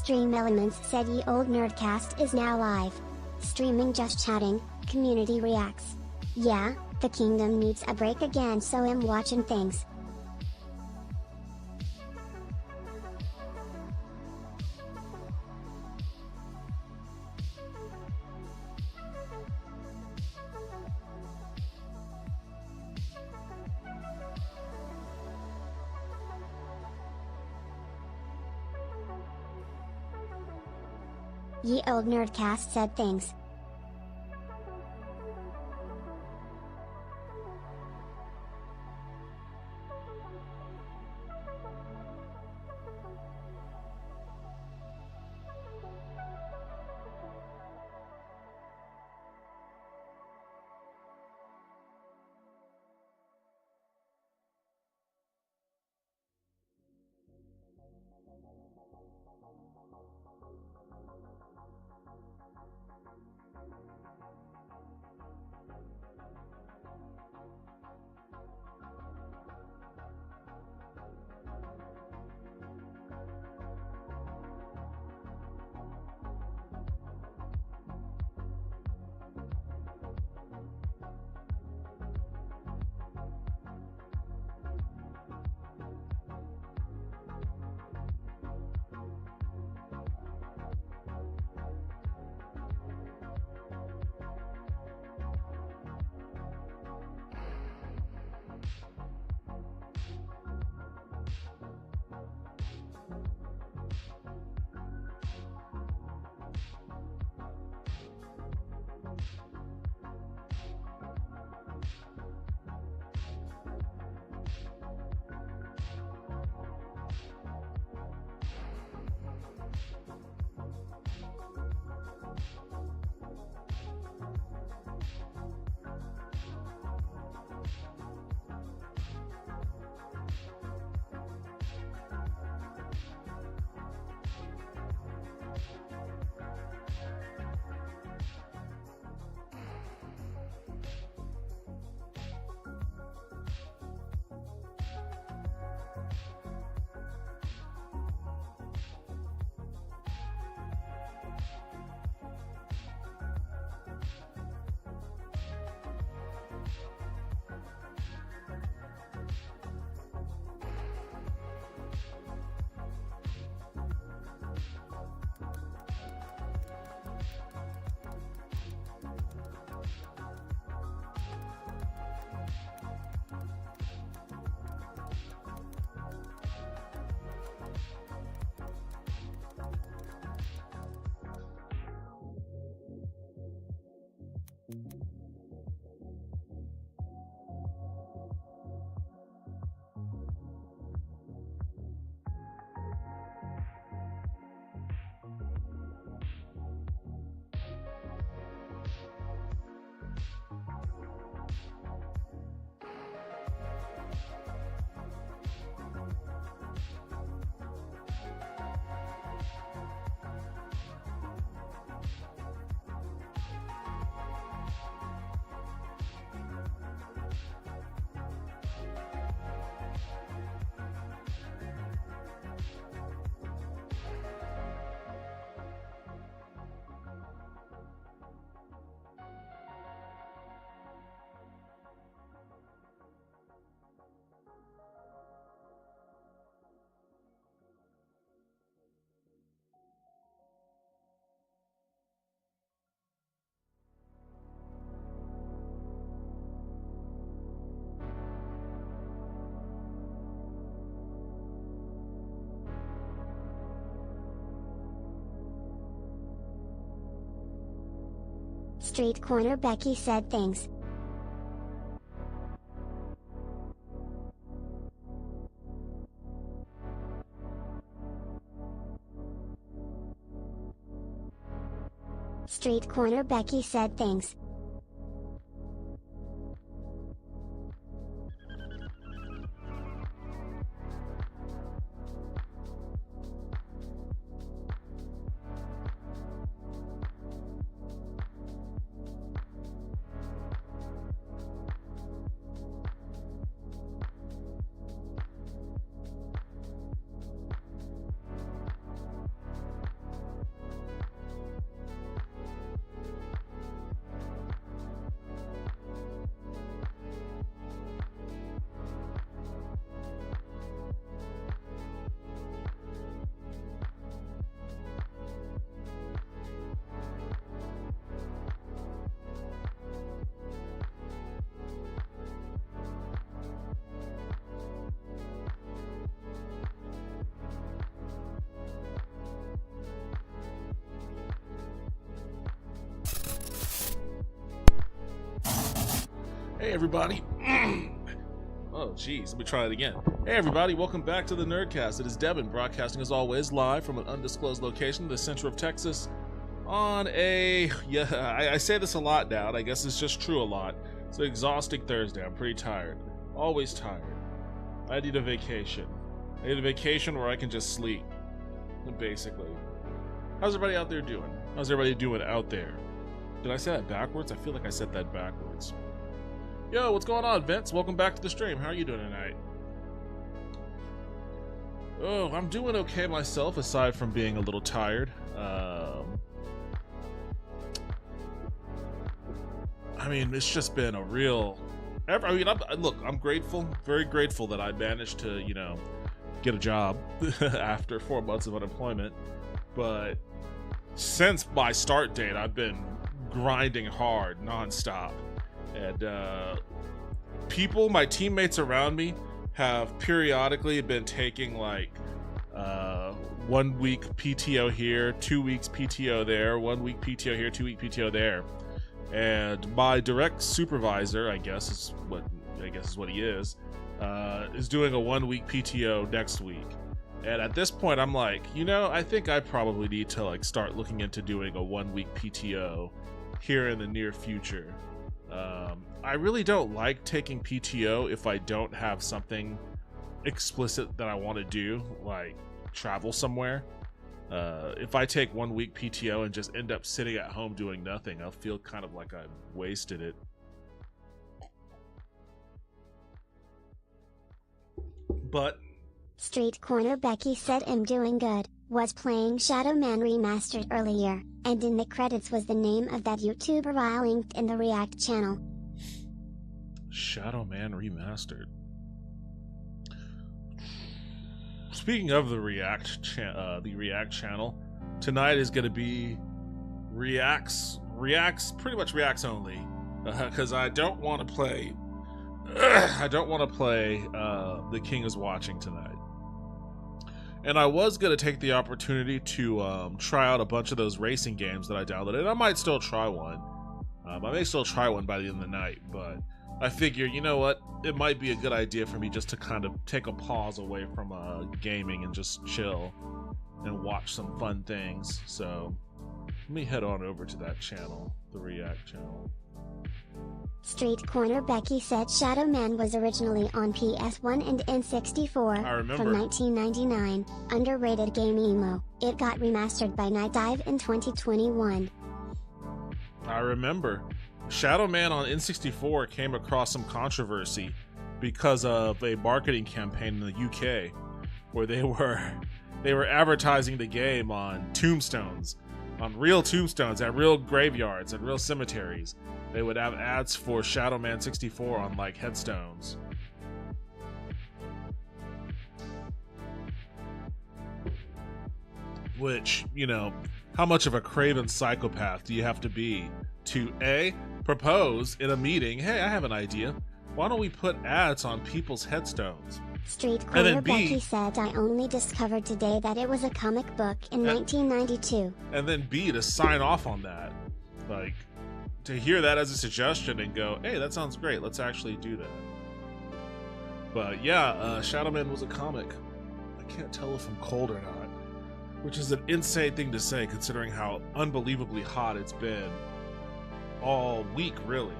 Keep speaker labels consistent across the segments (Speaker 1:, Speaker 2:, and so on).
Speaker 1: Stream Elements said Ye Old Nerdcast is now live. Streaming just chatting, community reacts. Yeah, the kingdom needs a break again, so I'm watching things. Ye Old Nerdcast said things. Street Corner Becky said things. Street Corner Becky said things.
Speaker 2: Hey everybody. Oh geez, let me try it again. Hey everybody, welcome back to the Nerdcast. It is Devin, broadcasting as always live from an undisclosed location in the center of Texas on a, I say this a lot now, and I guess it's just true a lot. It's an exhausting Thursday. I'm pretty tired. Always tired. I need a vacation. I need a vacation where I can just sleep, basically. How's everybody out there doing? How's everybody doing out there? Did I say that backwards? I feel like I said that backwards. Yo, what's going on, Vince? Welcome back to the stream. How are you doing tonight? Oh, I'm doing okay myself, aside from being a little tired. I mean, it's just been a real... look, I'm grateful, very grateful that I managed to, get a job after 4 months of unemployment. But since my start date, I've been grinding hard, nonstop. And my teammates around me have periodically been taking like 1 week PTO here, 2 weeks PTO there, 1 week PTO here, 2 week PTO there. And my direct supervisor, I guess is what he is doing a 1 week PTO next week. And at this point, I'm like, I think I probably need to like start looking into doing a 1 week PTO here in the near future. I really don't like taking PTO if I don't have something explicit that I want to do, like travel somewhere. If I take 1 week PTO and just end up sitting at home doing nothing, I'll feel kind of like I wasted it. But
Speaker 1: Street Corner Becky said I'm doing good, was playing Shadow Man Remastered earlier, and in the credits was the name of that YouTuber I linked in the React channel.
Speaker 2: Shadow Man Remastered. Speaking of the React channel, tonight is going to be Reacts, pretty much Reacts only, because I don't want to play The King is Watching tonight. And I was going to take the opportunity to try out a bunch of those racing games that I downloaded. I might still try one. I may still try one by the end of the night, but I figure, you know what? It might be a good idea for me just to kind of take a pause away from gaming and just chill and watch some fun things. So let me head on over to that channel, the React channel.
Speaker 1: Street Corner Becky said Shadow Man was originally on PS1 and N64
Speaker 2: I remember.
Speaker 1: From 1999, underrated game emo. It got remastered by Night Dive in 2021.
Speaker 2: I remember. Shadow Man on N64 came across some controversy because of a marketing campaign in the UK where they were advertising the game on tombstones, on real tombstones at real graveyards and real cemeteries. They would have ads for Shadow Man 64 on like headstones. Which, how much of a craven psychopath do you have to be to A, propose in a meeting, hey, I have an idea. Why don't we put ads on people's headstones?
Speaker 1: Street Corner Becky said I only discovered today that it was a comic book in 1992.
Speaker 2: And then B, to sign off on that. Like, to hear that as a suggestion and go, hey, that sounds great, let's actually do that. But yeah, Shadow Man was a comic. I can't tell if I'm cold or not, which is an insane thing to say considering how unbelievably hot it's been all week, really.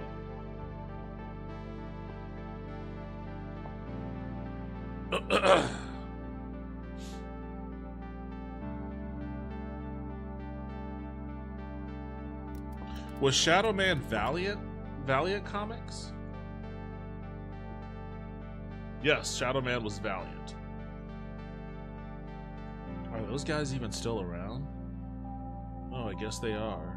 Speaker 2: Was Shadow Man Valiant Comics? Yes, Shadow Man was Valiant. Are those guys even still around? Oh, I guess they are.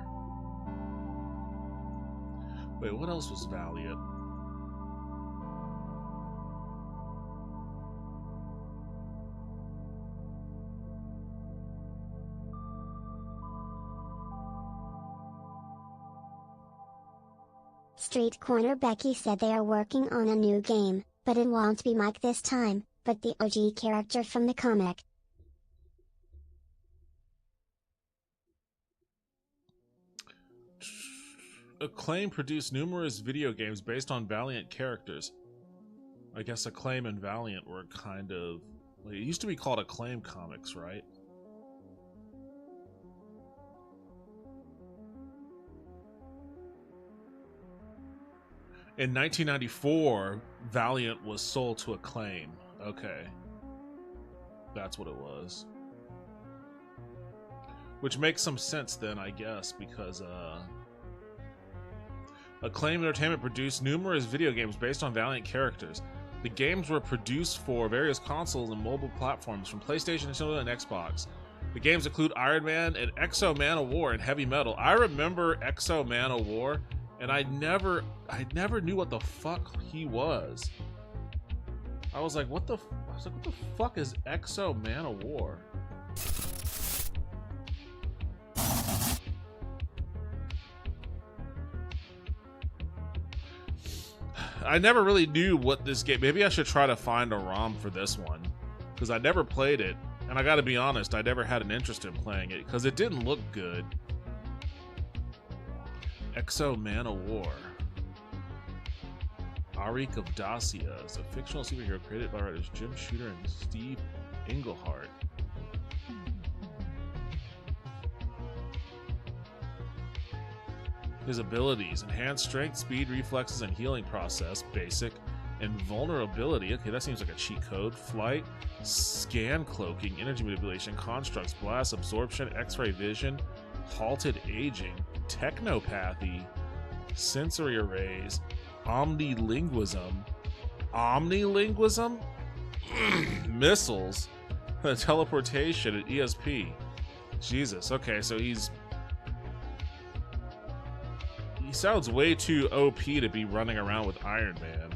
Speaker 2: Wait, what else was Valiant?
Speaker 1: Street Corner Becky said they are working on a new game, but it won't be Mike this time, but the OG character from the comic.
Speaker 2: Acclaim produced numerous video games based on Valiant characters. I guess Acclaim and Valiant were kind of... Like, it used to be called Acclaim Comics, right? In 1994, Valiant was sold to Acclaim. Okay. That's what it was. Which makes some sense then, I guess, because Acclaim Entertainment produced numerous video games based on Valiant characters. The games were produced for various consoles and mobile platforms from PlayStation, Nintendo, and Xbox. The games include Iron Man and Exo Man of War and Heavy Metal. I remember Exo Man of War, and I never knew what the fuck he was. I was like, what the fuck is Exo Man of War? I never really knew what this game... Maybe I should try to find a ROM for this one, because I never played it, and I gotta be honest, I never had an interest in playing it, because it didn't look good. Exo Man of War. Arik of Dacia is a fictional superhero created by writers Jim Shooter and Steve Englehart. His abilities: enhanced strength, speed, reflexes, and healing process, basic. Invulnerability, okay, that seems like a cheat code. Flight, scan cloaking, energy manipulation, constructs, blast, absorption, x-ray vision, halted aging, technopathy, sensory arrays, omnilinguism, missiles, teleportation, and ESP. Jesus, okay, so he sounds way too OP to be running around with Iron Man.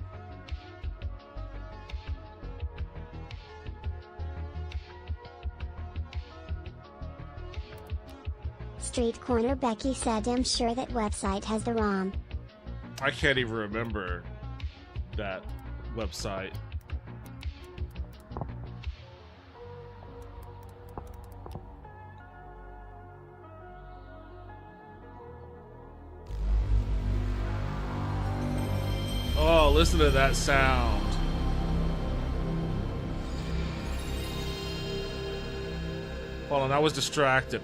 Speaker 1: Street Corner Becky said, I'm sure that website has the ROM.
Speaker 2: I can't even remember that website. Oh, listen to that sound. Hold on, I was distracted.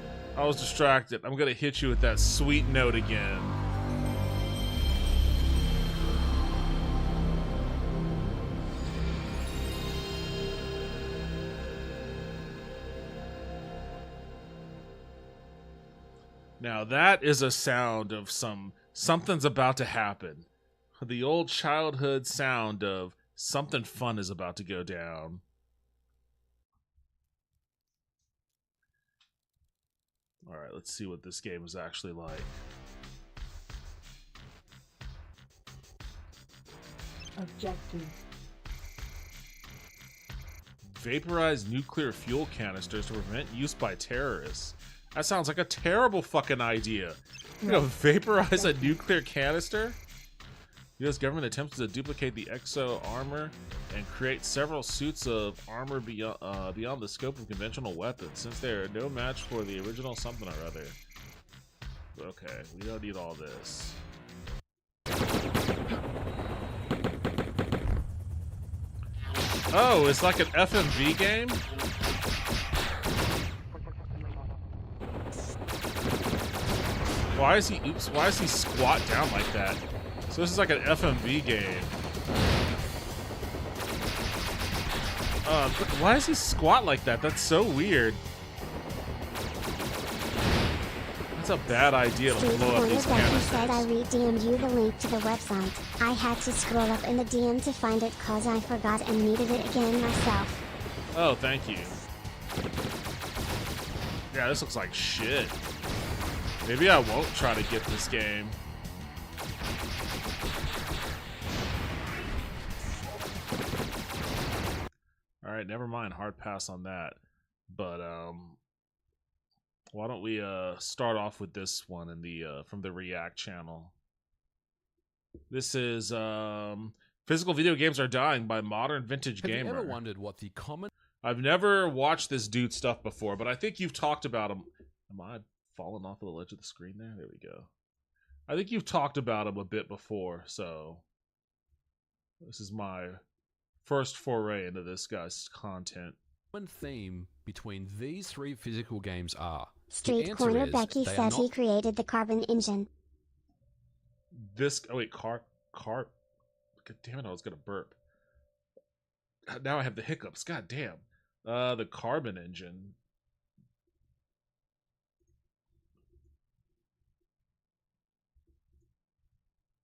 Speaker 2: I'm gonna hit you with that sweet note again. Now that is a sound of something's about to happen. The old childhood sound of something fun is about to go down. Alright, let's see what this game is actually like.
Speaker 3: Objective.
Speaker 2: Vaporize nuclear fuel canisters to prevent use by terrorists. That sounds like a terrible fucking idea. You know, vaporize a nuclear canister? U.S. government attempts to duplicate the Exo armor and create several suits of armor beyond the scope of conventional weapons, since they are no match for the original something or other. Okay, we don't need all this. Oh, it's like an FMV game? Why is he squat down like that? So this is like an FMV game. Why does he squat like that? That's so weird. That's a bad idea to blow up these canisters.
Speaker 1: Said I re-DM'd you the link to the website. I had to scroll up in the DM to find it cause I forgot and needed it again myself.
Speaker 2: Oh, thank you. Yeah, this looks like shit. Maybe I won't try to get this game. Alright, never mind. Hard pass on that. But, why don't we, start off with this one in the, from the React channel. This is, Physical Video Games Are Dying by Modern Vintage Gamer.
Speaker 4: Have you ever wondered what the common...
Speaker 2: I've never watched this dude's stuff before, but I think you've talked about him. Am I falling off of the ledge of the screen there? There we go. I think you've talked about them a bit before, so this is my first foray into this guy's content.
Speaker 4: Common theme between these three physical games are?
Speaker 1: Street Corner Becky says he created the Carbon engine.
Speaker 2: Car. God damn it, I was gonna burp. Now I have the hiccups. God damn. The Carbon engine.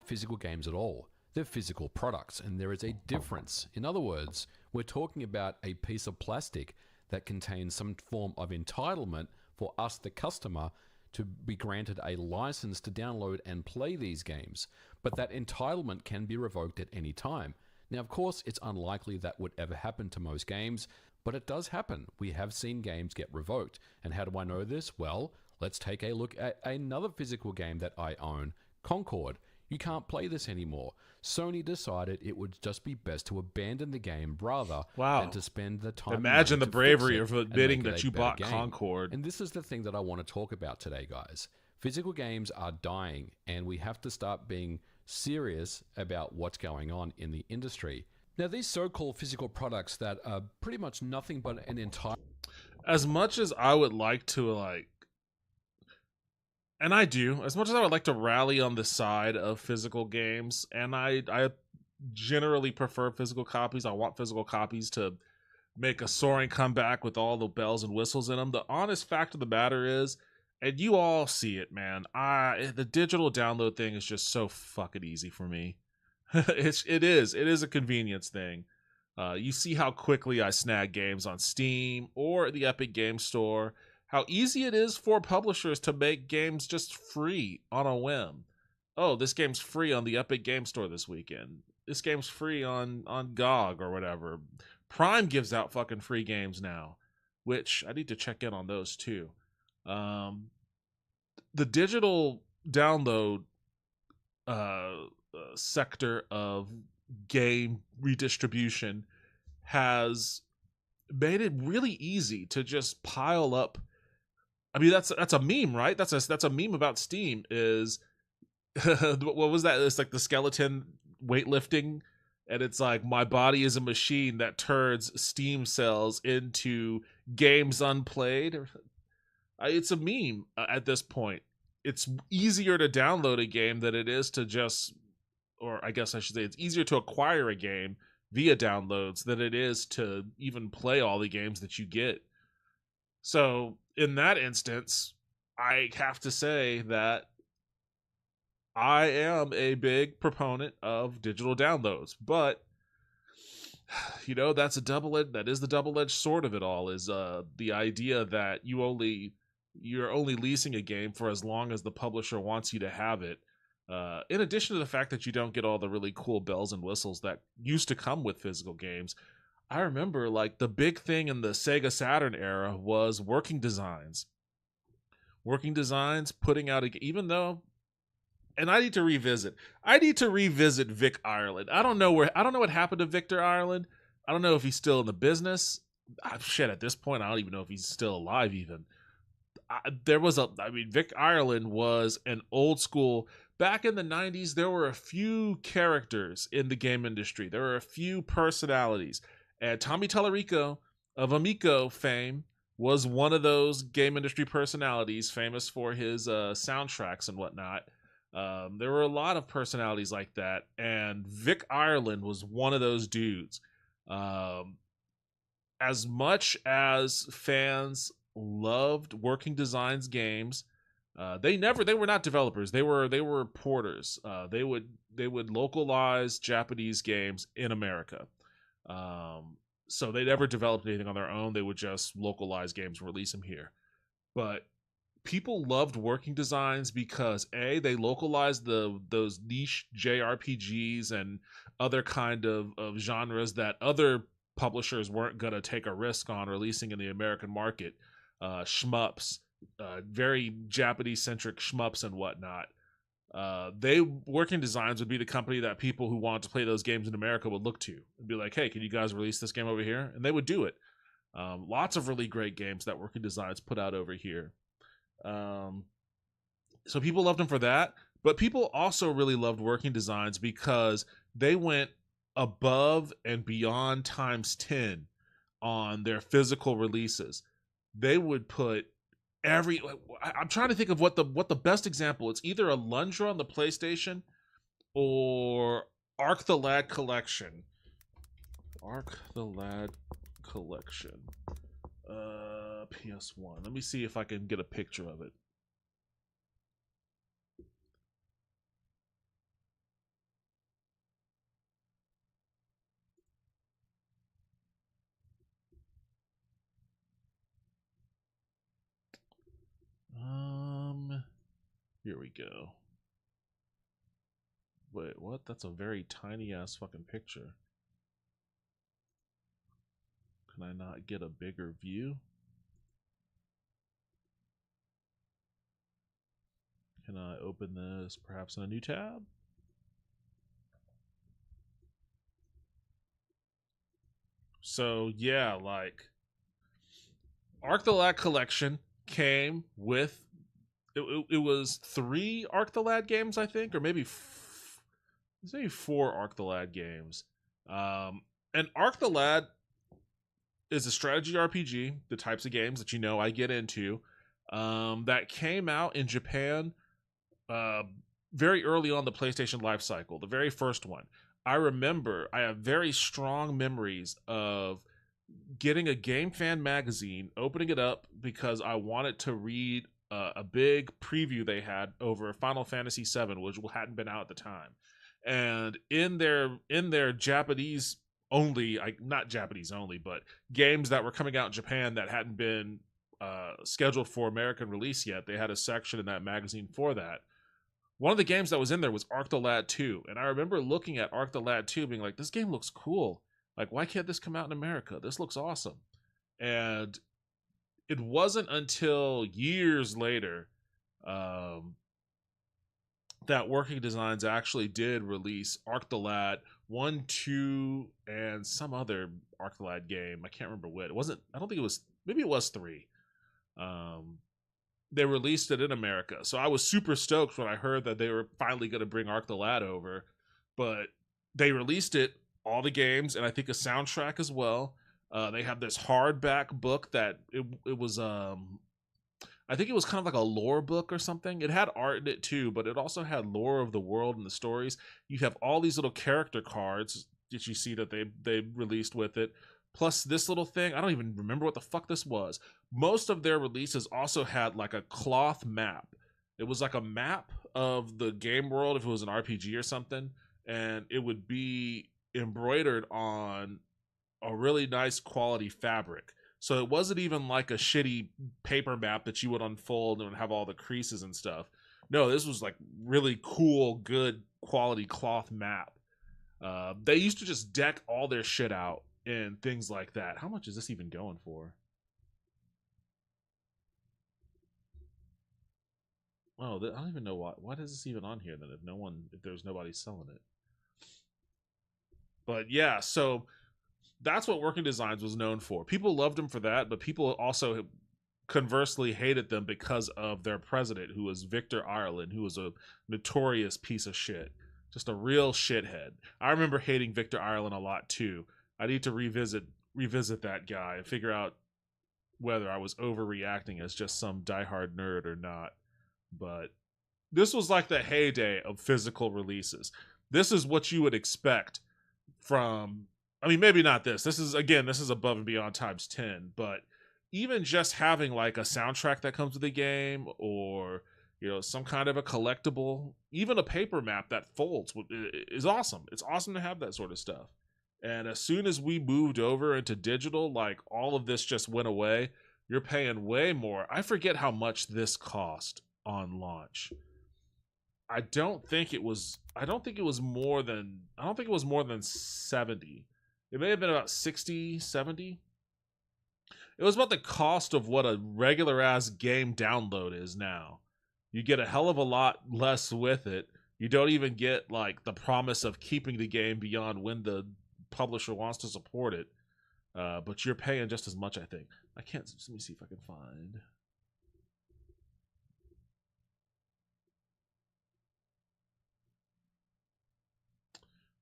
Speaker 4: Physical games at all. They're physical products, and there is a difference. In other words, we're talking about a piece of plastic that contains some form of entitlement for us, the customer, to be granted a license to download and play these games. But that entitlement can be revoked at any time. Now, of course, it's unlikely that would ever happen to most games, but it does happen. We have seen games get revoked. And how do I know this? Well, let's take a look at another physical game that I own, Concord. You can't play this anymore. Sony decided it would just be best to abandon the game rather than to spend the time.
Speaker 2: Imagine the bravery of admitting that you bought Concord.
Speaker 4: And this is the thing that I want to talk about today, guys. Physical games are dying, and we have to start being serious about what's going on in the industry. Now, these so-called physical products that are pretty much nothing but an entire...
Speaker 2: As much as I would like to, and I do, as much as I would like to rally on the side of physical games, and I generally prefer physical copies. I want physical copies to make a soaring comeback with all the bells and whistles in them. The honest fact of the matter is, and you all see it, man, the digital download thing is just so fucking easy for me. It is a convenience thing. You see how quickly I snag games on Steam or the Epic Game Store. How easy it is for publishers to make games just free on a whim. Oh, this game's free on the Epic Game Store this weekend. This game's free on GOG or whatever. Prime gives out fucking free games now, which I need to check in on those too. The digital download sector of game redistribution has made it really easy to just pile up. I mean, that's a meme, right? That's a meme about Steam. Is what was that? It's like the skeleton weightlifting, and it's like, my body is a machine that turns Steam sales into games unplayed. It's a meme at this point. It's easier to download a game than it is to just, or I guess I should say, it's easier to acquire a game via downloads than it is to even play all the games that you get. So in that instance, I have to say that I am a big proponent of digital downloads, but that is the double-edged sword of it all, is the idea that you're only leasing a game for as long as the publisher wants you to have it. In addition to the fact that you don't get all the really cool bells and whistles that used to come with physical games. I remember the big thing in the Sega Saturn era was Working Designs. Working Designs putting out even though, and I need to revisit Vic Ireland. I don't know what happened to Victor Ireland. I don't know if he's still in the business. At this point, I don't even know if he's still alive even. Vic Ireland was an old school. Back in the 90s, there were a few characters in the game industry. There were a few personalities. And Tommy Tallarico of Amico fame was one of those game industry personalities, famous for his soundtracks and whatnot. There were a lot of personalities like that, and Vic Ireland was one of those dudes. As much as fans loved Working Designs games, they were not developers. They were porters. They would localize Japanese games in America. So they never developed anything on their own. They would just localize games and release them here. But people loved Working Designs because they localized those niche JRPGs and other kind of genres that other publishers weren't gonna take a risk on releasing in the American market. Shmups, very Japanese centric shmups and whatnot. Working Designs would be the company that people who wanted to play those games in America would look to and be like, hey, can you guys release this game over here? And they would do it. Lots of really great games that Working Designs put out over here. So people loved them for that, But people also really loved Working Designs because they went above and beyond times 10 on their physical releases. They would put I'm trying to think of what the best example. It's either a Lundra on the PlayStation or Arc the Lad Collection. Arc the Lad Collection. PS1. Let me see if I can get a picture of it. Here we go. Wait, what? That's a very tiny ass fucking picture. Can I not get a bigger view? Can I open this perhaps in a new tab? So yeah, like Arc the Lad Collection came with it was 3 Arc the Lad games, I think, or maybe maybe 4 Arc the Lad games. And Arc the Lad is a strategy RPG, the types of games that I get into, that came out in Japan very early on the PlayStation life cycle, the very first one. I remember I have very strong memories of getting a Game Fan magazine, opening it up because I wanted to read a big preview they had over Final Fantasy VII, which hadn't been out at the time. And in their Japanese only, not Japanese only, but games that were coming out in Japan that hadn't been scheduled for American release yet, they had a section in that magazine for that. One of the games that was in there was Arc the Lad 2, and I remember looking at Arc the Lad 2 being like, this game looks cool. Like, why can't this come out in America? This looks awesome. And it wasn't until years later that Working Designs actually did release Arc the Lad 1, 2, and some other Arc the Lad game. I can't remember what. I don't think it was, maybe it was 3. They released it in America. So I was super stoked when I heard that they were finally going to bring Arc the Lad over. But they released it, all the games, and I think a soundtrack as well. They have this hardback book that it was I think it was kind of like a lore book or something. It had art in it too, but it also had lore of the world and the stories. You have all these little character cards that you see that they released with it. Plus this little thing, I don't even remember what the fuck this was. Most of their releases also had like a cloth map. It was like a map of the game world if it was an RPG or something, and it would be embroidered on a really nice quality fabric. So it wasn't even like a shitty paper map that you would unfold and have all the creases and stuff. No, this was like really cool, good quality cloth map. They used to just deck all their shit out and things like that. How much is this even going for? Oh, I don't even know why is this even on here then if there's nobody selling it. But yeah, so that's what Working Designs was known for. People loved them for that, but people also conversely hated them because of their president, who was Victor Ireland, who was a notorious piece of shit. Just a real shithead. I remember hating Victor Ireland a lot too. I need to revisit that guy and figure out whether I was overreacting as just some diehard nerd or not. But this was like the heyday of physical releases. This is what you would expect from, I mean, maybe not this. This is above and beyond times 10, but even just having like a soundtrack that comes with the game, or some kind of a collectible, even a paper map that folds, is awesome. It's awesome to have that sort of stuff. And as soon as we moved over into digital, like all of this just went away. You're paying way more. I forget how much this cost on launch. I don't think it was more than 70. It may have been about 60, 70. It was about the cost of what a regular ass game download is now. You get a hell of a lot less with it. You don't even get like the promise of keeping the game beyond when the publisher wants to support it. But you're paying just as much, I think. Let me see if I can find.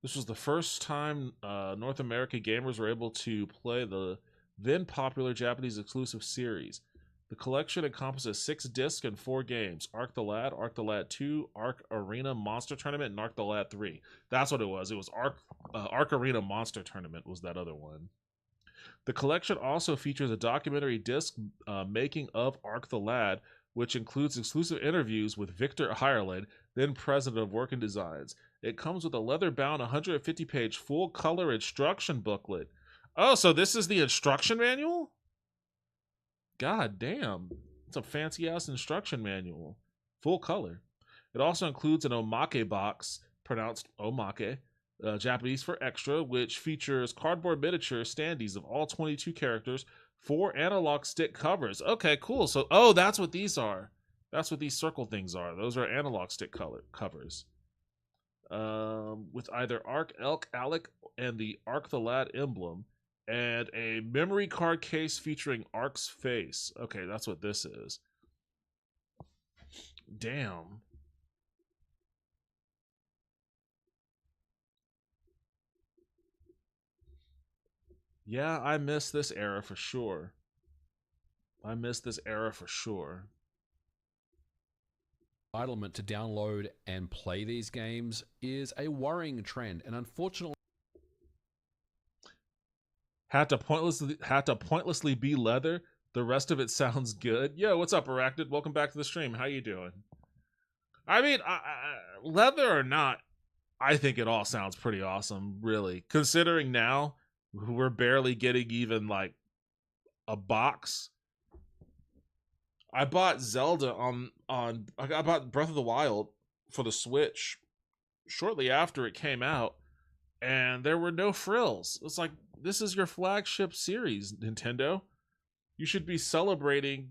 Speaker 2: This was the first time North American gamers were able to play the then popular Japanese exclusive series. The collection encompasses 6 discs and 4 games: Arc the Lad, Arc the Lad 2, Arc Arena Monster Tournament, and Arc the Lad 3. That's what it was. It was Arc Arena Monster Tournament was that other one. The collection also features a documentary disc making of Arc the Lad, which includes exclusive interviews with Victor Ireland, then president of Working Designs. It comes with a leather-bound 150-page full-color instruction booklet. Oh, so this is the instruction manual? God damn. It's a fancy-ass instruction manual. Full color. It also includes an omake box, pronounced omake, Japanese for extra, which features cardboard miniature standees of all 22 characters, 4 analog stick covers. Okay, cool. So, oh, that's what these are. That's what these circle things are. Those are analog stick covers. With either Arc Elk Alec and the Arc the Lad emblem, and a memory card case featuring Arc's face. Okay, that's what this is. Damn. Yeah, I miss this era for sure. I miss this era for sure.
Speaker 4: Entitlement to download and play these games is a worrying trend, and unfortunately,
Speaker 2: Had to pointlessly be leather. The rest of it sounds good. Yo, what's up, Arachnid? Welcome back to the stream. How you doing? I mean, leather or not, I think it all sounds pretty awesome, really. Considering now we're barely getting even like a box. I bought Zelda I bought Breath of the Wild for the Switch shortly after it came out, and there were no frills. It's like, this is your flagship series, Nintendo. You should be celebrating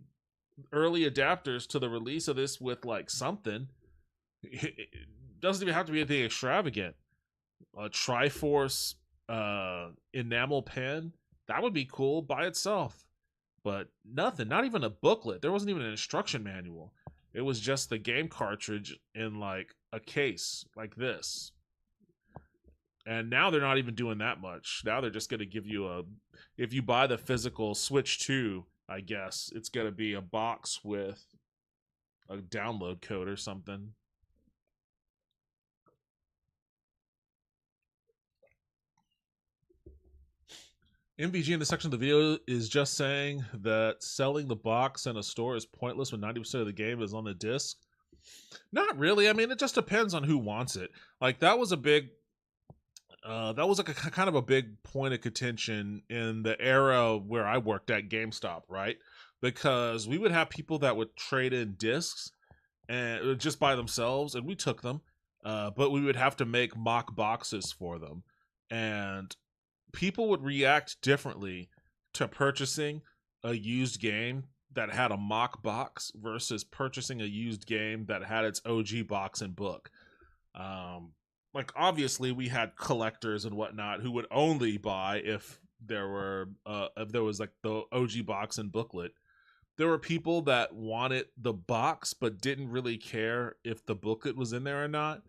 Speaker 2: early adapters to the release of this with like something. It doesn't even have to be anything extravagant. A Triforce enamel pen, that would be cool by itself. But nothing, not even a booklet. There wasn't even an instruction manual. It was just the game cartridge in like a case like this. And now they're not even doing that much. Now they're just going to give you if you buy the physical Switch 2, I guess, it's going to be a box with a download code or something. MVG in the section of the video is just saying that selling the box in a store is pointless when 90% of the game is on the disc. Not really. I mean, it just depends on who wants it. Like, that was a big... that was like a kind of a big point of contention in the era where I worked at GameStop, right? Because we would have people that would trade in discs and just by themselves, and we took them, but we would have to make mock boxes for them, and people would react differently to purchasing a used game that had a mock box versus purchasing a used game that had its OG box and book. Like, obviously we had collectors and whatnot who would only buy if there was like the OG box and booklet. There were people that wanted the box but didn't really care if the booklet was in there or not.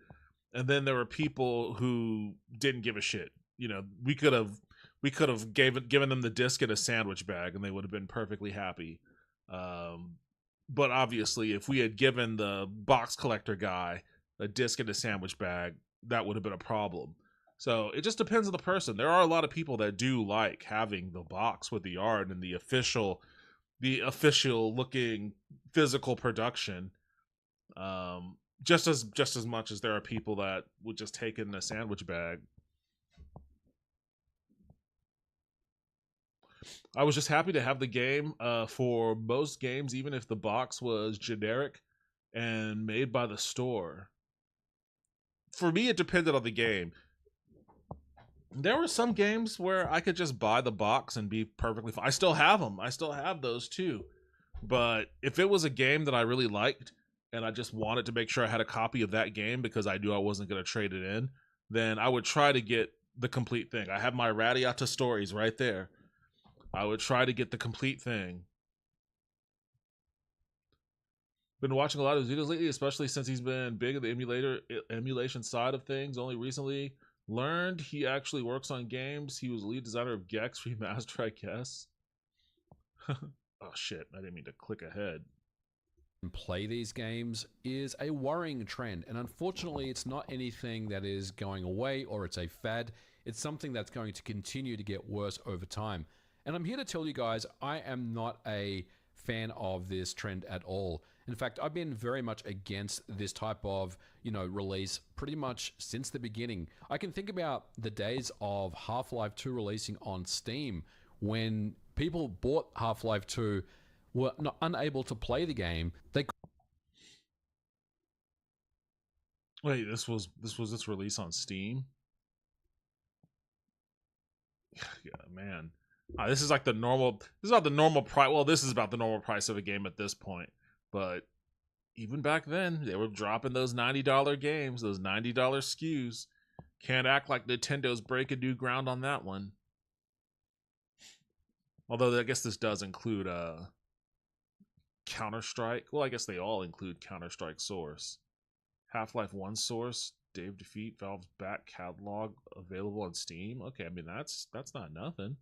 Speaker 2: And then there were people who didn't give a shit. You know, we could have given them the disc in a sandwich bag and they would have been perfectly happy. But obviously if we had given the box collector guy a disc in a sandwich bag, that would have been a problem. So it just depends on the person. There are a lot of people that do like having the box with the art and the official looking physical production. Just as much as there are people that would just take it in a sandwich bag. I was just happy to have the game for most games, even if the box was generic and made by the store. For me, it depended on the game. There were some games where I could just buy the box and be perfectly fine. I still have them. I still have those too. But if it was a game that I really liked and I just wanted to make sure I had a copy of that game because I knew I wasn't going to trade it in, then I would try to get the complete thing. I have my Radiata stories right there. I would try to get the complete thing. Been watching a lot of his videos lately, especially since he's been big in the emulation side of things. Only recently Learned he actually works on games. He was lead designer of Gex Remaster, I guess. Oh shit, I didn't mean to click ahead.
Speaker 4: And play these games is a worrying trend, and unfortunately it's not anything that is going away or it's a fad. It's something that's going to continue to get worse over time. And I'm here to tell you guys, I am not a fan of this trend at all. In fact, I've been very much against this type of, release pretty much since the beginning. I can think about the days of Half-Life 2 releasing on Steam when people bought Half-Life 2 were not unable to play the game.
Speaker 2: Wait, this was this release on Steam? Yeah, man. This is like the normal. This is about the normal price. Well, this is about the normal price of a game at this point. But even back then, they were dropping those $90 games, those $90 SKUs. Can't act like Nintendo's breaking new ground on that one. Although I guess this does include Counter-Strike. Well, I guess they all include Counter-Strike Source. Half-Life 1 Source, Dave Defeat, Valve's back catalog available on Steam. Okay, I mean that's not nothing.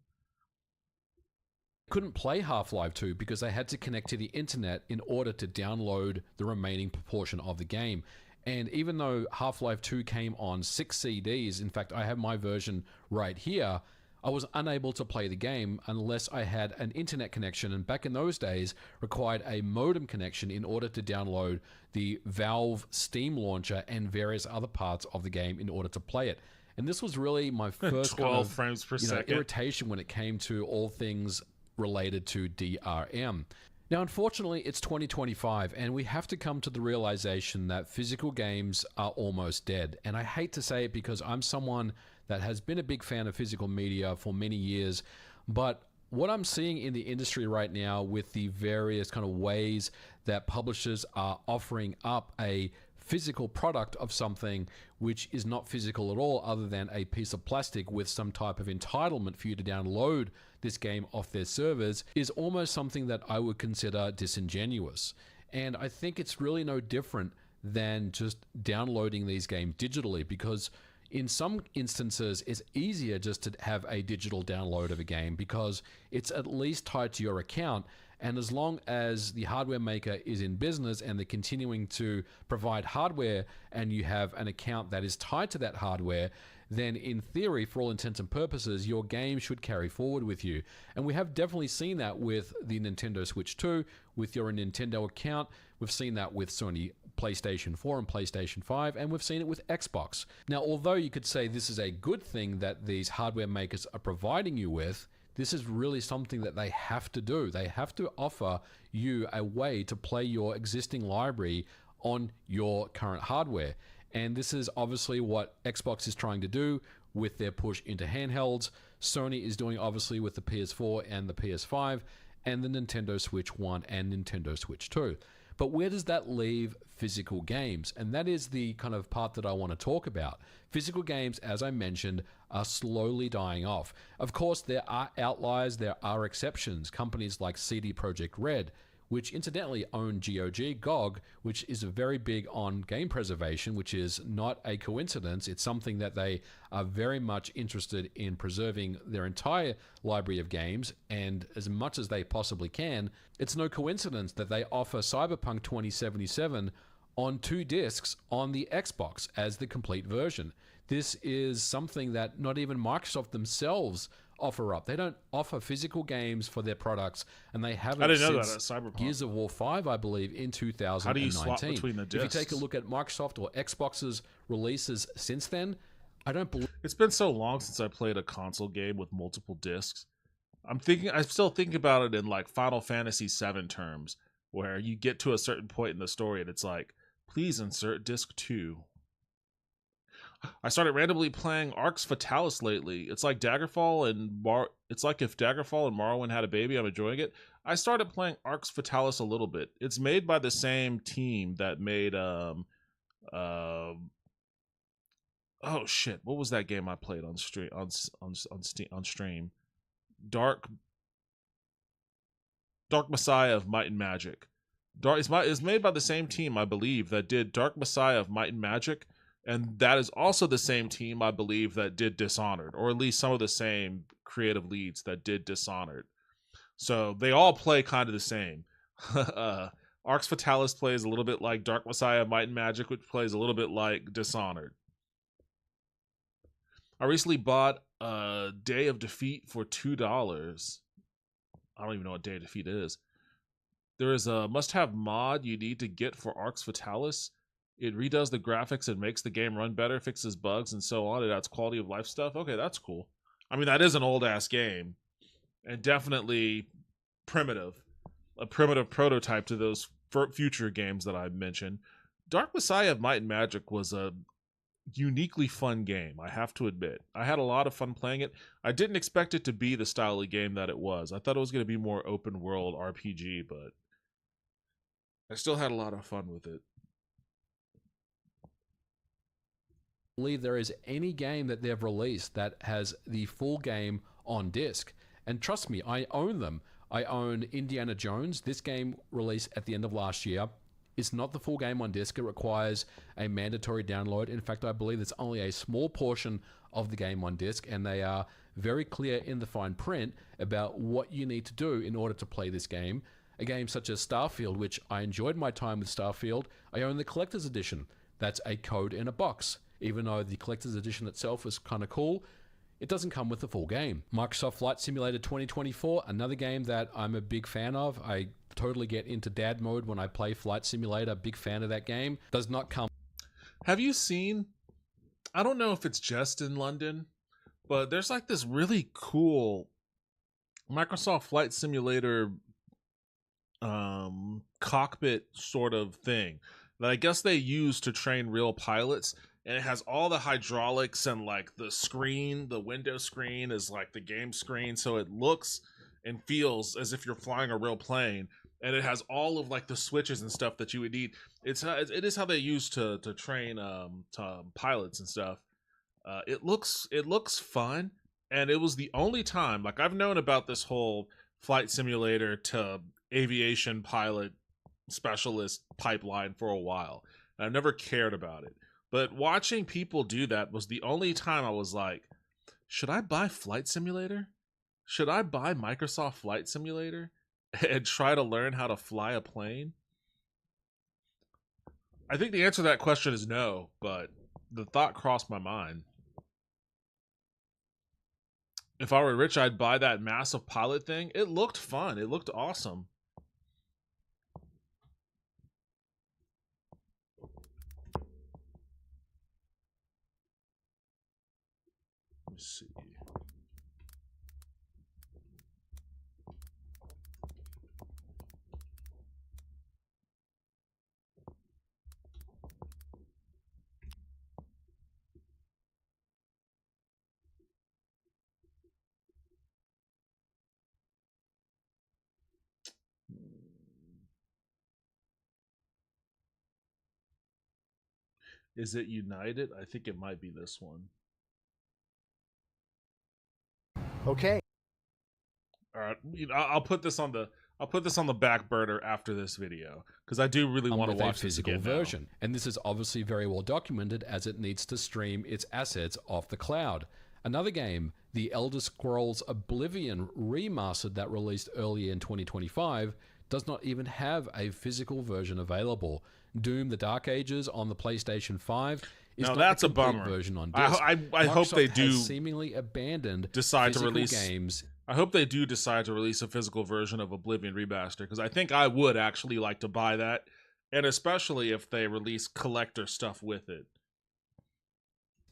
Speaker 4: Couldn't play Half-Life 2 because they had to connect to the internet in order to download the remaining proportion of the game. And even though Half-Life 2 came on 6 CDs, in fact, I have my version right here, I was unable to play the game unless I had an internet connection, and back in those days required a modem connection in order to download the Valve Steam launcher and various other parts of the game in order to play it. And this was really my first
Speaker 2: 12 frames per second
Speaker 4: irritation when it came to all things related to DRM. Now, unfortunately, it's 2025, and we have to come to the realization that physical games are almost dead. And I hate to say it because I'm someone that has been a big fan of physical media for many years, but what I'm seeing in the industry right now with the various kind of ways that publishers are offering up a physical product of something which is not physical at all other than a piece of plastic with some type of entitlement for you to download this game off their servers is almost something that I would consider disingenuous. And I think it's really no different than just downloading these games digitally, because in some instances, it's easier just to have a digital download of a game because it's at least tied to your account. And as long as the hardware maker is in business and they're continuing to provide hardware and you have an account that is tied to that hardware, then in theory, for all intents and purposes, your game should carry forward with you. And we have definitely seen that with the Nintendo Switch 2, with your Nintendo account. We've seen that with Sony PlayStation 4 and PlayStation 5, and we've seen it with Xbox. Now, although you could say this is a good thing that these hardware makers are providing you with, this is really something that they have to do. They have to offer you a way to play your existing library on your current hardware. And this is obviously what Xbox is trying to do with their push into handhelds. Sony is doing obviously with the PS4 and the PS5 and the Nintendo Switch 1 and Nintendo Switch 2. But where does that leave physical games? And that is the kind of part that I want to talk about. Physical games, as I mentioned, are slowly dying off. Of course, there are outliers, there are exceptions. Companies like CD Projekt Red, which incidentally own GOG, which is very big on game preservation, which is not a coincidence. It's something that they are very much interested in preserving their entire library of games, and as much as they possibly can. It's no coincidence that they offer Cyberpunk 2077 on 2 discs on the Xbox as the complete version. This is something that not even Microsoft themselves offer up. They don't offer physical games for their products, and they haven't.
Speaker 2: I didn't know
Speaker 4: since
Speaker 2: that at Cyberpunk.
Speaker 4: Gears of War 5, I believe, in 2019.
Speaker 2: How do you swap between the discs?
Speaker 4: If you take a look at Microsoft or Xbox's releases since then, I don't believe.
Speaker 2: It's been so long since I played a console game with multiple discs. I'm still thinking about it in like Final Fantasy VII terms, where you get to a certain point in the story and it's like, please insert disc 2. I started randomly playing Arx Fatalis lately. It's like Daggerfall and it's like if Daggerfall and Morrowind had a baby. I'm enjoying it. I started playing Arx Fatalis a little bit. It's made by the same team that made oh shit, what was that game I played on stream on stream? Dark Messiah of Might and Magic. It's made by the same team, I believe, that did Dark Messiah of Might and Magic, And that is also the same team, I believe, that did Dishonored, or at least some of the same creative leads that did Dishonored. So they all play kind of the same. Arx Fatalis plays a little bit like Dark Messiah Might and Magic, which plays a little bit like Dishonored. I recently bought Day of Defeat for $2. I don't even know what Day of Defeat is. There is a must-have mod you need to get for Arx Fatalis. It redoes the graphics and makes the game run better, fixes bugs, and so on. It adds quality of life stuff. Okay, that's cool. I mean, that is an old-ass game, and definitely primitive. A primitive prototype to those future games that I mentioned. Dark Messiah of Might and Magic was a uniquely fun game, I have to admit. I had a lot of fun playing it. I didn't expect it to be the style of game that it was. I thought it was going to be more open world RPG, but I still had a lot of fun with it.
Speaker 4: Believe there is any game that they've released that has the full game on disc. And trust me, I own them. I own Indiana Jones. This game released at the end of last year. It's not the full game on disc. It requires a mandatory download. In fact, I believe it's only a small portion of the game on disc, and they are very clear in the fine print about what you need to do in order to play this game. A game such as Starfield, which I enjoyed my time with Starfield, I own the collector's edition. That's a code in a box. Even though the collector's edition itself is kind of cool, it doesn't come with the full game. Microsoft Flight Simulator 2024, another game that I'm a big fan of. I totally get into dad mode when I play Flight Simulator. Big fan of that game. Does not come.
Speaker 2: Have you seen, I don't know if it's just in London, but there's like this really cool Microsoft Flight Simulator cockpit sort of thing that I guess they use to train real pilots. And it has all the hydraulics, and like the screen, the window screen is like the game screen. So it looks and feels as if you're flying a real plane. And it has all of like the switches and stuff that you would need. It is how they use to train pilots and stuff. It looks fun. And it was the only time, like, I've known about this whole flight simulator to aviation pilot specialist pipeline for a while. And I've never cared about it. But watching people do that was the only time I was like, should I buy Flight Simulator? Should I buy Microsoft Flight Simulator and try to learn how to fly a plane? I think the answer to that question is no, but the thought crossed my mind. If I were rich, I'd buy that massive pilot thing. It looked fun. It looked awesome. Let's see. Is it United? I think it might be this one.
Speaker 5: Okay.
Speaker 2: All right, I'll put this on the back burner after this video because I do really want to watch
Speaker 4: a physical version. And this is obviously very well documented as it needs to stream its assets off the cloud. Another game, The Elder Scrolls Oblivion Remastered that released earlier in 2025, does not even have a physical version available. Doom: The Dark Ages on the PlayStation 5 is
Speaker 2: now
Speaker 4: not
Speaker 2: that's
Speaker 4: the
Speaker 2: a bummer.
Speaker 4: Version on disc.
Speaker 2: I hope they do
Speaker 4: seemingly abandoned
Speaker 2: decide to release
Speaker 4: games.
Speaker 2: I hope they do decide to release a physical version of Oblivion Remaster because I think I would actually like to buy that, and especially if they release collector stuff with it.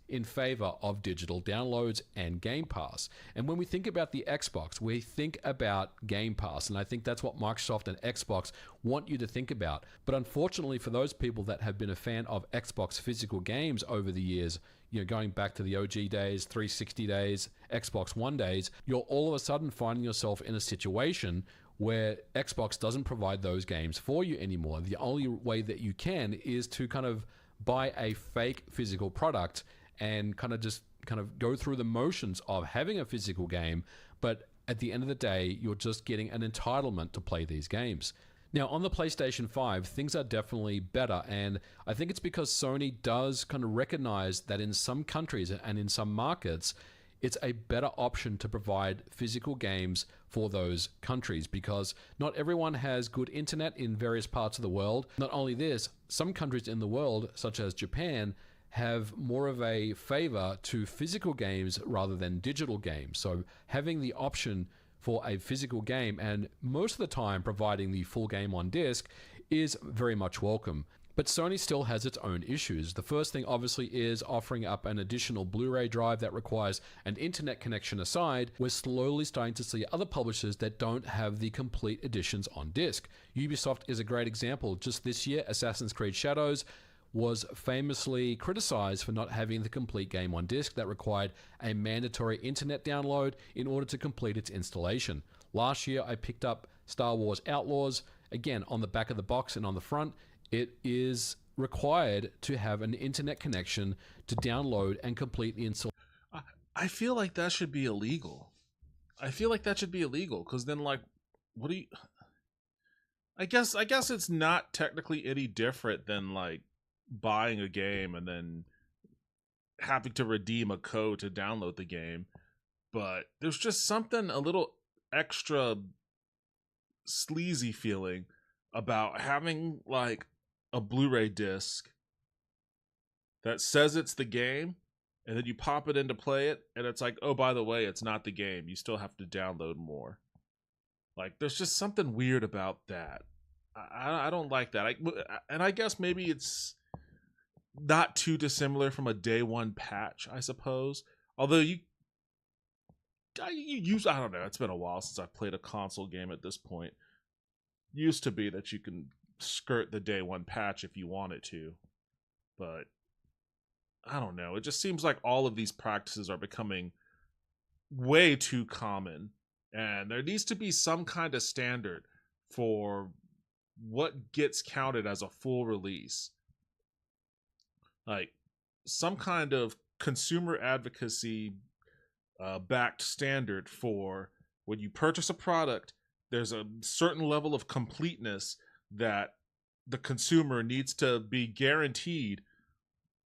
Speaker 4: In favor of digital downloads and Game Pass. And when we think about the Xbox, we think about Game Pass, and I think that's what Microsoft and Xbox want you to think about. But unfortunately for those people that have been a fan of Xbox physical games over the years, going back to the OG days, 360 days, Xbox One days, you're all of a sudden finding yourself in a situation where Xbox doesn't provide those games for you anymore. The only way that you can is to kind of buy a fake physical product and kind of go through the motions of having a physical game, but at the end of the day, you're just getting an entitlement to play these games. Now, on the PlayStation 5, things are definitely better, and I think it's because Sony does kind of recognize that in some countries and in some markets, it's a better option to provide physical games for those countries because not everyone has good internet in various parts of the world. Not only this, some countries in the world, such as Japan, have more of a favor to physical games rather than digital games. So having the option for a physical game, and most of the time providing the full game on disc, is very much welcome. But Sony still has its own issues. The first thing obviously is offering up an additional Blu-ray drive that requires an internet connection aside. We're slowly starting to see other publishers that don't have the complete editions on disc. Ubisoft is a great example. Just this year, Assassin's Creed Shadows was famously criticized for not having the complete game on disc that required a mandatory internet download in order to complete its installation. Last year, I picked up Star Wars Outlaws. Again, on the back of the box and on the front, it is required to have an internet connection to download and complete the installation.
Speaker 2: I feel like that should be illegal. Because then, like, what do you... I guess it's not technically any different than, like, buying a game and then having to redeem a code to download the game. But there's just something a little extra sleazy feeling about having, like, a Blu-ray disc that says it's the game, and then you pop it in to play it, and it's like, oh, by the way, it's not the game. You still have to download more. Like, there's just something weird about that. I don't like that. And I guess maybe it's not too dissimilar from a day one patch, I suppose. Although you use, I don't know, it's been a while since I've played a console game at this point. Used to be that you can skirt the day one patch if you wanted to, but I don't know. It just seems like all of these practices are becoming way too common, and there needs to be some kind of standard for what gets counted as a full release. Like some kind of consumer advocacy backed standard for when you purchase a product, there's a certain level of completeness that the consumer needs to be guaranteed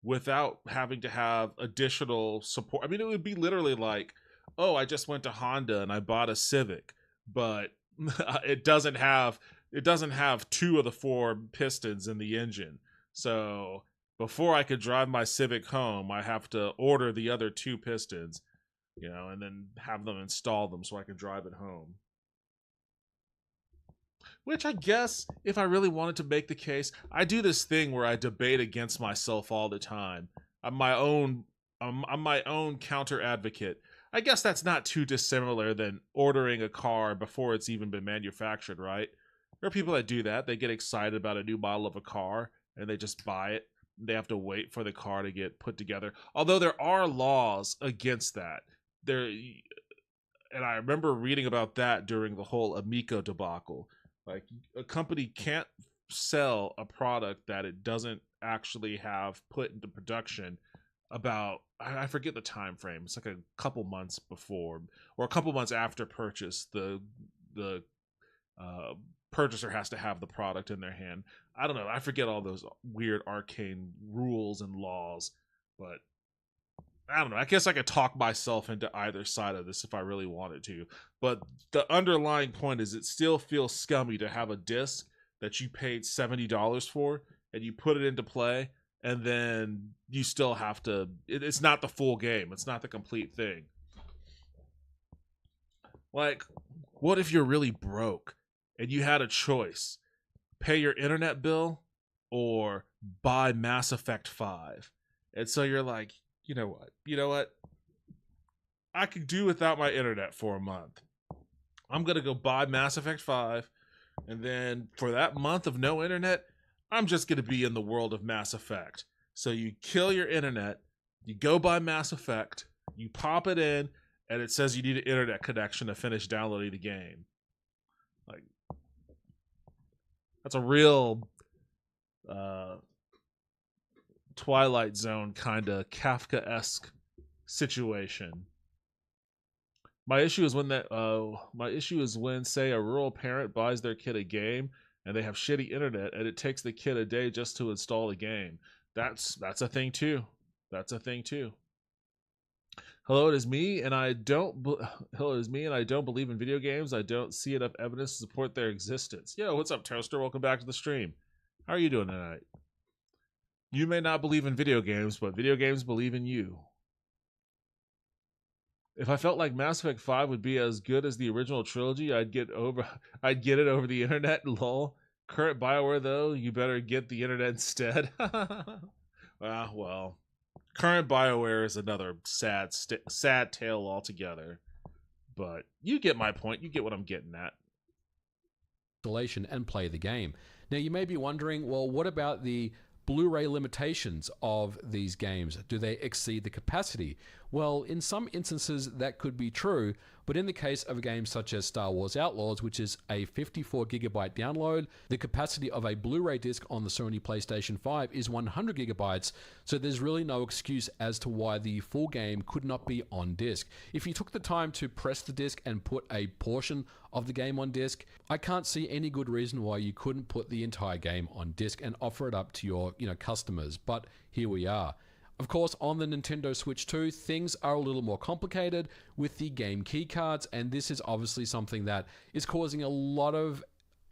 Speaker 2: without having to have additional support. I mean, it would be literally like, oh, I just went to Honda and I bought a Civic, but it doesn't have 2 of the 4 pistons in the engine. So before I could drive my Civic home, I have to order the other 2 pistons, and then have them install them so I can drive it home. Which I guess, if I really wanted to make the case, I do this thing where I debate against myself all the time. I'm my own counter advocate. I guess that's not too dissimilar than ordering a car before it's even been manufactured, right? There are people that do that. They get excited about a new model of a car and they just buy it. They have to wait for the car to get put together. Although there are laws against that. And I remember reading about that during the whole Amico debacle. Like, a company can't sell a product that it doesn't actually have put into production about, I forget the time frame. It's like a couple months before or a couple months after purchase. The purchaser has to have the product in their hand. I don't know. I forget all those weird arcane rules and laws, but I don't know. I guess I could talk myself into either side of this if I really wanted to. But the underlying point is it still feels scummy to have a disc that you paid $70 for and you put it into play and then you still have to... It's not the full game. It's not the complete thing. Like, what if you're really broke and you had a choice? Pay your internet bill or buy Mass Effect 5? And so you're like... You know what? I could do without my internet for a month. I'm going to go buy Mass Effect 5. And then for that month of no internet, I'm just going to be in the world of Mass Effect. So you kill your internet. You go buy Mass Effect. You pop it in. And it says you need an internet connection to finish downloading the game. Like, that's a real... Twilight Zone kind of Kafka-esque situation. My issue is when say a rural parent buys their kid a game and they have shitty internet, and it takes the kid a day just to install the game. That's a thing too. That's a thing too. Hello, it is me, and I don't. Hello, it is me, and I don't believe in video games. I don't see enough evidence to support their existence. Yo, what's up, Toaster? Welcome back to the stream. How are you doing tonight? You may not believe in video games, but video games believe in you. If I felt like Mass Effect 5 would be as good as the original trilogy, I'd get it over the internet. Lol. Current BioWare though, you better get the internet instead. Well, current BioWare is another sad tale altogether. But you get my point. You get what I'm getting at.
Speaker 4: Installation and play the game. Now you may be wondering, well, what about the Blu-ray limitations of these games? Do they exceed the capacity? Well, in some instances that could be true, but in the case of a game such as Star Wars Outlaws, which is a 54 gigabyte download, the capacity of a Blu-ray disc on the Sony PlayStation 5 is 100 gigabytes, so there's really no excuse as to why the full game could not be on disc. If you took the time to press the disc and put a portion of the game on disc, I can't see any good reason why you couldn't put the entire game on disc and offer it up to your customers, but here we are. Of course, on the Nintendo Switch 2, things are a little more complicated with the game keycards, and this is obviously something that is causing a lot of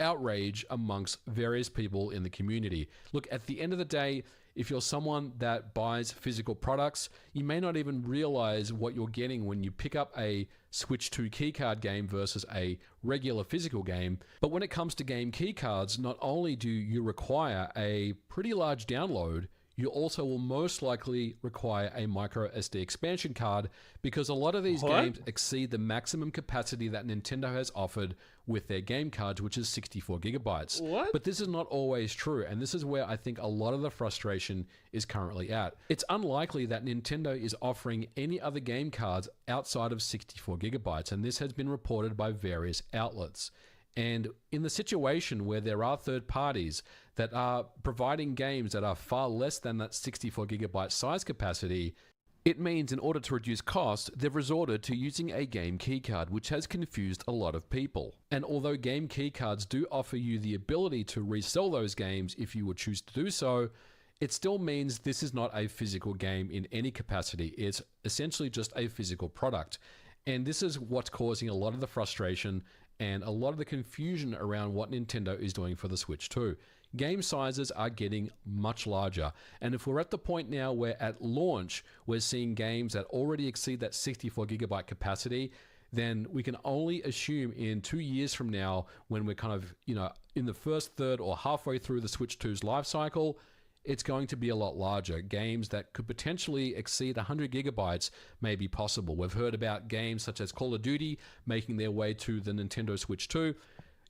Speaker 4: outrage amongst various people in the community. Look, at the end of the day, if you're someone that buys physical products, you may not even realize what you're getting when you pick up a Switch 2 keycard game versus a regular physical game. But when it comes to game keycards, not only do you require a pretty large download, you also will most likely require a micro SD expansion card, because a lot of these games exceed the maximum capacity that Nintendo has offered with their game cards, which is 64 gigabytes. But this is not always true, and this is where I think a lot of the frustration is currently at. It's unlikely that Nintendo is offering any other game cards outside of 64 gigabytes, and this has been reported by various outlets. And in the situation where there are third parties that are providing games that are far less than that 64 gigabyte size capacity, it means in order to reduce cost, they've resorted to using a game keycard, which has confused a lot of people. And although game keycards do offer you the ability to resell those games if you would choose to do so, it still means this is not a physical game in any capacity. It's essentially just a physical product. And this is what's causing a lot of the frustration and a lot of the confusion around what Nintendo is doing for the Switch 2. Game sizes are getting much larger, and if we're at the point now where at launch we're seeing games that already exceed that 64 gigabyte capacity, then we can only assume in 2 years from now, when we're kind of in the first third or halfway through the Switch 2's life cycle, it's going to be a lot larger. Games that could potentially exceed 100 gigabytes may be possible. We've heard about games such as Call of Duty making their way to the Nintendo Switch 2.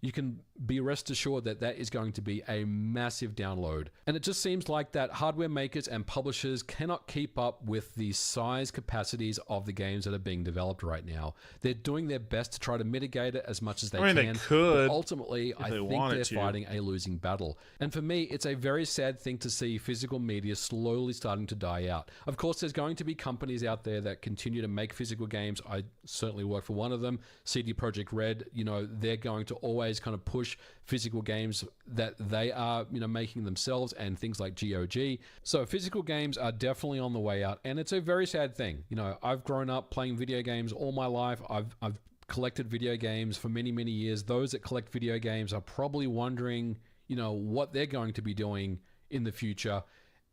Speaker 4: You can be rest assured that that is going to be a massive download. And it just seems like that hardware makers and publishers cannot keep up with the size capacities of the games that are being developed right now. They're doing their best to try to mitigate it as much as they can.
Speaker 2: They could.
Speaker 4: But ultimately, I think they're fighting a losing battle. And for me, it's a very sad thing to see physical media slowly starting to die out. Of course, there's going to be companies out there that continue to make physical games. I certainly work for one of them, CD Projekt Red. They're going to always kind of push physical games that they are making themselves, and things like GOG. So physical games are definitely on the way out, and it's a very sad thing. I've grown up playing video games all my life. I've collected video games for many years. Those that collect video games are probably wondering what they're going to be doing in the future.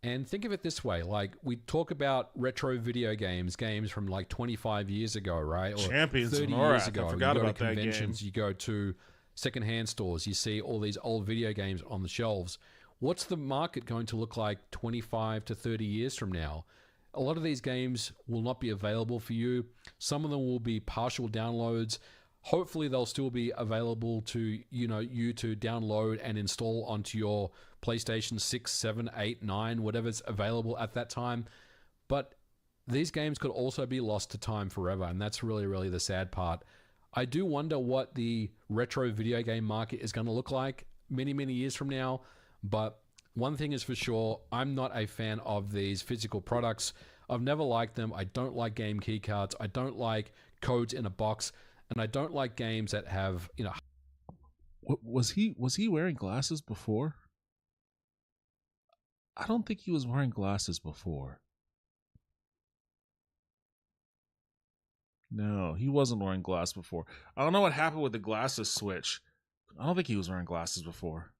Speaker 4: And think of it this way, like we talk about retro video games from like 25 years ago, right? Or
Speaker 2: Champions
Speaker 4: 30
Speaker 2: of
Speaker 4: years
Speaker 2: Norak.
Speaker 4: ago.
Speaker 2: I forgot about that
Speaker 4: conventions,
Speaker 2: game.
Speaker 4: you go to secondhand stores, you see all these old video games on the shelves. What's the market going to look like 25 to 30 years from now? A lot of these games will not be available for you. Some of them will be partial downloads. Hopefully they'll still be available to you to download and install onto your PlayStation 6, 7, 8, 9, whatever's available at that time. But these games could also be lost to time forever, and that's really the sad part. I do wonder what the retro video game market is going to look like many years from now, but one thing is for sure, I'm not a fan of these physical products. I've never liked them. I don't like game keycards. I don't like codes in a box, and I don't like games that have,
Speaker 2: Was he wearing glasses before? I don't think he was wearing glasses before. No, he wasn't wearing glasses before. I don't know what happened with the glasses switch. I don't think he was wearing glasses before.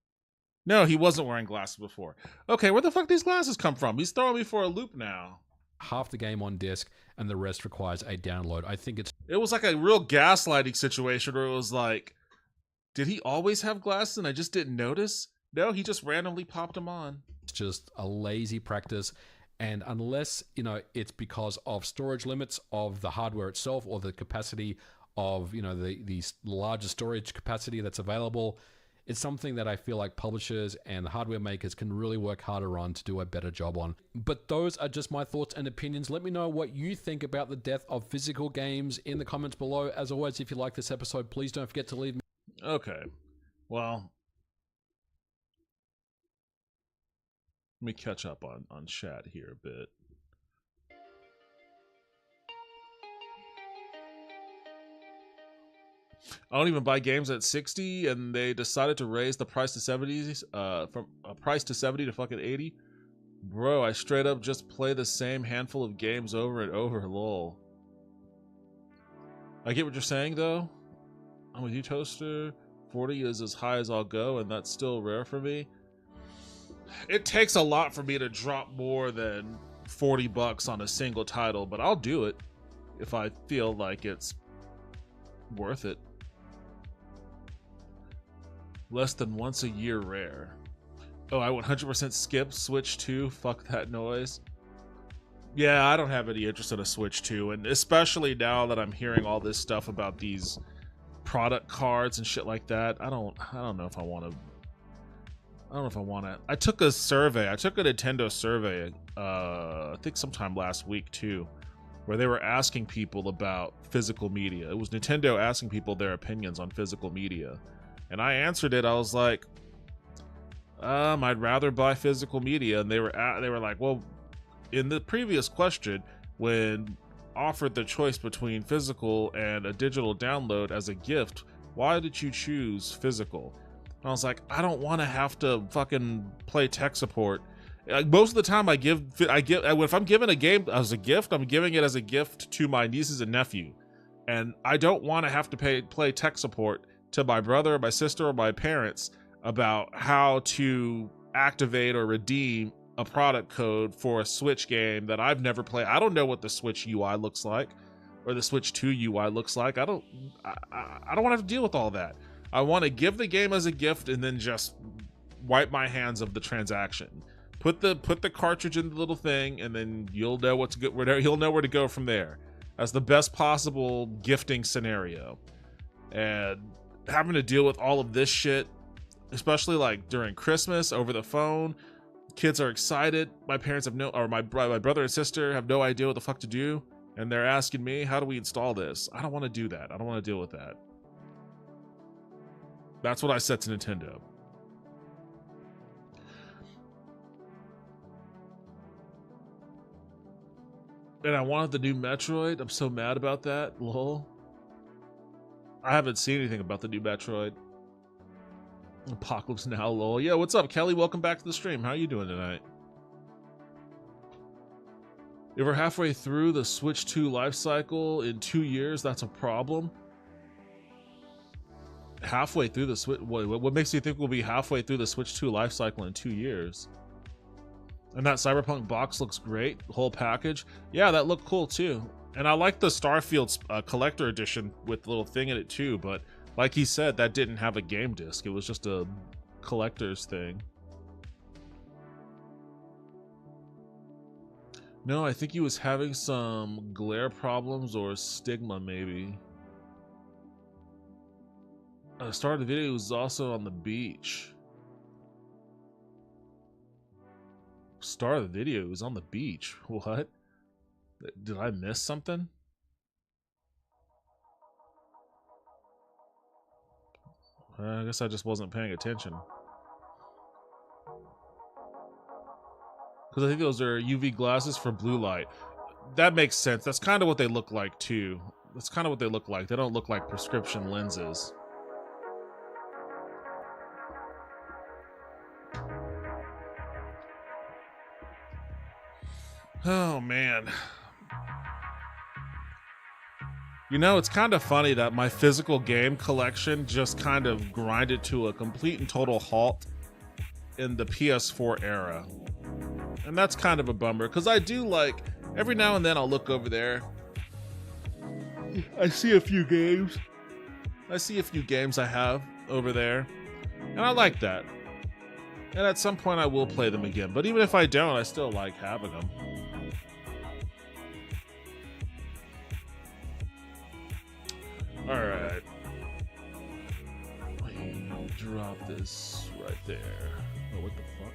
Speaker 2: No, he wasn't wearing glasses before. Okay, where the fuck these glasses come from? He's throwing me for a loop now.
Speaker 4: Half the game on disc and the rest requires a download. I think
Speaker 2: It was like a real gaslighting situation where it was like, did he always have glasses and I just didn't notice? No, he just randomly popped them on.
Speaker 4: it's just a lazy practice. And unless, it's because of storage limits of the hardware itself or the capacity of, the larger storage capacity that's available, it's something that I feel like publishers and hardware makers can really work harder on to do a better job on. But those are just my thoughts and opinions. Let me know what you think about the death of physical games in the comments below. As always, if you like this episode, please don't forget to leave me.
Speaker 2: Okay. Well, let me catch up on chat here a bit. I don't even buy games at 60, and they decided to raise the price to 70, from a price to 70 to fucking 80. Bro, I straight up just play the same handful of games over and over, lol. I get what you're saying, though. I'm with you, Toaster. 40 is as high as I'll go, and that's still rare for me. It takes a lot for me to drop more than 40 bucks on a single title, but I'll do it if I feel like it's worth it. Less than once a year rare. Oh, I 100% skip Switch 2. Fuck that noise. Yeah, I don't have any interest in a Switch 2, and especially now that I'm hearing all this stuff about these product cards and shit like that. I don't know if I want to. I don't know if I want to. I took a survey. I took a Nintendo survey, I think sometime last week too, where they were asking people about physical media. It was Nintendo asking people their opinions on physical media. And I answered it. I was like, I'd rather buy physical media. And they were like, well, in the previous question, when offered the choice between physical and a digital download as a gift, why did you choose physical? And I was like, I don't want to have to fucking play tech support. Like, most of the time, if I'm giving a game as a gift, I'm giving it as a gift to my nieces and nephew, and I don't want to have to play tech support to my brother, or my sister, or my parents about how to activate or redeem a product code for a Switch game that I've never played. I don't know what the Switch UI looks like, or the Switch 2 UI looks like. I don't want to have to deal with all that. I want to give the game as a gift and then just wipe my hands of the transaction. Put the cartridge in the little thing, and then you'll know what's good. He'll know where to go from there. That's the best possible gifting scenario. And having to deal with all of this shit, especially like during Christmas over the phone, kids are excited. My parents have my brother and sister have no idea what the fuck to do, and they're asking me, how do we install this? I don't want to do that. I don't want to deal with that. That's what I said to Nintendo. And I wanted the new Metroid. I'm so mad about that. Lol. I haven't seen anything about the new Metroid. Apocalypse Now, lol. Yeah, what's up, Kelly? Welcome back to the stream. How are you doing tonight? If we're halfway through the Switch 2 life cycle in 2 years, that's a problem. Halfway through the Switch? What makes you think we'll be halfway through the Switch 2 life cycle in 2 years? And that Cyberpunk box looks great. The whole package. Yeah, that looked cool too. And I like the Starfield collector edition with the little thing in it too, but like he said, that didn't have a game disc. It was just a collector's thing. No, I think he was having some glare problems or stigma, maybe. The start of the video was also on the beach. Start of the video was on the beach. What? Did I miss something? I guess I just wasn't paying attention. Because I think those are UV glasses for blue light. That makes sense. That's kind of what they look like, too. That's kind of what they look like. They don't look like prescription lenses. Oh, man. You know, it's kind of funny that my physical game collection just kind of grinded to a complete and total halt in the PS4 era. And that's kind of a bummer, because I do like, every now and then I'll look over there. I see a few games. I have over there. And I like that. And at some point I will play them again. But even if I don't, I still like having them. Alright. Drop this right there. Oh, what the fuck?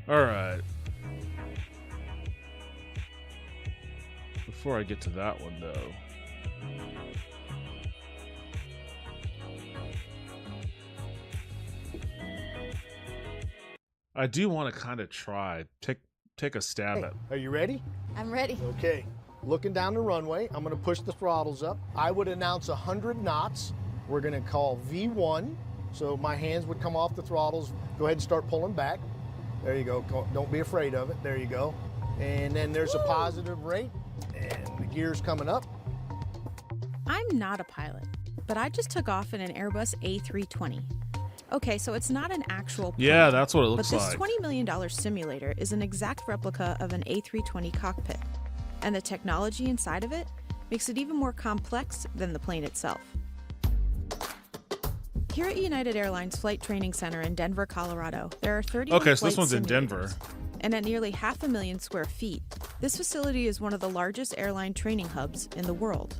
Speaker 2: Alright. Before I get to that one, though. I do want to kind of try, take a stab
Speaker 5: Hey,
Speaker 2: at.
Speaker 5: are you ready?
Speaker 6: I'm ready.
Speaker 5: Okay. Looking down the runway, I'm going to push the throttles up. I would announce 100 knots. We're going to call V1. So my hands would come off the throttles. Go ahead and start pulling back. There you go. Don't be afraid of it. There you go. And then there's a positive rate. And the gear's coming up.
Speaker 6: I'm not a pilot, but I just took off in an Airbus A320. Okay, so it's not an actual plane,
Speaker 2: Yeah, that's what it looks
Speaker 6: but this
Speaker 2: like.
Speaker 6: $20 million simulator is an exact replica of an A320 cockpit, and the technology inside of it makes it even more complex than the plane itself. Here at United Airlines Flight Training Center in Denver, Colorado, there are 30
Speaker 2: Okay, so this
Speaker 6: flight
Speaker 2: one's in
Speaker 6: simulators.
Speaker 2: Denver.
Speaker 6: And at nearly 500,000 square feet, this facility is one of the largest airline training hubs in the world.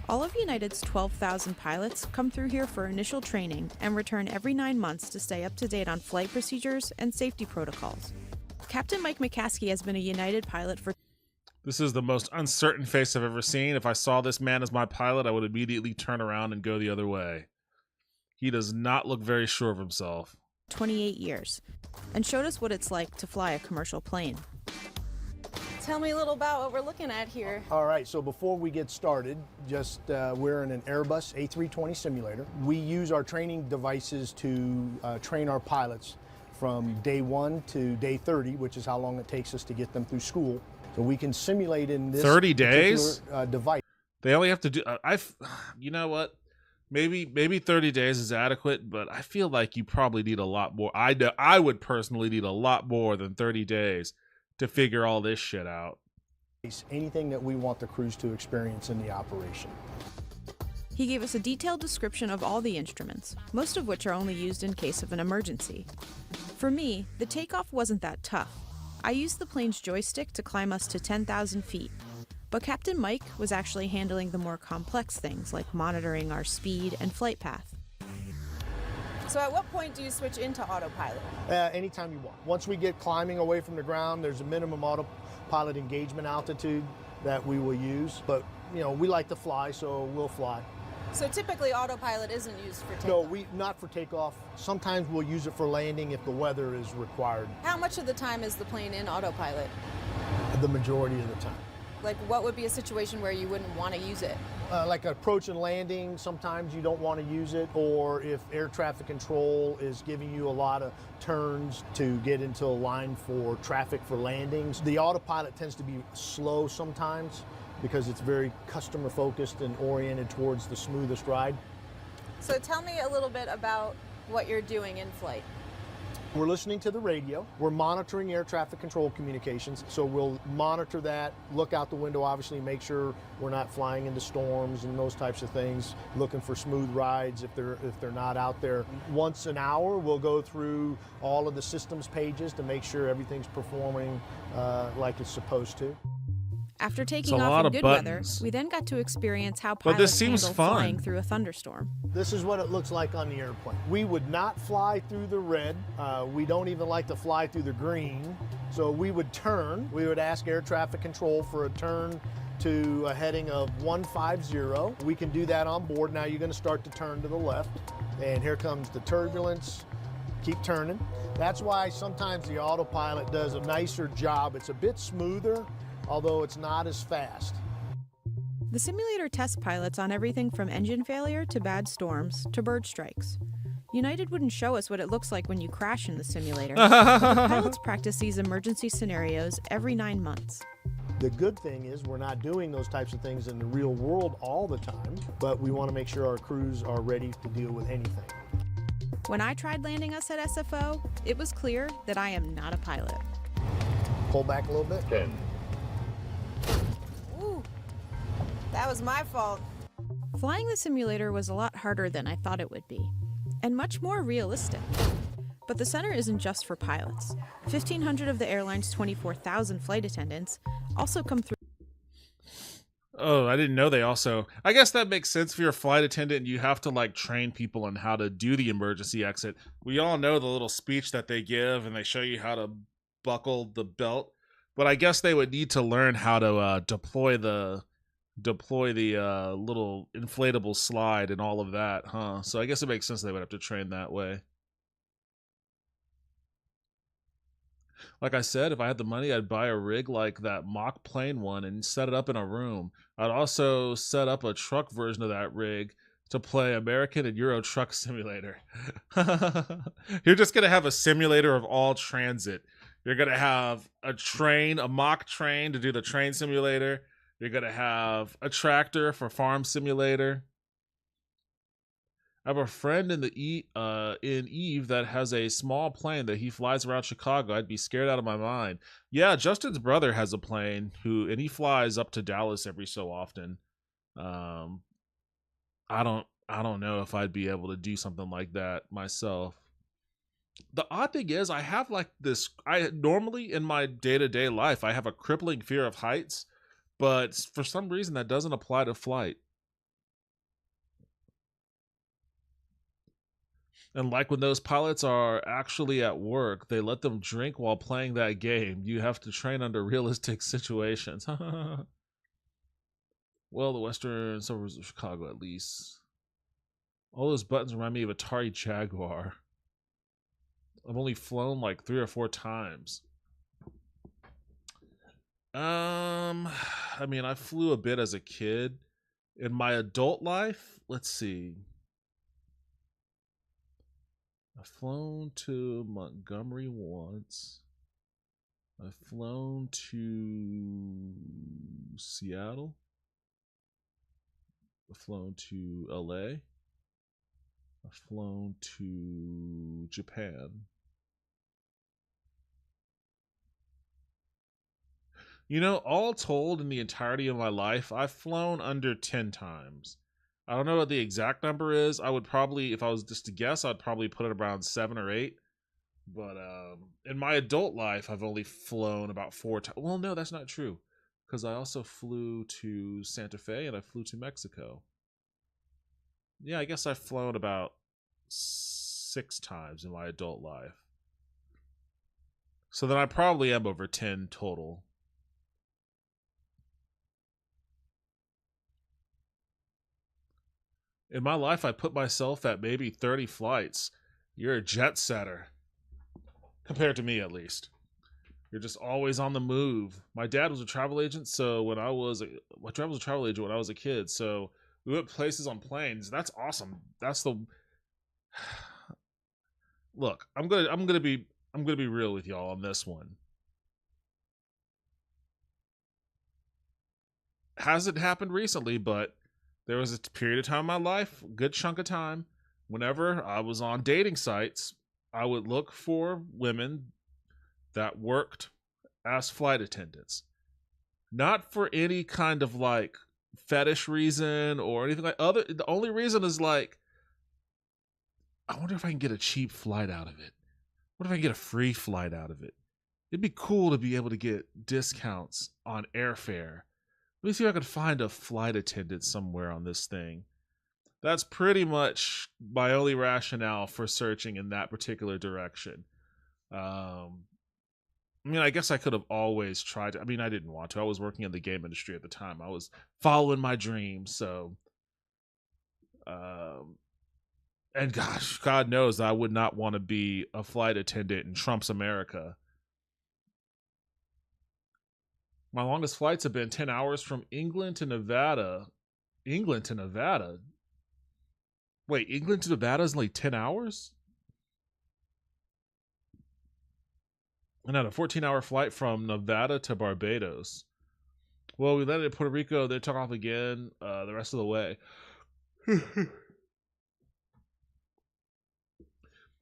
Speaker 6: All of United's 12,000 pilots come through here for initial training and return every 9 months to stay up to date on flight procedures and safety protocols. Captain Mike McCaskey has been a United pilot for
Speaker 2: This is the most uncertain face I've ever seen. If I saw this man as my pilot, I would immediately turn around and go the other way. He does not look very sure of himself.
Speaker 6: 28 years and showed us what it's like to fly a commercial plane. Tell me a little about what we're looking at here.
Speaker 5: All right, so before we get started, we're in an Airbus A320 simulator. We use our training devices to train our pilots from day 1 to day 30, which is how long it takes us to get them through school. So we can simulate in this
Speaker 2: 30 days?
Speaker 5: particular, device.
Speaker 2: They only have to do. You know what? Maybe 30 days is adequate, but I feel like you probably need a lot more. I would personally need a lot more than 30 days to figure all this shit out.
Speaker 5: Anything that we want the crews to experience in the operation.
Speaker 6: He gave us a detailed description of all the instruments, most of which are only used in case of an emergency. For me, the takeoff wasn't that tough. I used the plane's joystick to climb us to 10,000 feet. But Captain Mike was actually handling the more complex things like monitoring our speed and flight path. So at what point do you switch into autopilot?
Speaker 5: Anytime you want. Once we get climbing away from the ground, there's a minimum autopilot engagement altitude that we will use. But, you know, we like to fly, so we'll fly.
Speaker 6: So typically autopilot isn't used for
Speaker 5: No,
Speaker 6: takeoff?
Speaker 5: not for takeoff. Sometimes we'll use it for landing if the weather is required.
Speaker 6: How much of the time is the plane in autopilot?
Speaker 5: The majority of the time.
Speaker 6: Like what would be a situation where you wouldn't want to use it?
Speaker 5: Like approach and landing, sometimes you don't want to use it, or if air traffic control is giving you a lot of turns to get into a line for traffic for landings. The autopilot tends to be slow sometimes because it's very customer focused and oriented towards the smoothest ride.
Speaker 6: So tell me a little bit about what you're doing in flight.
Speaker 5: We're listening to the radio. We're monitoring air traffic control communications. So we'll monitor that, look out the window, obviously make sure we're not flying into storms and those types of things, looking for smooth rides if they're not out there. Once an hour, we'll go through all of the systems pages to make sure everything's performing like it's supposed to.
Speaker 6: After taking
Speaker 2: It's a
Speaker 6: off
Speaker 2: lot
Speaker 6: in
Speaker 2: of
Speaker 6: good
Speaker 2: buttons.
Speaker 6: weather, we then got to experience how
Speaker 2: But this
Speaker 6: pilots
Speaker 2: seems
Speaker 6: handle
Speaker 2: fun.
Speaker 6: flying through a thunderstorm.
Speaker 5: This is what it looks like on the airplane. We would not fly through the red. We don't even like to fly through the green. So we would turn. We would ask air traffic control for a turn to a heading of 150. We can do that on board. Now you're going to start to turn to the left. And here comes the turbulence. Keep turning. That's why sometimes the autopilot does a nicer job. It's a bit smoother, although it's not as fast.
Speaker 6: The simulator tests pilots on everything from engine failure to bad storms to bird strikes. United wouldn't show us what it looks like when you crash in the simulator, but the pilots practice these emergency scenarios every 9 months.
Speaker 5: The good thing is we're not doing those types of things in the real world all the time, but we want to make sure our crews are ready to deal with anything.
Speaker 6: When I tried landing us at SFO, it was clear that I am not a pilot.
Speaker 5: Pull back a little bit.
Speaker 7: 10.
Speaker 8: Ooh, that was my fault.
Speaker 6: Flying the simulator was a lot harder than I thought it would be, and much more realistic. But the center isn't just for pilots. 1,500 of the airline's 24,000 flight attendants also come through.
Speaker 2: Oh, I didn't know they also... I guess that makes sense. If you're a flight attendant, you have to, like, train people on how to do the emergency exit. We all know the little speech that they give, and they show you how to buckle the belt. But I guess they would need to learn how to deploy the little inflatable slide and all of that, huh? So I guess it makes sense they would have to train that way. Like I said, if I had the money, I'd buy a rig like that mock plane one and set it up in a room. I'd also set up a truck version of that rig to play American and Euro Truck Simulator. You're just going to have a simulator of all transit. You're going to have a train, a mock train to do the train simulator. You're going to have a tractor for farm simulator. I have a friend in Eve that has a small plane that he flies around Chicago. I'd be scared out of my mind. Yeah, Justin's brother has a plane and he flies up to Dallas every so often. I don't know if I'd be able to do something like that myself. The odd thing is I have like this, I normally in my day-to-day life, I have a crippling fear of heights, but for some reason that doesn't apply to flight. And like when those pilots are actually at work, they let them drink while playing that game. You have to train under realistic situations. Well, the western suburbs of Chicago, at least. All those buttons remind me of Atari Jaguar. I've only flown like 3 or 4 times. I mean, I flew a bit as a kid. In my adult life, let's see. I've flown to Montgomery once. I've flown to Seattle. I've flown to LA. I've flown to Japan. You know, all told in the entirety of my life, I've flown under 10 times. I don't know what the exact number is. I would probably, if I was just to guess, I'd probably put it around 7 or 8. But in my adult life, I've only flown about 4 times. Well, no, that's not true. Because I also flew to Santa Fe and I flew to Mexico. Yeah, I guess I've flown about 6 times in my adult life. So then I probably am over 10 total. In my life, I put myself at maybe 30 flights. You're a jet setter. Compared to me, at least. You're just always on the move. My dad was a travel agent, so my dad was a travel agent when I was a kid, so we went places on planes. That's awesome. That's the... Look, I'm gonna be real with y'all on this one. Hasn't happened recently, but there was a period of time in my life, a good chunk of time, whenever I was on dating sites, I would look for women that worked as flight attendants. Not for any kind of like fetish reason or anything like other. The only reason is like, I wonder if I can get a cheap flight out of it. What if I can get a free flight out of it? It'd be cool to be able to get discounts on airfare. Let me see if I can find a flight attendant somewhere on this thing. That's pretty much my only rationale for searching in that particular direction. I mean, I guess I could have always tried to. I mean, I didn't want to. I was working in the game industry at the time. I was following my dreams, so... and gosh, God knows I would not want to be a flight attendant in Trump's America. My longest flights have been 10 hours from England to Nevada. England to Nevada? Wait, England to Nevada is only 10 hours? And had a 14-hour flight from Nevada to Barbados. Well, we landed in Puerto Rico. They took off again the rest of the way.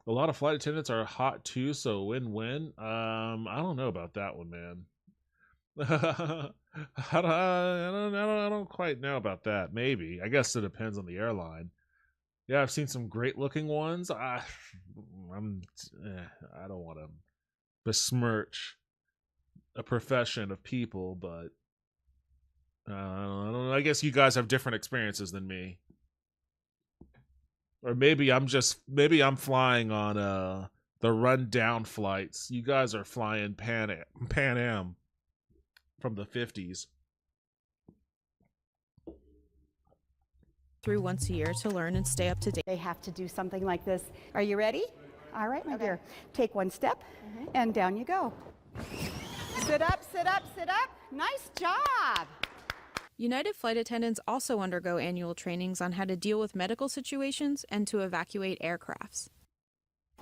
Speaker 2: A lot of flight attendants are hot too, so win-win. I don't know about that one, man. I don't quite know about that. Maybe. I guess it depends on the airline. Yeah, I've seen some great-looking ones. I don't want to besmirch a profession of people, but I don't know. I guess you guys have different experiences than me. Or maybe I'm flying on the rundown flights. You guys are flying Pan Am from the 50s.
Speaker 6: Through once a year to learn and stay up to date.
Speaker 7: They have to do something like this. Are you ready? All right, my dear. Take one step and down you go. Sit up, sit up, sit up. Nice job.
Speaker 6: United flight attendants also undergo annual trainings on how to deal with medical situations and to evacuate aircrafts.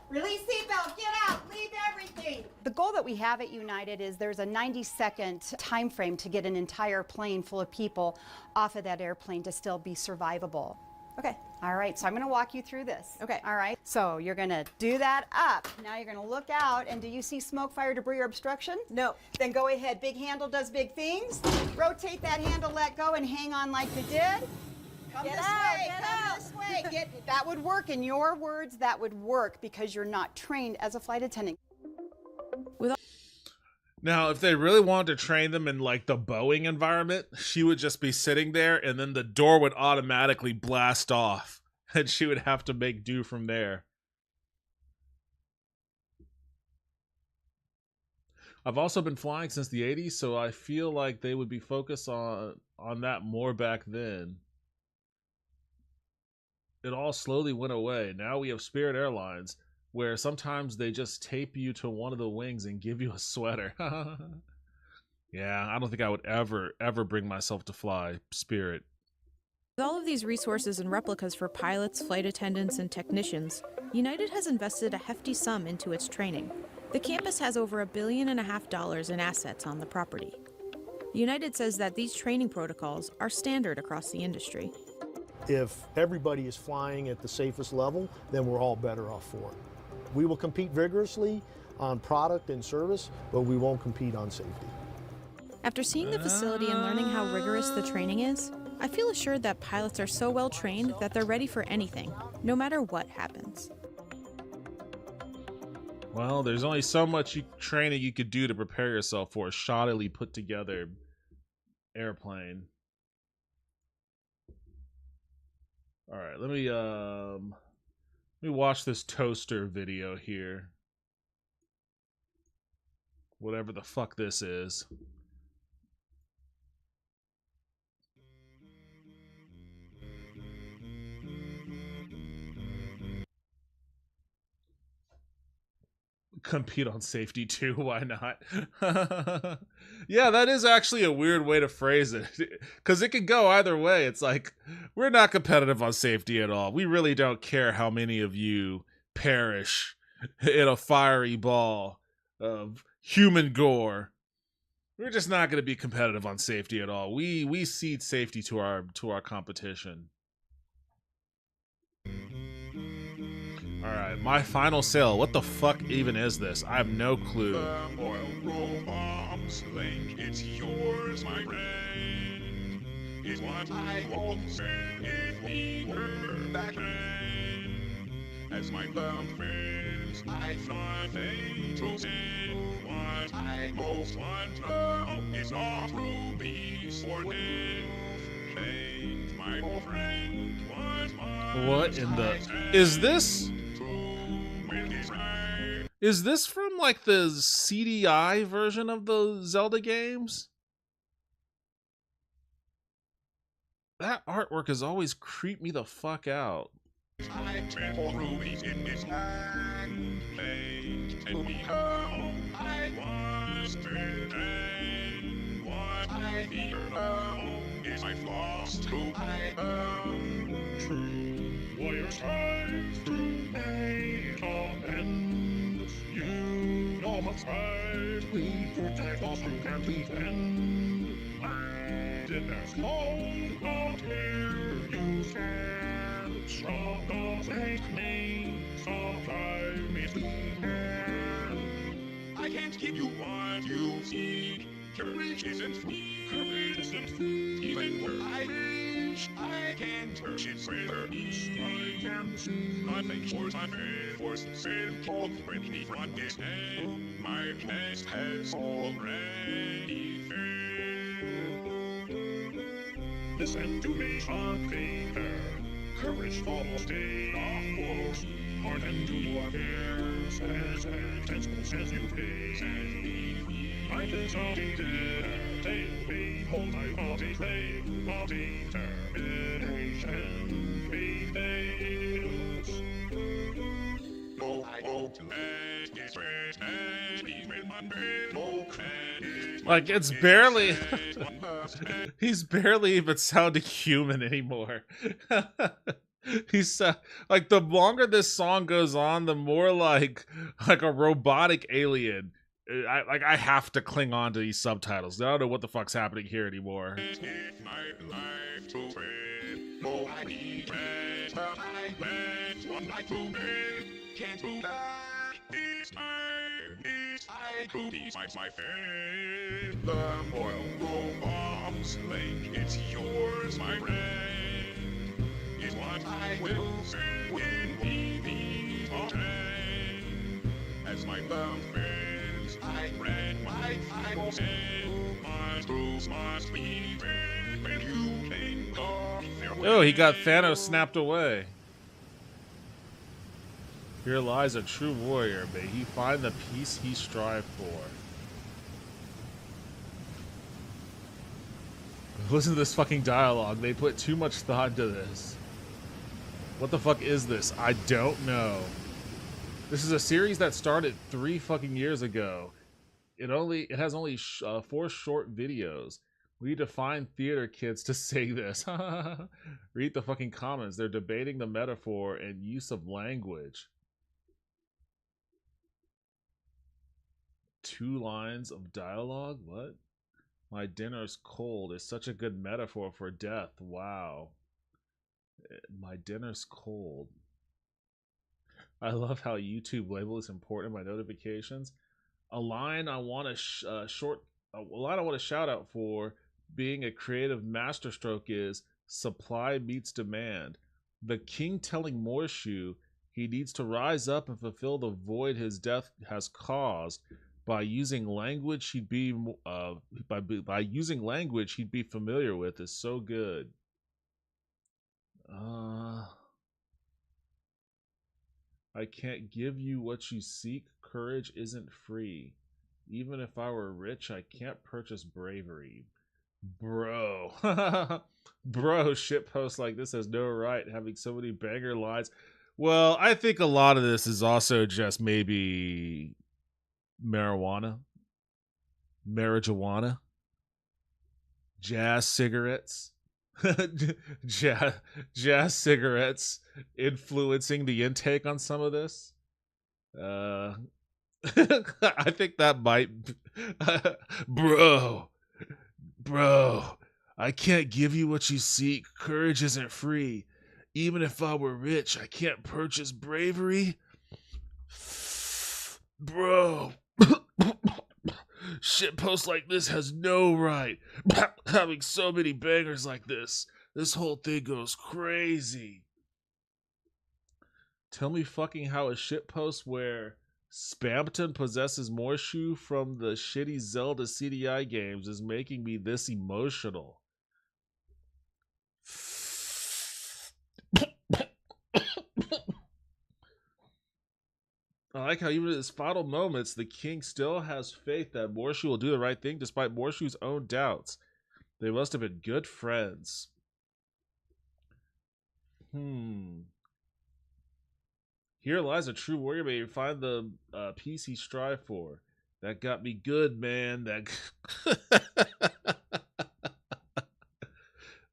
Speaker 7: Release seatbelt, get out, leave everything. The goal that we have at United is there's a 90-second time frame to get an entire plane full of people off of that airplane to still be survivable. Okay. All right, so I'm gonna walk you through this.
Speaker 8: Okay.
Speaker 7: All right, so you're gonna do that up. Now you're gonna look out, and do you see smoke, fire, debris, or obstruction?
Speaker 8: No.
Speaker 7: Then go ahead, big handle does big things. Rotate that handle, let go, and hang on like you did. Come
Speaker 8: Get
Speaker 7: this
Speaker 8: out,
Speaker 7: way,
Speaker 8: get
Speaker 7: come
Speaker 8: out.
Speaker 7: this way. That would work, in your words, that would work because you're not trained as a flight attendant.
Speaker 2: Now, if they really wanted to train them in like the Boeing environment, she would just be sitting there and then the door would automatically blast off and she would have to make do from there. I've also been flying since the 80s, so I feel like they would be focused on that more back then. It all slowly went away. Now we have Spirit Airlines, where sometimes they just tape you to one of the wings and give you a sweater. Yeah, I don't think I would ever bring myself to fly Spirit.
Speaker 6: With all of these resources and replicas for pilots, flight attendants, and technicians, United has invested a hefty sum into its training. The campus has over $1.5 billion in assets on the property. United says that these training protocols are standard across the industry.
Speaker 5: If everybody is flying at the safest level, then we're all better off for it. We will compete vigorously on product and service, but we won't compete on safety.
Speaker 6: After seeing the facility and learning how rigorous the training is, I feel assured that pilots are so well trained that they're ready for anything, no matter what happens.
Speaker 2: Well, there's only so much training you could do to prepare yourself for a shoddily put together airplane. All right, let me watch this toaster video here. Whatever the fuck this is. Compete on safety too, why not? Yeah, that is actually a weird way to phrase it, because it could go either way. It's like, we're not competitive on safety at all. We really don't care how many of you perish in a fiery ball of human gore. We're just not going to be competitive on safety at all. We cede safety to our competition. Alright, my final sale. What the fuck even is this? I have no clue.
Speaker 9: Oil roll bombs, think it's yours, my friend. Is what I won't say if we were back then. As my loved friends, I thought they to send. What I most want to know is all rubies for them. Change my old friend.
Speaker 2: What in the... Is this from like the CDI version of the Zelda games? That artwork has always creeped me the fuck out.
Speaker 9: I trample rubies in this land, and become I was and I fear alone is my lost who I am. True warrior strive to make amends. You know must fight, we protect those who can defend. My dinner's cold, not here you stand. Strong of make me, supply me to hand. I can't give you what you seek. Courage isn't free, courage isn't free. Even where I reach, I can't purchase where each I can see. I think towards my faith was sin, called bring me from this end. My quest has already failed. Listen to me, unfair. Courage follows day, of course. Heart and do your affairs, as intense as you face. I can tell me that they may hold my body play, of determination prevails. Oh, I hope to let this rest and he's with my brain. Oh, credit.
Speaker 2: Like, it's barely... He's barely even sounding human anymore. He's like, the longer this song goes on, the more like a robotic alien. I have to cling on to these subtitles. I don't know what the fuck's happening here anymore.
Speaker 9: My life to win. Oh, I need rest, but I let one life to win. Can't do that. It's I who decides my fate. The moral bombs link, it's yours, my friend. Is what I will say when we meet again. As my love fades, I read my final say. My truths must be read when you think of their way.
Speaker 2: Oh, he got Thanos snapped away. Here lies a true warrior. May he find the peace he strived for. Listen to this fucking dialogue. They put too much thought into this. What the fuck is this? I don't know. This is a series that started 3 fucking years ago. It has only 4 short videos. We need to find theater kids to say this. Read the fucking comments. They're debating the metaphor and use of language. 2 lines of dialogue? What? My dinner's cold is such a good metaphor for death. Wow. My dinner's cold. I love how YouTube label is important in my notifications. A line I want to shout out for being a creative masterstroke is supply meets demand. The king telling Morshu he needs to rise up and fulfill the void his death has caused by using language he'd be using language he'd be familiar with is so good. I can't give you what you seek. Courage isn't free. Even if I were rich, I can't purchase bravery. Bro. Bro, shitposts like this has no right having so many banger lines. Well, I think a lot of this is also just maybe marijuana, jazz cigarettes. Jazz cigarettes influencing the intake on some of this. I think that might bro, I can't give you what you seek. Courage isn't free. Even if I were rich, I can't purchase bravery. Bro. Shitpost like this has no right having so many bangers like this. This whole thing goes crazy. Tell me fucking how a shitpost where Spamton possesses Morshu from the shitty Zelda CDI games is making me this emotional. I like how even in his final moments, the king still has faith that Morshu will do the right thing despite Morshu's own doubts. They must have been good friends. Here lies a true warrior. May you find the peace he strived for. That got me good, man. That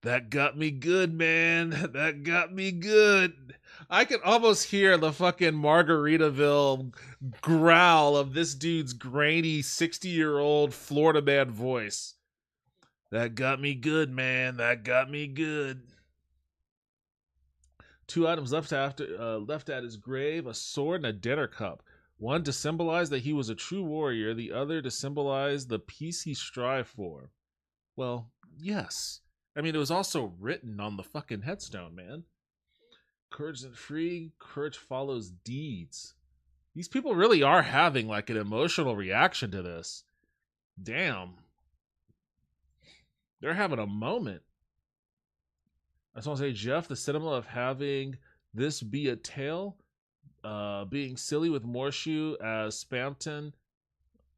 Speaker 2: That got me good, man. That got me good. I can almost hear the fucking Margaritaville growl of this dude's grainy 60-year-old Florida man voice. That got me good, man. That got me good. 2 items left at his grave, a sword and a dinner cup. One to symbolize that he was a true warrior, the other to symbolize the peace he strived for. Well, yes. I mean, it was also written on the fucking headstone, man. Courage isn't free, courage follows deeds. These people really are having like an emotional reaction to this. Damn. They're having a moment. I just want to say, Jeff, the cinema of having this be a tale, being silly with Morshu as Spamton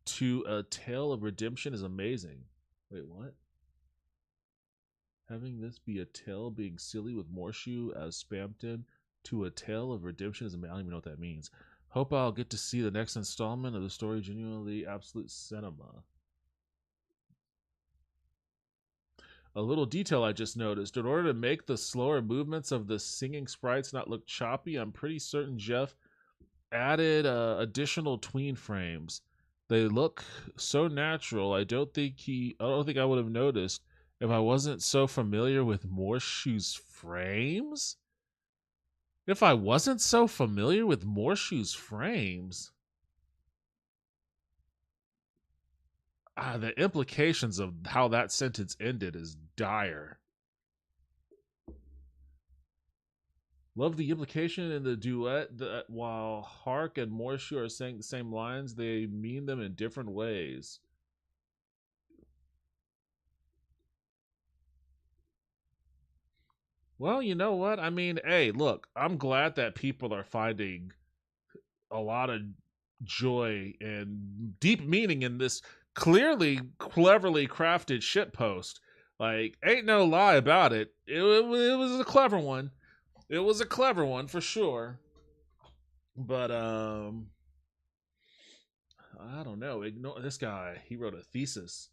Speaker 2: to a tale of redemption is amazing. Wait, what? Having this be a tale being silly with Morshu as Spamton to a tale of redemption is amazing. I don't even know what that means. Hope I'll get to see the next installment of the story. Genuinely absolute cinema. A little detail I just noticed. In order to make the slower movements of the singing sprites not look choppy, I'm pretty certain Jeff added additional tween frames. They look so natural. I don't think I would have noticed if I wasn't so familiar with Morshu's frames. If I wasn't so familiar with Morshu's frames. The implications of how that sentence ended is dire. Love the implication in the duet that while Hark and Morshu are saying the same lines, they mean them in different ways. Well, you know what? I mean, hey, look, I'm glad that people are finding a lot of joy and deep meaning in this clearly cleverly crafted shitpost. Like, ain't no lie about it. It was a clever one. It was a clever one for sure. But I don't know. Ignore this guy. He wrote a thesis.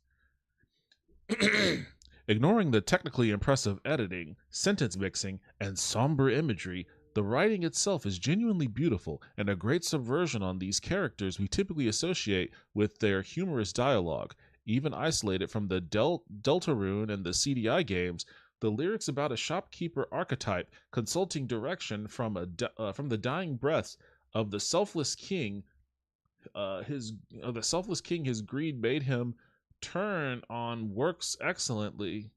Speaker 2: Ignoring the technically impressive editing, sentence mixing, and somber imagery, the writing itself is genuinely beautiful and a great subversion on these characters we typically associate with their humorous dialogue. Even isolated from the Deltarune and the CDI games, the lyrics about a shopkeeper archetype consulting direction from the dying breaths of the selfless king, his greed made him turn on works excellently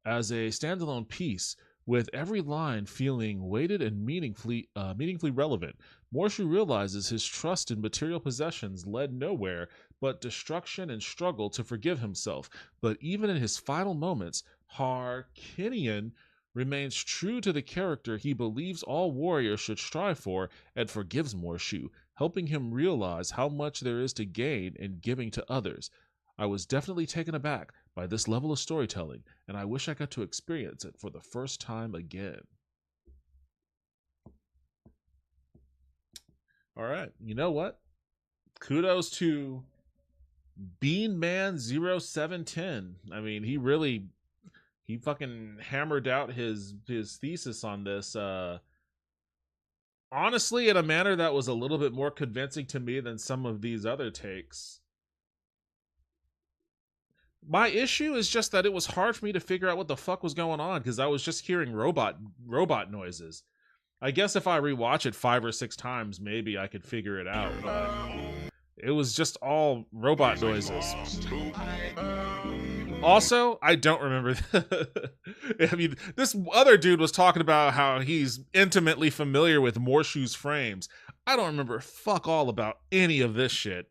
Speaker 2: as a standalone piece, with every line feeling weighted and meaningfully relevant. Morshu realizes his trust in material possessions led nowhere but destruction and struggle to forgive himself. But even in his final moments, Harkinian remains true to the character he believes all warriors should strive for and forgives Morshu, helping him realize how much there is to gain in giving to others. I was definitely taken aback by this level of storytelling, and I wish I got to experience it for the first time again. All right, you know what? Kudos to BeanMan0710. I mean, he fucking hammered out his thesis on this. Honestly, in a manner that was a little bit more convincing to me than some of these other takes. My issue is just that it was hard for me to figure out what the fuck was going on because I was just hearing robot noises. I guess if I rewatch it 5 or 6 times, maybe I could figure it out, but it was just all robot noises. Also, I don't remember. I mean, this other dude was talking about how he's intimately familiar with Morshu's frames. I don't remember fuck all about any of this shit.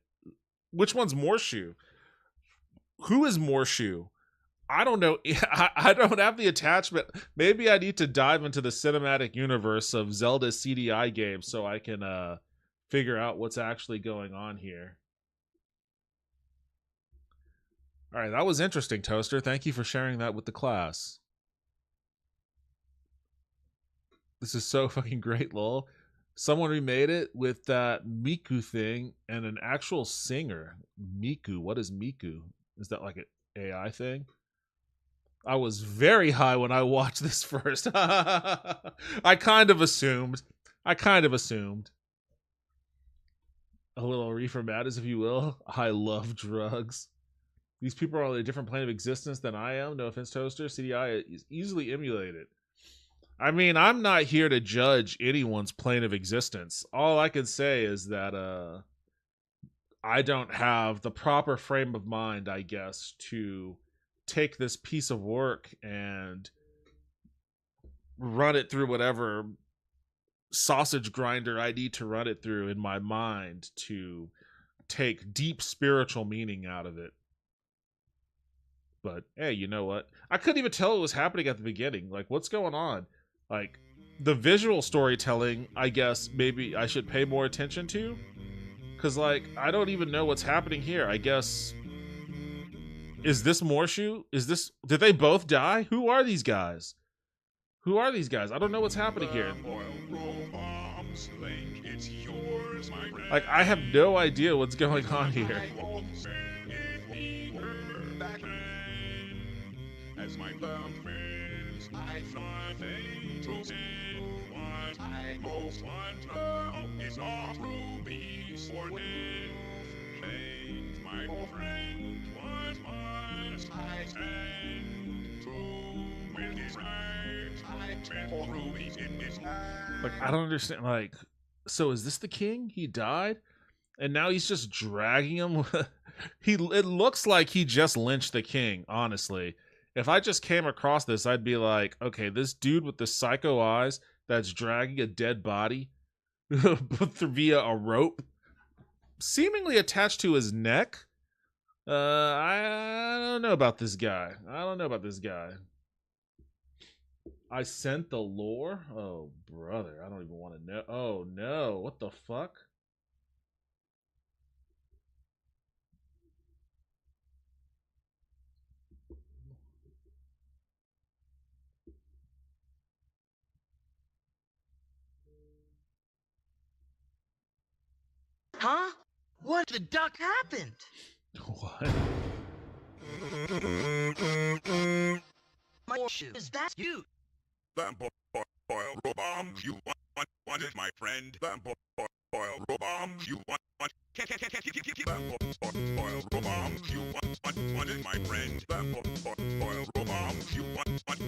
Speaker 2: Which one's Morshu? Who is Morshu? I don't know. I don't have the attachment. Maybe I need to dive into the cinematic universe of Zelda CDI games so I can figure out what's actually going on here. All right, that was interesting, Toaster. Thank you for sharing that with the class. This is so fucking great, lol. Someone remade it with that Miku thing and an actual singer. Miku. What is Miku? Is that like an AI thing? I was very high when I watched this first. I kind of assumed. A little reefer madness, if you will. I love drugs. These people are on a different plane of existence than I am. No offense, Toaster. CDI is easily emulated. I mean, I'm not here to judge anyone's plane of existence. All I can say is that I don't have the proper frame of mind, I guess, to take this piece of work and run it through whatever sausage grinder I need to run it through in my mind to take deep spiritual meaning out of it. But hey, you know what? I couldn't even tell what was happening at the beginning. Like, what's going on? Like, the visual storytelling, I guess maybe I should pay more attention to. Because, like, I don't even know what's happening here. I guess... Is this Morshu? Did they both die? Who are these guys? I don't know what's happening here. Like, I have no idea what's going on here. As my friends, I find to say what I most want is not rubies or things, my friend. What must I send to with his eyes? I spent for rubies in his eyes. Like, I don't understand. Like, so is this the king? He died, and now he's just dragging him. It looks like he just lynched the king. Honestly, if I just came across this, I'd be like, okay, this dude with the psycho eyes that's dragging a dead body via a rope, seemingly attached to his neck. I don't know about this guy. I sent the lore? Oh, brother. I don't even want to know. Oh, no. What the fuck?
Speaker 10: Huh? What the duck happened?
Speaker 2: What?
Speaker 10: My shoes. Is that you?
Speaker 9: Bamboo oil bombs, you wanted my friend. Bamboo oil bombs, you want bamboo oil bombs, you wanted my friend. Bamboo oil bombs, you want bamboo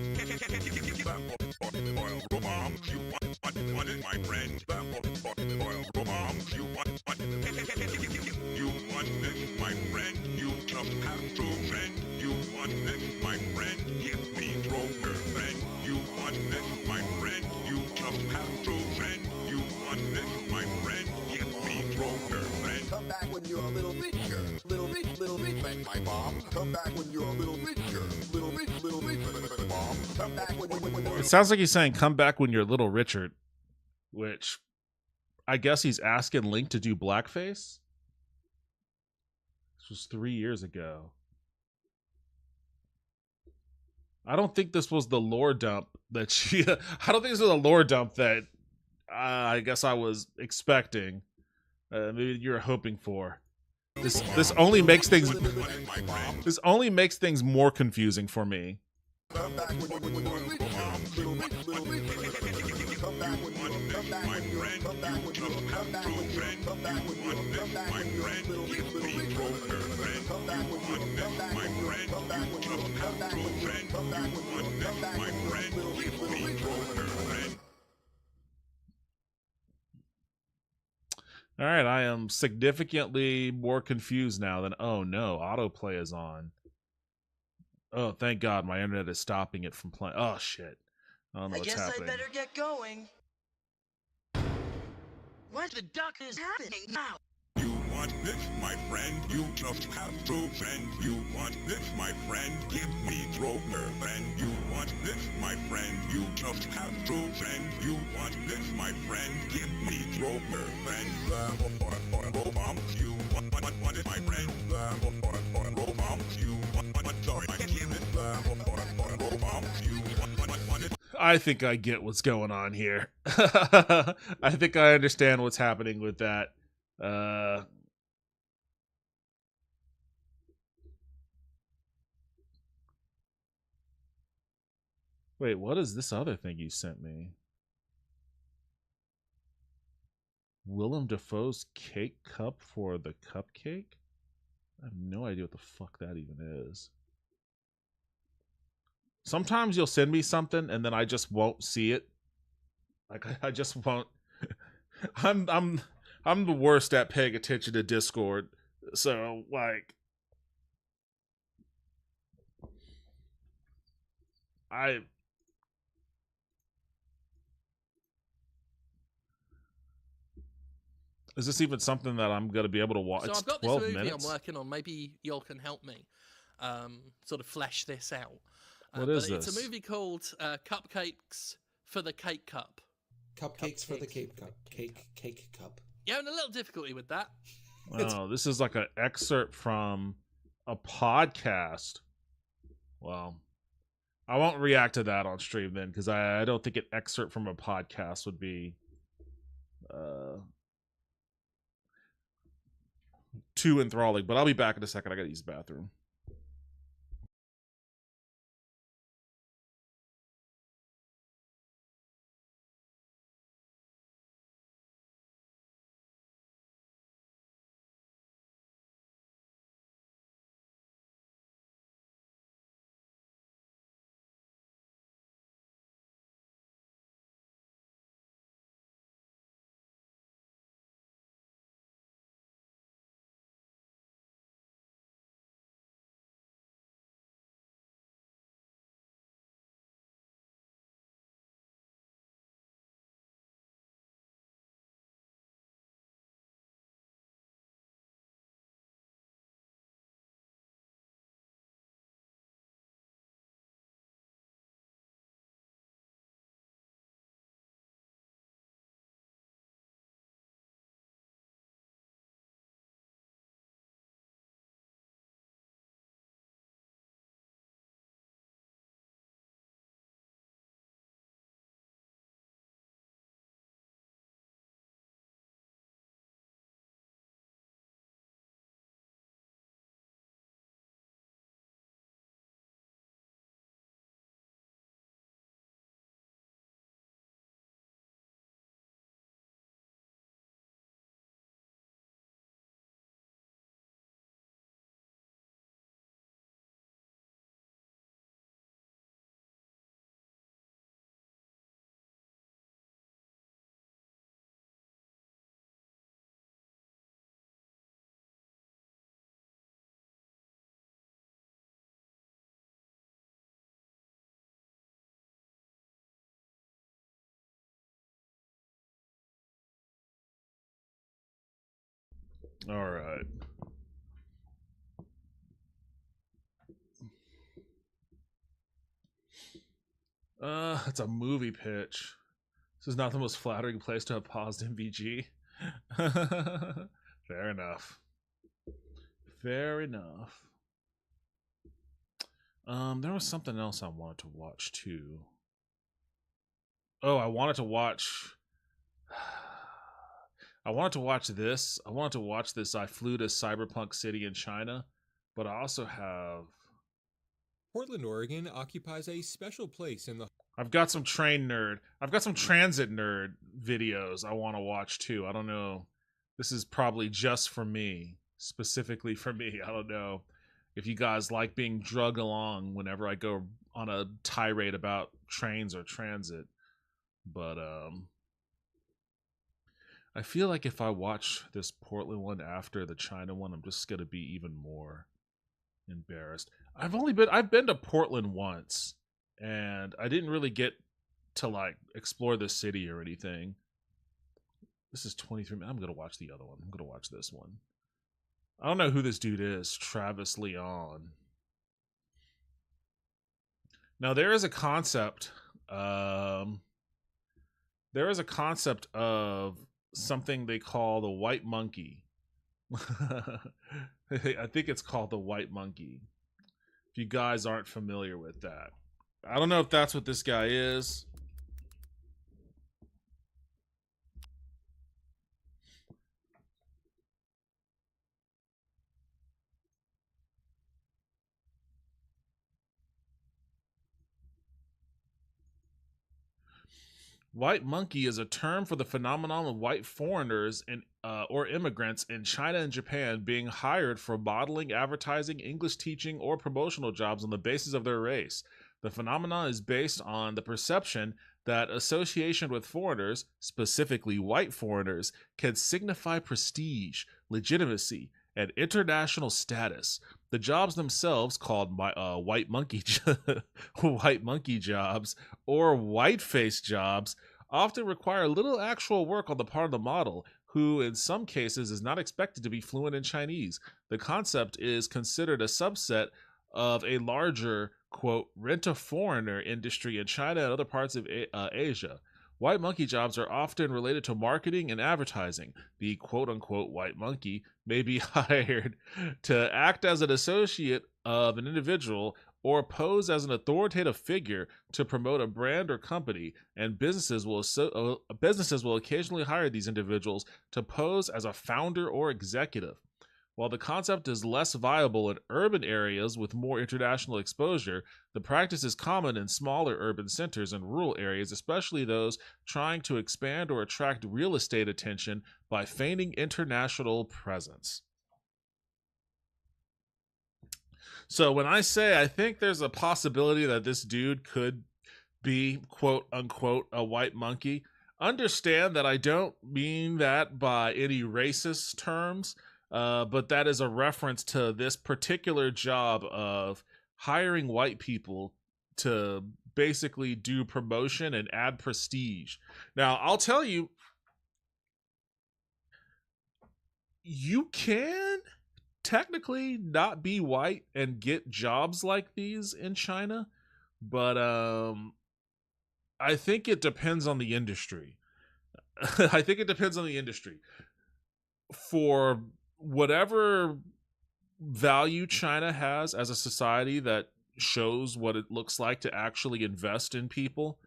Speaker 9: oil bombs, you wanted my friend. Bamboo oil bombs, you wanted my friend. You just have to friend. You wanted my friend. Give me broker friend. You wanted my friend. You just have to friend. You wanted my friend. Give me broker friend.
Speaker 11: Come back when you're a little richer. Little rich, my mom. Come back when you're a little richer. Little rich, mom. Come back when
Speaker 2: It sounds like he's saying, come back when you're little Richard. Which, I guess he's asking Link to do blackface? This was 3 years ago. I don't think this was the lore dump that I don't think this was a lore dump that I guess I was expecting. Maybe you're hoping for. This only makes things more confusing for me.
Speaker 11: Come back when you're
Speaker 2: All right, I am significantly more confused now than, oh no, autoplay is on. Oh, thank God my internet is stopping it from playing. Oh, shit. I don't know what's happening.
Speaker 10: I better get going. What the duck is happening now?
Speaker 9: You want this, my friend? You just have to friend. You want this, my friend? Give me broker friend. You want this, my friend? You just have to friend. You want this, my friend? Give me broker friend. You want it, my friend? You sorry, I can't hear it.
Speaker 2: I think I get what's going on here. I think I understand what's happening with that. Wait, what is this other thing you sent me? Willem Dafoe's cake cup for the cupcake? I have no idea what the fuck that even is. Sometimes you'll send me something and then I just won't see it. Like I just won't. I'm the worst at paying attention to Discord. So like I is this even something that I'm gonna be able to watch?
Speaker 12: So
Speaker 2: It's
Speaker 12: I've got this
Speaker 2: 12
Speaker 12: movie
Speaker 2: minutes.
Speaker 12: I'm working on. Maybe y'all can help me sort of flesh this out.
Speaker 2: What is
Speaker 12: It's
Speaker 2: this?
Speaker 12: a movie called Cupcakes for the Cake Cup.
Speaker 13: Cupcakes for the cake cup. Cake cup.
Speaker 12: Yeah, and a little difficulty with that.
Speaker 2: Oh, this is like an excerpt from a podcast. Well, I won't react to that on stream then, because I don't think an excerpt from a podcast would be too enthralling. But I'll be back in a second. I gotta use the bathroom. All right. It's a movie pitch. This is not the most flattering place to have paused MVG. Fair enough. Fair enough. There was something else I wanted to watch too. Oh, I wanted to watch this. I wanted to watch this. I flew to Cyberpunk City in China, but I also have
Speaker 14: Portland, Oregon occupies a special place in the...
Speaker 2: I've got some transit nerd videos I want to watch too. I don't know. This is probably just for me, specifically for me. I don't know if you guys like being drugged along whenever I go on a tirade about trains or transit. But I feel like if I watch this Portland one after the China one, I'm just going to be even more embarrassed. I've been to Portland once, and I didn't really get to like explore the city or anything. This is 23 minutes. I'm gonna watch the other one. I'm gonna watch this one. I don't know who this dude is. Travis Leon. Now there is a concept. There is a concept of something they call the white monkey. I think it's called the white monkey. If you guys aren't familiar with that, I don't know if that's what this guy is. White monkey is a term for the phenomenon of white foreigners or immigrants in China and Japan being hired for modeling, advertising, English teaching, or promotional jobs on the basis of their race. The phenomenon is based on the perception that association with foreigners, specifically white foreigners, can signify prestige, legitimacy, and international status. The jobs themselves, called white monkey white monkey jobs or white face jobs, often require little actual work on the part of the model, who in some cases is not expected to be fluent in Chinese. The concept is considered a subset of a larger, quote, rent-a-foreigner industry in China and other parts of Asia. White monkey jobs are often related to marketing and advertising. The quote-unquote white monkey may be hired to act as an associate of an individual or pose as an authoritative figure to promote a brand or company, and businesses will occasionally hire these individuals to pose as a founder or executive. While the concept is less viable in urban areas with more international exposure, the practice is common in smaller urban centers and rural areas, especially those trying to expand or attract real estate attention by feigning international presence. So when I say I think there's a possibility that this dude could be, quote unquote, a white monkey, understand that I don't mean that by any racist terms. But that is a reference to this particular job of hiring white people to basically do promotion and add prestige. Now, I'll tell you, you can technically not be white and get jobs like these in China, but I think it depends on the industry. I think it depends on the industry. For whatever value China has as a society that shows what it looks like to actually invest in people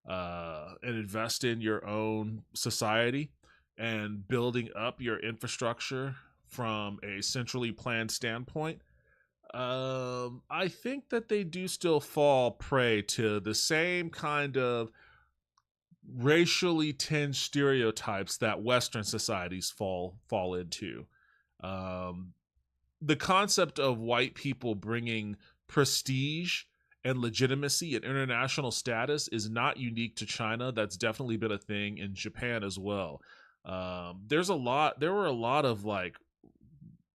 Speaker 2: and invest in your own society and building up your infrastructure from a centrally planned standpoint, I think that they do still fall prey to the same kind of racially tinged stereotypes that Western societies fall into. The concept of white people bringing prestige and legitimacy and international status is not unique to China. That's definitely been a thing in Japan as well. There were a lot of, like,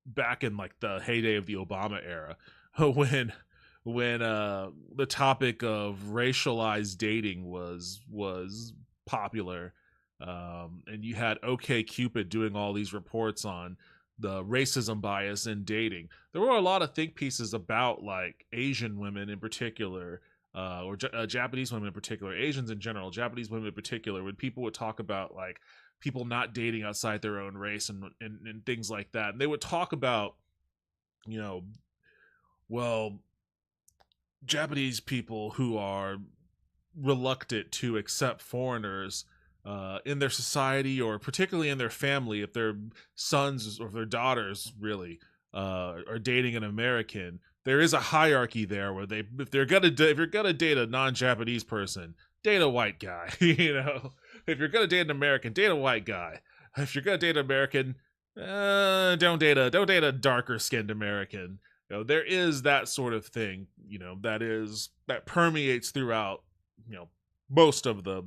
Speaker 2: back in like the heyday of the Obama era, when the topic of racialized dating was popular, and you had OkCupid doing all these reports on the racism bias in dating. There were a lot of think pieces about, like, Asian women in particular, or Japanese women in particular, Asians in general, Japanese women in particular, when people would talk about, like, people not dating outside their own race and things like that. And they would talk about, you know, well, Japanese people who are reluctant to accept foreigners in their society, or particularly in their family, if their sons or their daughters really are dating an American, there is a hierarchy there where if you're gonna date a non-Japanese person, date a white guy. You know, if you're gonna date an American, date a white guy. If you're gonna date an American, don't date a darker skinned American. You know, there is that sort of thing, you know, that permeates throughout, you know, most of the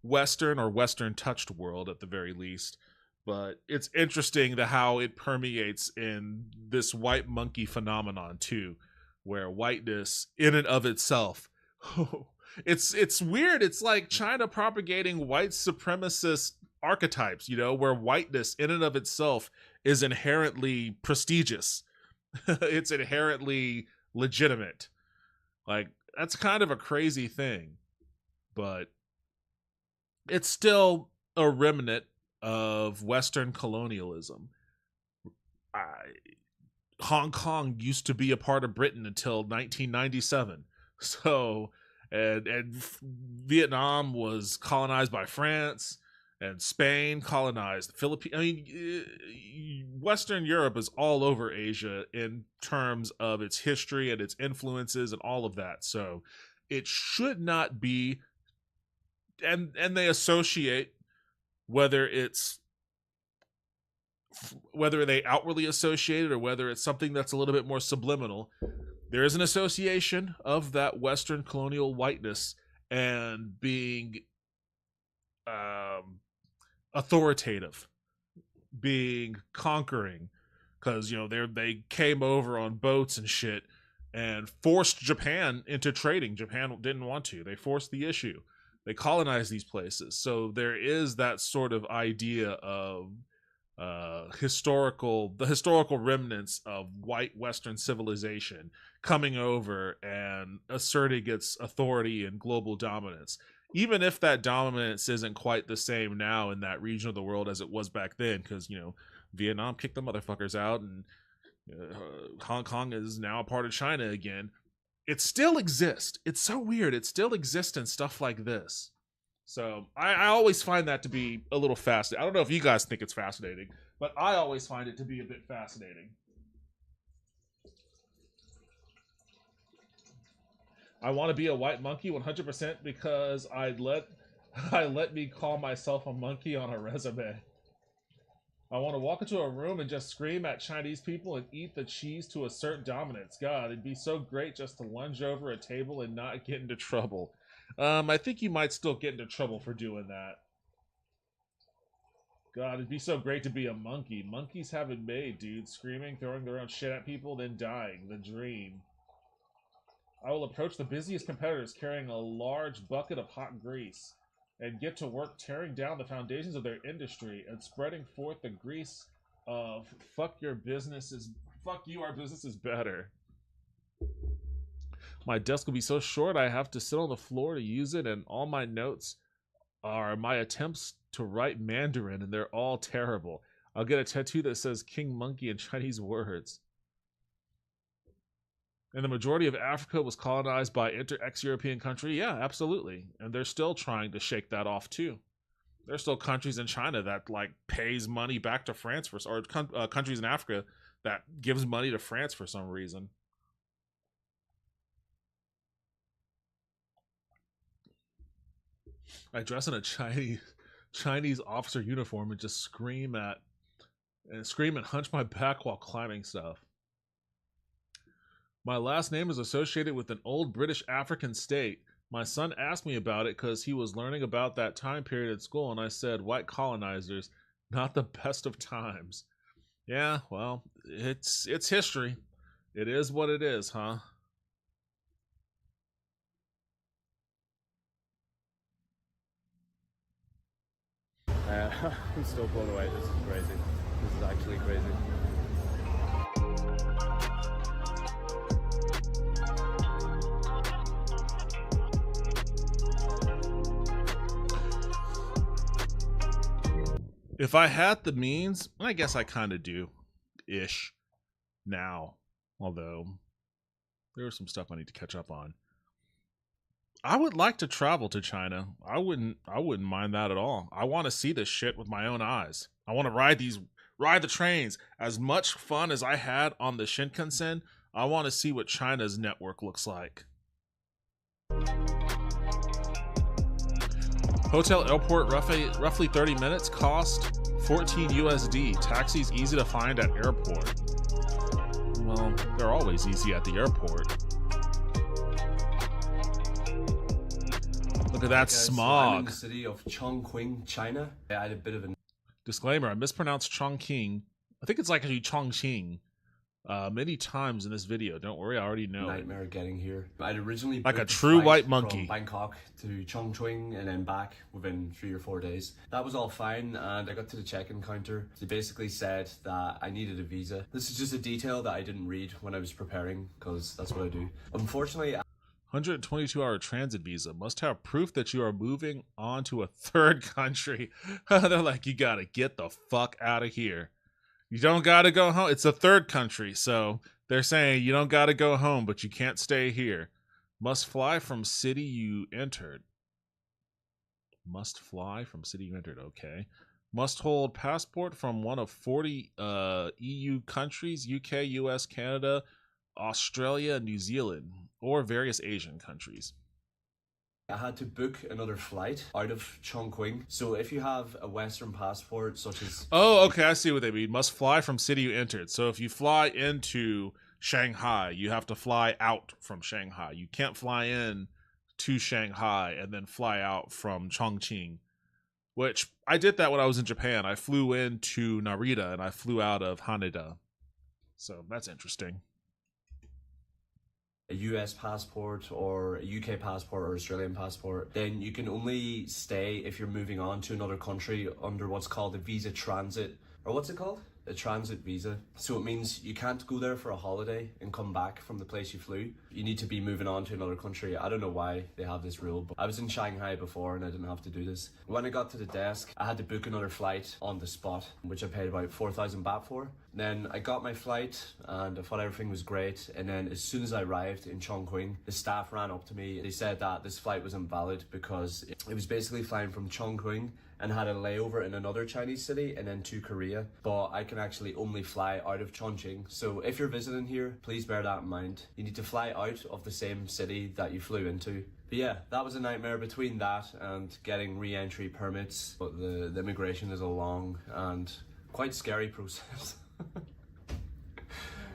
Speaker 2: Western or Western touched world at the very least. But it's interesting how it permeates in this white monkey phenomenon too, where whiteness in and of itself, it's weird. It's like China propagating white supremacist archetypes, you know, where whiteness in and of itself is inherently prestigious. It's inherently legitimate. Like, that's kind of a crazy thing, but it's still a remnant of Western colonialism. Hong Kong used to be a part of Britain until 1997. So, and Vietnam was colonized by France, and Spain colonized the Philippines. I mean, Western Europe is all over Asia in terms of its history and its influences and all of that. So it should not be and they associate, whether they outwardly associate it or whether it's something that's a little bit more subliminal, there is an association of that Western colonial whiteness and being authoritative, being conquering, because they came over on boats and shit and forced Japan into trading. Japan didn't want to. They forced the issue. They colonized these places. So there is that sort of idea of the historical remnants of white Western civilization coming over and asserting its authority and global dominance, even if that dominance isn't quite the same now in that region of the world as it was back then, because Vietnam kicked the motherfuckers out, and Hong Kong is now a part of China again. It still exists. It's so weird. It still exists in stuff like this. So I always find that to be a little fascinating. I don't know if you guys think it's fascinating, but I always find it to be a bit fascinating. I want to be a white monkey 100% because I let me call myself a monkey on a resume. I want to walk into a room and just scream at Chinese people and eat the cheese to assert dominance. God, it'd be so great just to lunge over a table and not get into trouble. I think you might still get into trouble for doing that. God, it'd be so great to be a monkey. Monkeys have it made, dude. Screaming, throwing their own shit at people, then dying. The dream. I will approach the busiest competitors carrying a large bucket of hot grease and get to work tearing down the foundations of their industry and spreading forth the grease of fuck you, our business is better. My desk will be so short I have to sit on the floor to use it, and all my notes are my attempts to write Mandarin, and they're all terrible. I'll get a tattoo that says King Monkey in Chinese words. And the majority of Africa was colonized by ex-European country. Yeah, absolutely. And they're still trying to shake that off too. There's still countries in China that pays money back to France or countries in Africa that gives money to France for some reason. I dress in a Chinese officer uniform and just scream and hunch my back while climbing stuff. My last name is associated with an old British African state. My son asked me about it because he was learning about that time period at school, and I said, white colonizers, not the best of times. Yeah, well, it's history. It is what it is, huh?
Speaker 15: I'm still blown away. This is crazy. This is actually crazy.
Speaker 2: If I had the means, I guess I kind of do-ish now. Although, there's some stuff I need to catch up on. I would like to travel to China. I wouldn't mind that at all. I want to see this shit with my own eyes. I want to ride the trains. As much fun as I had on the Shinkansen, I want to see what China's network looks like. Hotel airport roughly 30 minutes, cost 14 USD. Taxis easy to find at airport. Well, they're always easy at the airport. Look at that smog.
Speaker 16: So I'm in the city of Chongqing, China. I had a bit of a
Speaker 2: disclaimer. I mispronounced Chongqing. I think it's actually Chongqing. Many times in this video. Don't worry, I already know.
Speaker 16: Nightmare getting here. I'd originally
Speaker 2: like a true white monkey
Speaker 16: from Bangkok to Chongqing and then back within 3 or 4 days. That was all fine, and I got to the check-in counter. They basically said that I needed a visa. This is just a detail that I didn't read when I was preparing, because that's what I do. Unfortunately,
Speaker 2: 122-hour transit visa. Must have proof that you are moving on to a third country. They're like, you gotta get the fuck out of here. You don't gotta go home. It's a third country, so they're saying you don't gotta go home, but you can't stay here. Must fly from city you entered. Must fly from city you entered, okay. Must hold passport from one of 40 EU countries, UK, US, Canada, Australia, New Zealand, or various Asian countries.
Speaker 16: I had to book another flight out of Chongqing. So if you have a Western passport, such as...
Speaker 2: Oh, okay, I see what they mean. Must fly from city you entered. So if you fly into Shanghai, you have to fly out from Shanghai. You can't fly in to Shanghai and then fly out from Chongqing, which I did that when I was in Japan. I flew into Narita and I flew out of Haneda. So that's interesting.
Speaker 16: A US passport or a UK passport or Australian passport, then you can only stay if you're moving on to another country under what's called a visa transit, or what's it called? A transit visa. So it means you can't go there for a holiday and come back from the place you flew. You need to be moving on to another country. I don't know why they have this rule, but I was in Shanghai before and I didn't have to do this. When I got to the desk, I had to book another flight on the spot, which I paid about 4,000 baht for. Then I got my flight and I thought everything was great. And then as soon as I arrived in Chongqing, the staff ran up to me. They said that this flight was invalid because it was basically flying from Chongqing and had a layover in another Chinese city and then to Korea. But I can actually only fly out of Chongqing. So if you're visiting here, please bear that in mind. You need to fly out of the same city that you flew into. But yeah, that was a nightmare between that and getting re-entry permits. But the immigration is a long and quite scary process.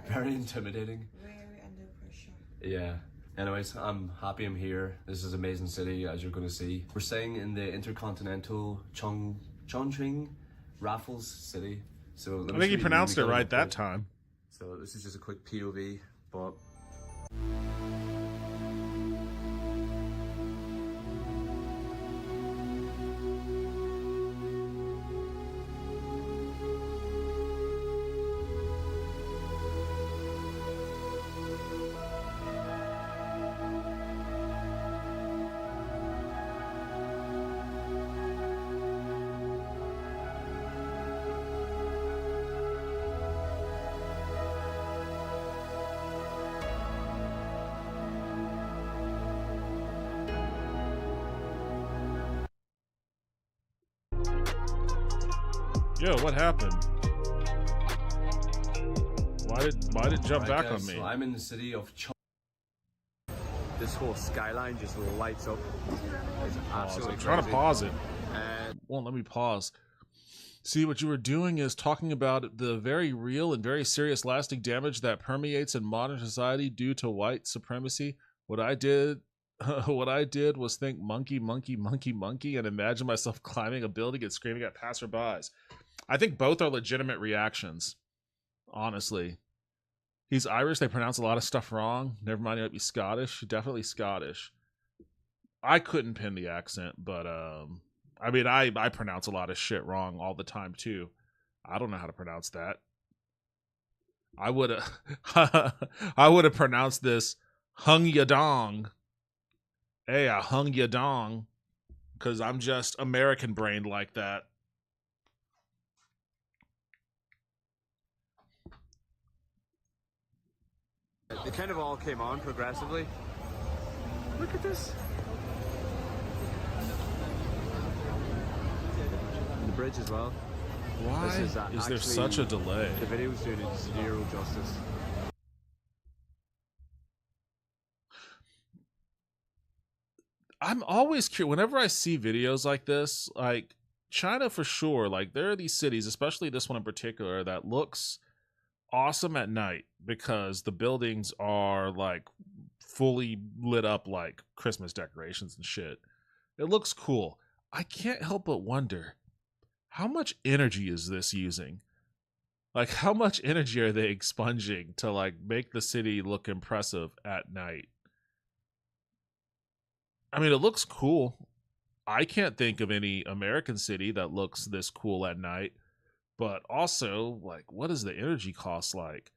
Speaker 16: Very intimidating.
Speaker 8: Very under pressure.
Speaker 16: Yeah. Anyways, I'm happy I'm here. This is an amazing city, as you're going to see. We're staying in the intercontinental Chongqing Raffles City. So
Speaker 2: I think you pronounced it right that time.
Speaker 16: So this is just a quick POV, but...
Speaker 2: Yo, what happened? Why did it jump back on me?
Speaker 16: So I'm in the city of
Speaker 15: This whole skyline just lights up. It's absolutely
Speaker 2: I'm trying to
Speaker 15: crazy.
Speaker 2: pause it. Won't let me pause. See, what you were doing is talking about the very real and very serious lasting damage that permeates in modern society due to white supremacy. What I did was think monkey, monkey, monkey, monkey, and imagine myself climbing a building and screaming at passerbys. I think both are legitimate reactions, honestly. He's Irish. They pronounce a lot of stuff wrong. Never mind, he might be Scottish. Definitely Scottish. I couldn't pin the accent, but I mean, I pronounce a lot of shit wrong all the time too. I don't know how to pronounce that. I would have pronounced this hung ya dong. Hey, I hung ya dong, because I'm just American brained like that.
Speaker 15: They kind of all came on progressively. Look at this. And the bridge as well.
Speaker 2: Why is there such a delay?
Speaker 15: The video's doing it zero justice.
Speaker 2: I'm always curious whenever I see videos like this, like China for sure, like there are these cities, especially this one in particular, that looks awesome at night because the buildings are like fully lit up like Christmas decorations and shit. It looks cool. I can't help but wonder, how much energy is this using? Like, how much energy are they expunging to like make the city look impressive at night? I mean, it looks cool. I can't think of any American city that looks this cool at night. But also, like, what is the energy cost like?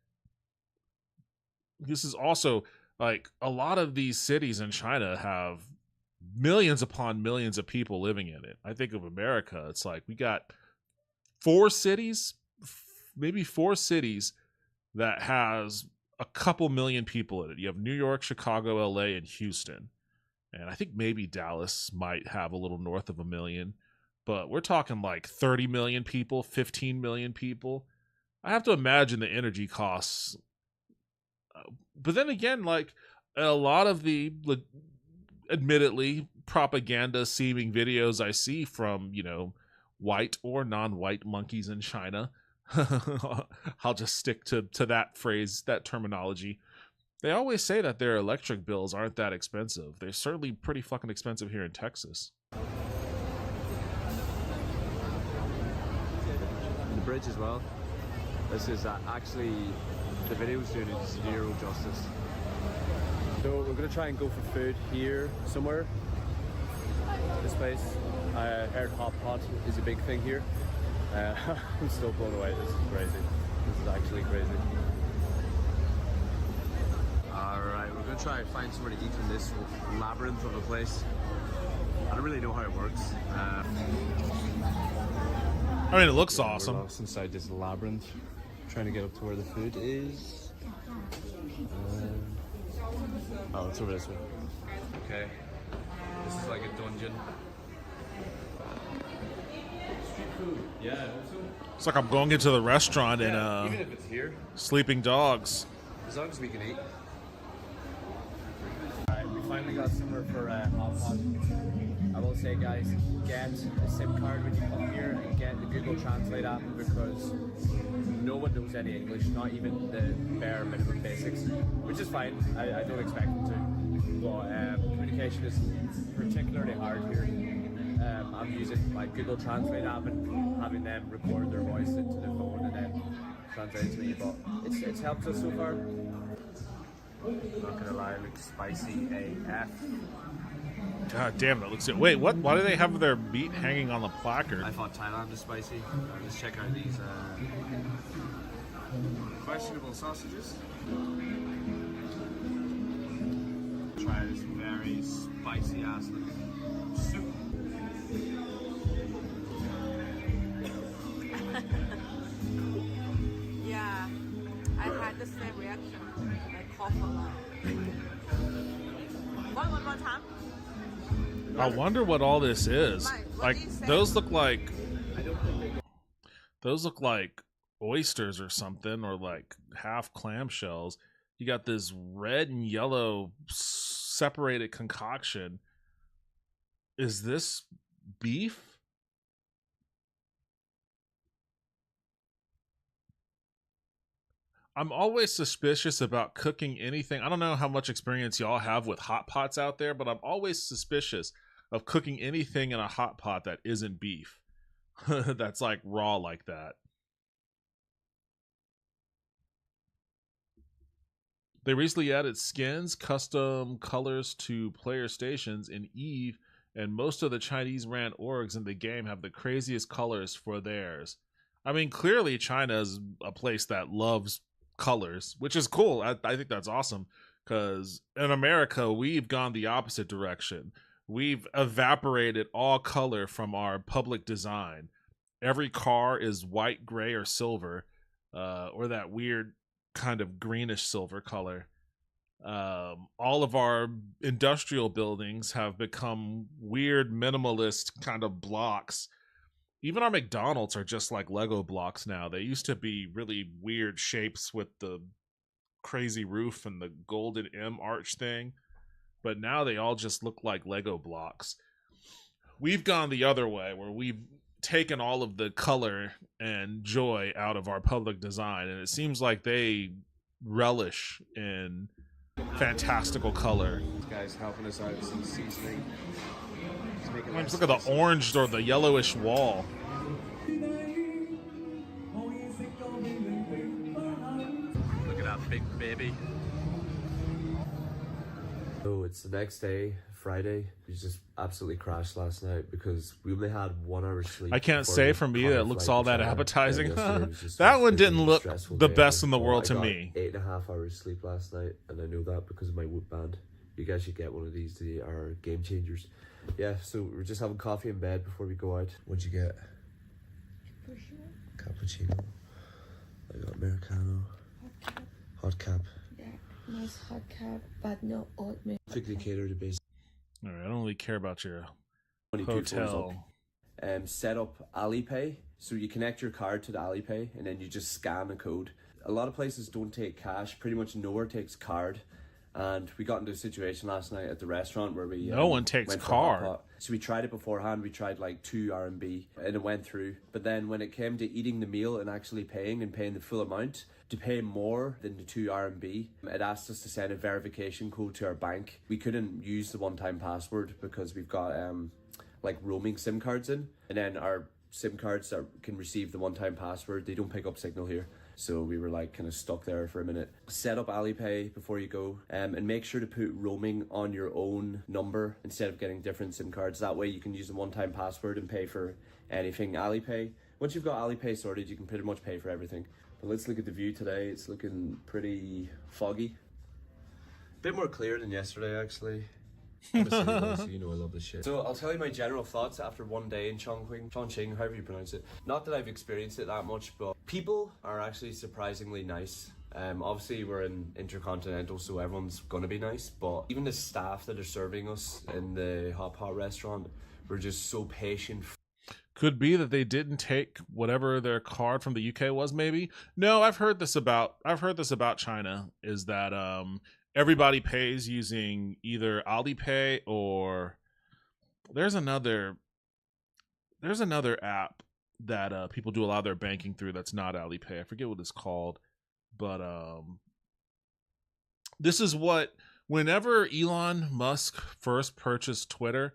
Speaker 2: This is also, like, a lot of these cities in China have millions upon millions of people living in it. I think of America, it's like we got maybe four cities that has a couple million people in it. You have New York, Chicago, LA, and Houston. And I think maybe Dallas might have a little north of 1 million. But we're talking like 30 million people, 15 million people. I have to imagine the energy costs. But then again, like a lot of the admittedly propaganda seeming videos I see from, white or non-white monkeys in China, I'll just stick to that phrase, that terminology. They always say that their electric bills aren't that expensive. They're certainly pretty fucking expensive here in Texas.
Speaker 15: The bridge as well. This is actually, the video's doing it zero justice. So we're gonna try and go for food here somewhere. This place, I heard hot pot is a big thing here. I'm still blown away. This is crazy. This is actually crazy. Alright, we're gonna try and find somewhere to eat in this labyrinth of a place. I don't really know how it works.
Speaker 2: I mean, it looks awesome.
Speaker 15: We're lost inside this labyrinth, trying to get up to where the food is. Oh, it's over this way. Okay. This is like a dungeon. Yeah, I hope so.
Speaker 2: It's like I'm going into the restaurant
Speaker 15: even
Speaker 2: and
Speaker 15: if it's here,
Speaker 2: Sleeping Dogs.
Speaker 15: as long as we can eat. Alright, we finally got somewhere for hot pot. I will say, guys, get a SIM card when you come here and get the Google Translate app, because no one knows any English, not even the bare minimum basics, which is fine. I don't expect them to. But communication is particularly hard here. I'm using my Google Translate app and having them record their voice into the phone and then translate to me, but it's helped us so far. Not gonna lie, it looks spicy AF.
Speaker 2: God damn, that looks good. Wait, what? Why do they have their meat hanging on the placard?
Speaker 15: I thought Thailand is spicy. Let's check out these questionable sausages. Try this very spicy ass looking soup.
Speaker 8: Yeah, I had the same reaction. I cough a lot. One more time.
Speaker 2: I wonder what all this is. Like, those look like oysters or something, or like half clamshells. You got this red and yellow separated concoction. Is this beef? I'm always suspicious about cooking anything. I don't know how much experience y'all have with hot pots out there, but I'm always suspicious of cooking anything in a hot pot that isn't beef. That's like raw like that. They recently added skins, custom colors to player stations in EVE, and most of the Chinese ran orgs in the game have the craziest colors for theirs. I mean, clearly China is a place that loves colors, which is cool. I think that's awesome, because in America we've gone the opposite direction. We've evaporated all color from our public design. Every car is white, gray, or silver, or that weird kind of greenish silver color. All of our industrial buildings have become weird minimalist kind of blocks. Even our McDonald's are just like Lego blocks now. They used to be really weird shapes with the crazy roof and the golden M arch thing, but now they all just look like Lego blocks. We've gone the other way, where we've taken all of the color and joy out of our public design, and it seems like they relish in fantastical color.
Speaker 15: This guy's helping us out with some seasoning.
Speaker 2: Just look at the orange or the yellowish wall.
Speaker 15: Look at that big baby. So it's the next day, Friday. We just absolutely crashed last night because we only had 1 hour sleep.
Speaker 2: I can't say for me that it looks all that appetizing. That one didn't look the best in the world to me.
Speaker 15: 8.5 hours sleep last night, and I know that because of my Whoop band. You guys should get one of these. They are game changers. Yeah, so we're just having coffee in bed before we go out. What'd you get? Cappuccino. I got Americano. Hot cap.
Speaker 3: Yeah, nice hot cap, but no oatmeal.
Speaker 15: Strictly catered to basic.
Speaker 2: Alright, I don't really care about your
Speaker 15: 22
Speaker 2: hotel.
Speaker 15: Set up Alipay. So you connect your card to the Alipay and then you just scan the code. A lot of places don't take cash. Pretty much nowhere takes card.
Speaker 16: And we got into a situation last night at the restaurant where we
Speaker 2: no one takes
Speaker 16: went for
Speaker 2: card.
Speaker 16: hot pot. So we tried it beforehand. We tried like 2 RMB and it went through. But then when it came to eating the meal and actually paying the full amount, to pay more than the 2 RMB, it asked us to send a verification code to our bank. We couldn't use the one-time password because we've got like roaming SIM cards in, and then our SIM cards that can receive the one-time password, they don't pick up signal here. So we were like kind of stuck there for a minute. Set up Alipay before you go, and make sure to put roaming on your own number instead of getting different SIM cards. That way you can use the one-time password and pay for anything Alipay. Once you've got Alipay sorted, you can pretty much pay for everything. But let's look at the view today. It's looking pretty foggy. Bit more clear than yesterday, actually.
Speaker 14: I'm a city boy, so you know I love this shit.
Speaker 16: So I'll tell you my general thoughts after one day in Chongqing, however you pronounce it. Not that I've experienced it that much, but people are actually surprisingly nice. Obviously we're in Intercontinental, so everyone's gonna be nice, but even the staff that are serving us in the hot pot restaurant were just so patient.
Speaker 2: Could be that they didn't take whatever their card from the UK was, maybe. No, I've heard this about China, is that everybody pays using either Alipay or there's another app that people do a lot of their banking through that's not Alipay. I forget what it's called, but this is what, whenever Elon Musk first purchased Twitter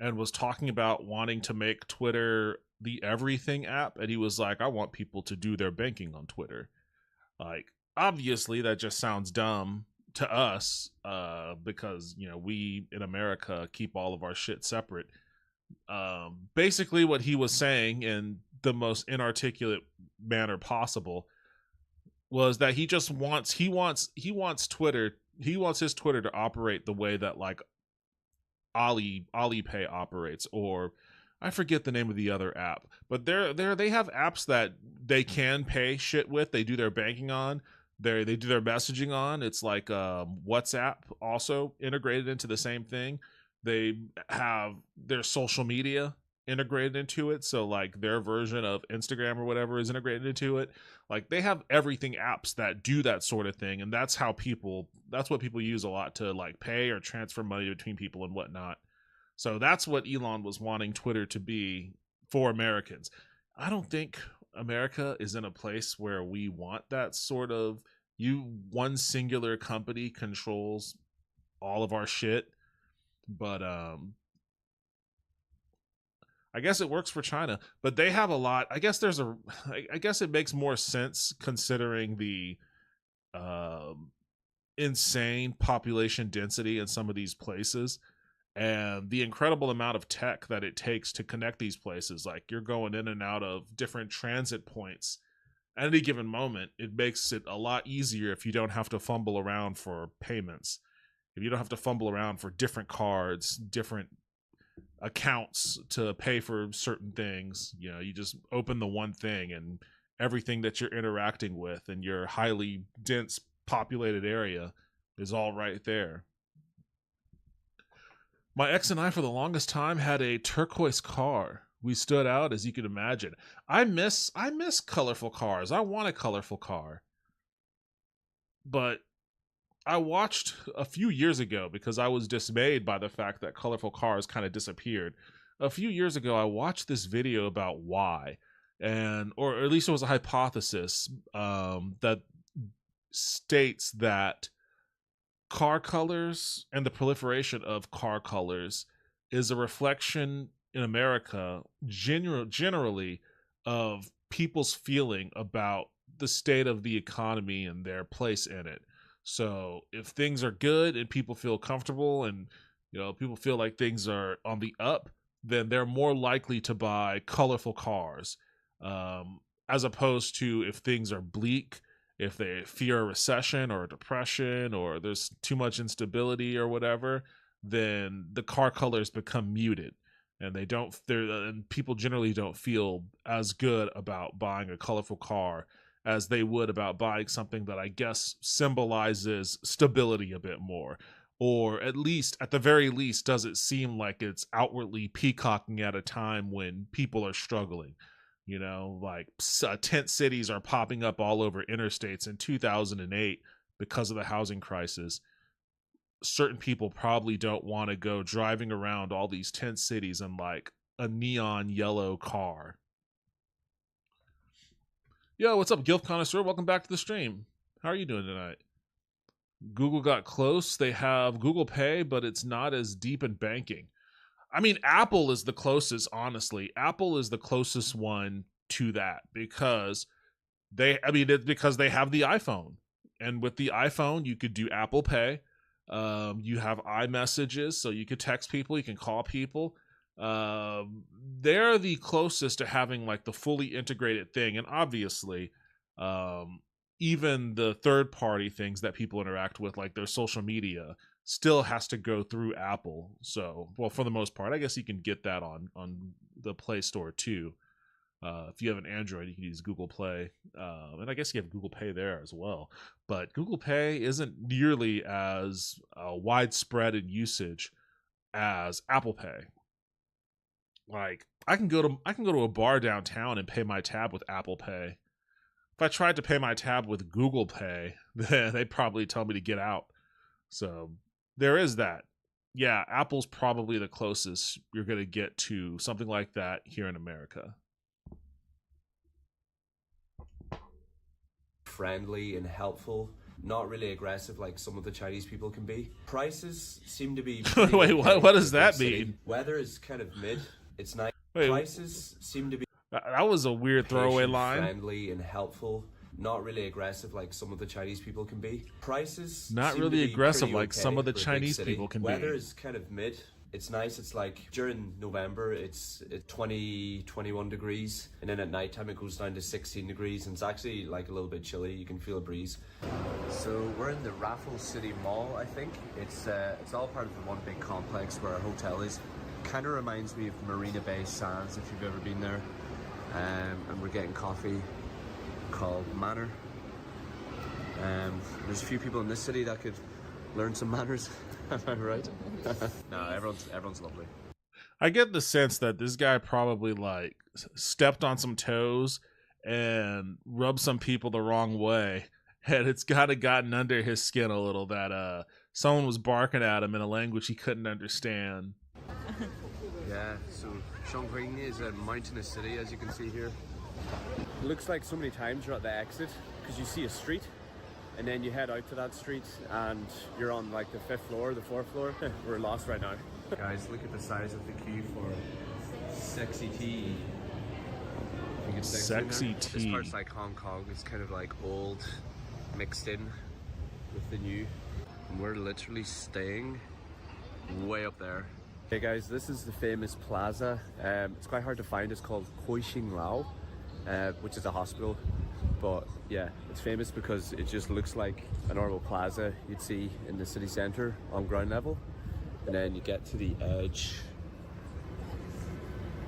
Speaker 2: and was talking about wanting to make Twitter the everything app, and he was like, I want people to do their banking on Twitter. Like, obviously that just sounds dumb to us, because, you know, we in America keep all of our shit separate. Basically what he was saying in the most inarticulate manner possible was that he wants his Twitter to operate the way that like Alipay operates, or I forget the name of the other app, but they have apps that they can pay shit with. They do their banking on. They do their messaging on. It's like WhatsApp also integrated into the same thing. They have their social media integrated into it, so like their version of Instagram or whatever is integrated into it. Like they have everything apps that do that sort of thing, and that's what people use a lot to like pay or transfer money between people and whatnot. So that's what Elon was wanting Twitter to be for Americans. I don't think America is in a place where we want that sort of one singular company controls all of our shit. But I guess it works for China, but they have a lot. I guess it makes more sense considering the insane population density in some of these places and the incredible amount of tech that it takes to connect these places. Like, you're going in and out of different transit points at any given moment. It makes it a lot easier if you don't have to fumble around for payments, if you don't have to fumble around for different cards, different accounts to pay for certain things. You know, you just open the one thing and everything that you're interacting with in your highly dense populated area is all right there. My ex and I, for the longest time, had a turquoise car. We stood out, as you can imagine. I miss colorful cars. I want a colorful car. But I watched a few years ago, because I was dismayed by the fact that colorful cars kind of disappeared. A few years ago, I watched this video about why, or at least it was a hypothesis that states that car colors and the proliferation of car colors is a reflection in America generally of people's feeling about the state of the economy and their place in it. So if things are good and people feel comfortable and, you know, people feel like things are on the up, then they're more likely to buy colorful cars, as opposed to if things are bleak, if they fear a recession or a depression or there's too much instability or whatever, then the car colors become muted, and and people generally don't feel as good about buying a colorful car as they would about buying something that I guess symbolizes stability a bit more, or at the very least, does it seem like it's outwardly peacocking at a time when people are struggling. You know, like tent cities are popping up all over interstates in 2008 because of the housing crisis. certain people probably don't want to go driving around all these tent cities in like a neon yellow car. Yo, what's up, Gilf Connoisseur? Welcome back to the stream. How are you doing tonight? Google got close. They have Google Pay, but it's not as deep in banking. I mean, Apple is the closest, honestly. Apple is the closest one to that because it's because they have the iPhone. And with the iPhone, you could do Apple Pay. You have iMessages, so you could text people, you can call people. They're the closest to having like the fully integrated thing. And obviously, even the third party things that people interact with, like their social media, still has to go through Apple. So, well, for the most part, I guess you can get that on the Play Store too. If you have an Android, you can use Google Play, and I guess you have Google Pay there as well. But Google Pay isn't nearly as widespread in usage as Apple Pay. Like I can go to a bar downtown and pay my tab with Apple Pay. If I tried to pay my tab with Google Pay, then they'd probably tell me to get out. So there is that. Yeah, Apple's probably the closest you're going to get to something like that here in America.
Speaker 16: Friendly and helpful, not really aggressive like some of the Chinese people can be. Prices seem to be
Speaker 2: Wait, what does that mean?
Speaker 16: Weather is kind of mid. It's nice.
Speaker 2: Wait,
Speaker 16: prices seem to be
Speaker 2: that was a weird throwaway line.
Speaker 16: Friendly and helpful, not really aggressive like some of the Chinese people can be. Prices
Speaker 2: not
Speaker 16: seem
Speaker 2: really
Speaker 16: to be
Speaker 2: aggressive
Speaker 16: pretty
Speaker 2: like
Speaker 16: okay
Speaker 2: some of the
Speaker 16: for a big
Speaker 2: Chinese
Speaker 16: city.
Speaker 2: people can
Speaker 16: Weather
Speaker 2: be.
Speaker 16: is kind of mid. It's nice. It's like during November, it's 20, 21 degrees. And then at nighttime, it goes down to 16 degrees. And it's actually like a little bit chilly. You can feel a breeze. So we're in the Raffles City Mall, I think. It's all part of the one big complex where our hotel is. Kind of reminds me of Marina Bay Sands, if you've ever been there. And we're getting coffee called Manor. There's a few people in this city that could learn some manners. Am I right? No, everyone's lovely.
Speaker 2: I get the sense that this guy probably like stepped on some toes and rubbed some people the wrong way, and it's kind of gotten under his skin a little that someone was barking at him in a language he couldn't understand.
Speaker 16: Yeah, so Chongqing is a mountainous city, as you can see here.
Speaker 15: It looks like so many times you're at the exit because you see a street and then you head out to that street and you're on like the 5th floor, the 4th floor. We're lost right now.
Speaker 16: Guys, look at the size of the queue for sexy tea. I think it's
Speaker 2: sexy tea.
Speaker 16: This part's like Hong Kong. It's kind of like old mixed in with the new. And we're literally staying way up there.
Speaker 15: Hey guys, this is the famous plaza. It's quite hard to find. It's called Huixing Lao, which is a hospital. But yeah, it's famous because it just looks like a normal plaza you'd see in the city centre on ground level. And then you get to the edge.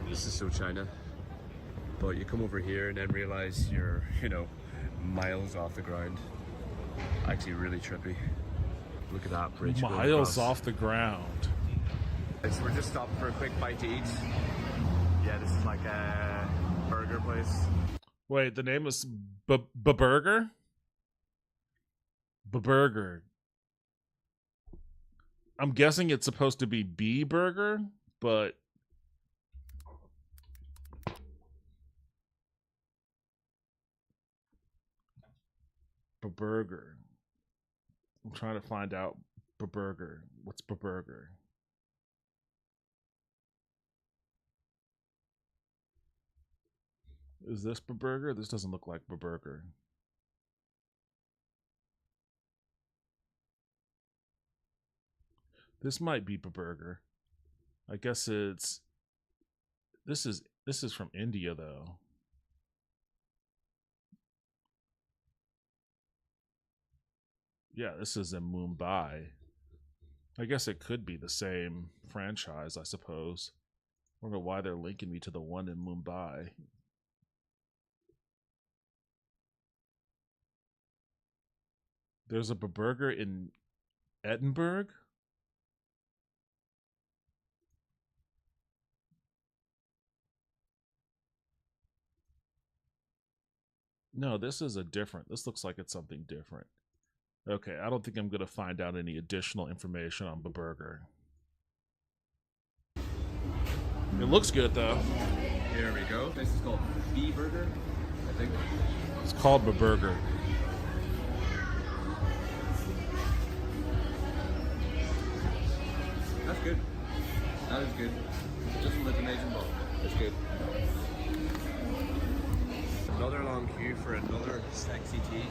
Speaker 15: This is so China. But you come over here and then realise you're, miles off the ground. Actually really trippy. Look at that bridge.
Speaker 2: Miles off the ground.
Speaker 15: So we're just stopping for a quick bite to eat. Yeah, this is like a burger place.
Speaker 2: Wait, the name is Burger? Burger. I'm guessing it's supposed to be B Burger, but Burger. I'm trying to find out Burger. What's Burger? Is this Burger? This doesn't look like Burger. This might be Burger. I guess it's this is from India though. Yeah, this is in Mumbai. I guess it could be the same franchise, I suppose. I don't know why they're linking me to the one in Mumbai. There's a burger in Edinburgh? No, this is a different. This looks like it's something different. Okay, I don't think I'm going to find out any additional information on the burger. It looks good, though.
Speaker 15: Here we go. This is called B Burger, I think.
Speaker 2: It's called the burger.
Speaker 15: That's good. That is good. It doesn't look amazing, but it's good. Another long queue for another sexy tea.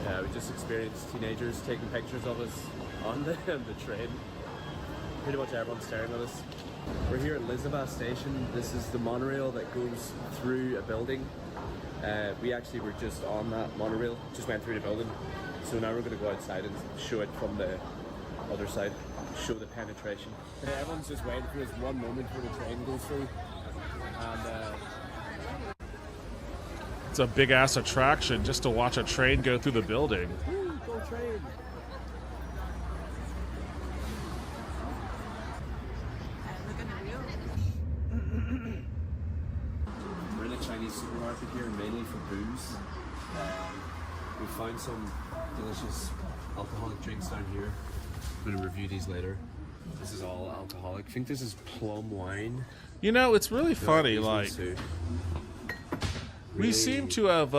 Speaker 15: Yeah, we just experienced teenagers taking pictures of us on the train. Pretty much everyone's staring at us. We're here at Elizabeth Station. This is the monorail that goes through a building. We actually were just on that monorail, just went through the building. So now we're going to go outside and show it from the other side, show the penetration. Everyone's just waiting for this one moment where the train goes through. And
Speaker 2: it's a big ass attraction just to watch a train go through the building.
Speaker 15: Woo, go train! We're in a Chinese supermarket here, mainly for booze. We found some delicious alcoholic drinks down here. I'm going to review these later. This is all alcoholic. I think this is plum wine.
Speaker 2: You know, it's really funny, like...
Speaker 15: Really
Speaker 2: we seem to have,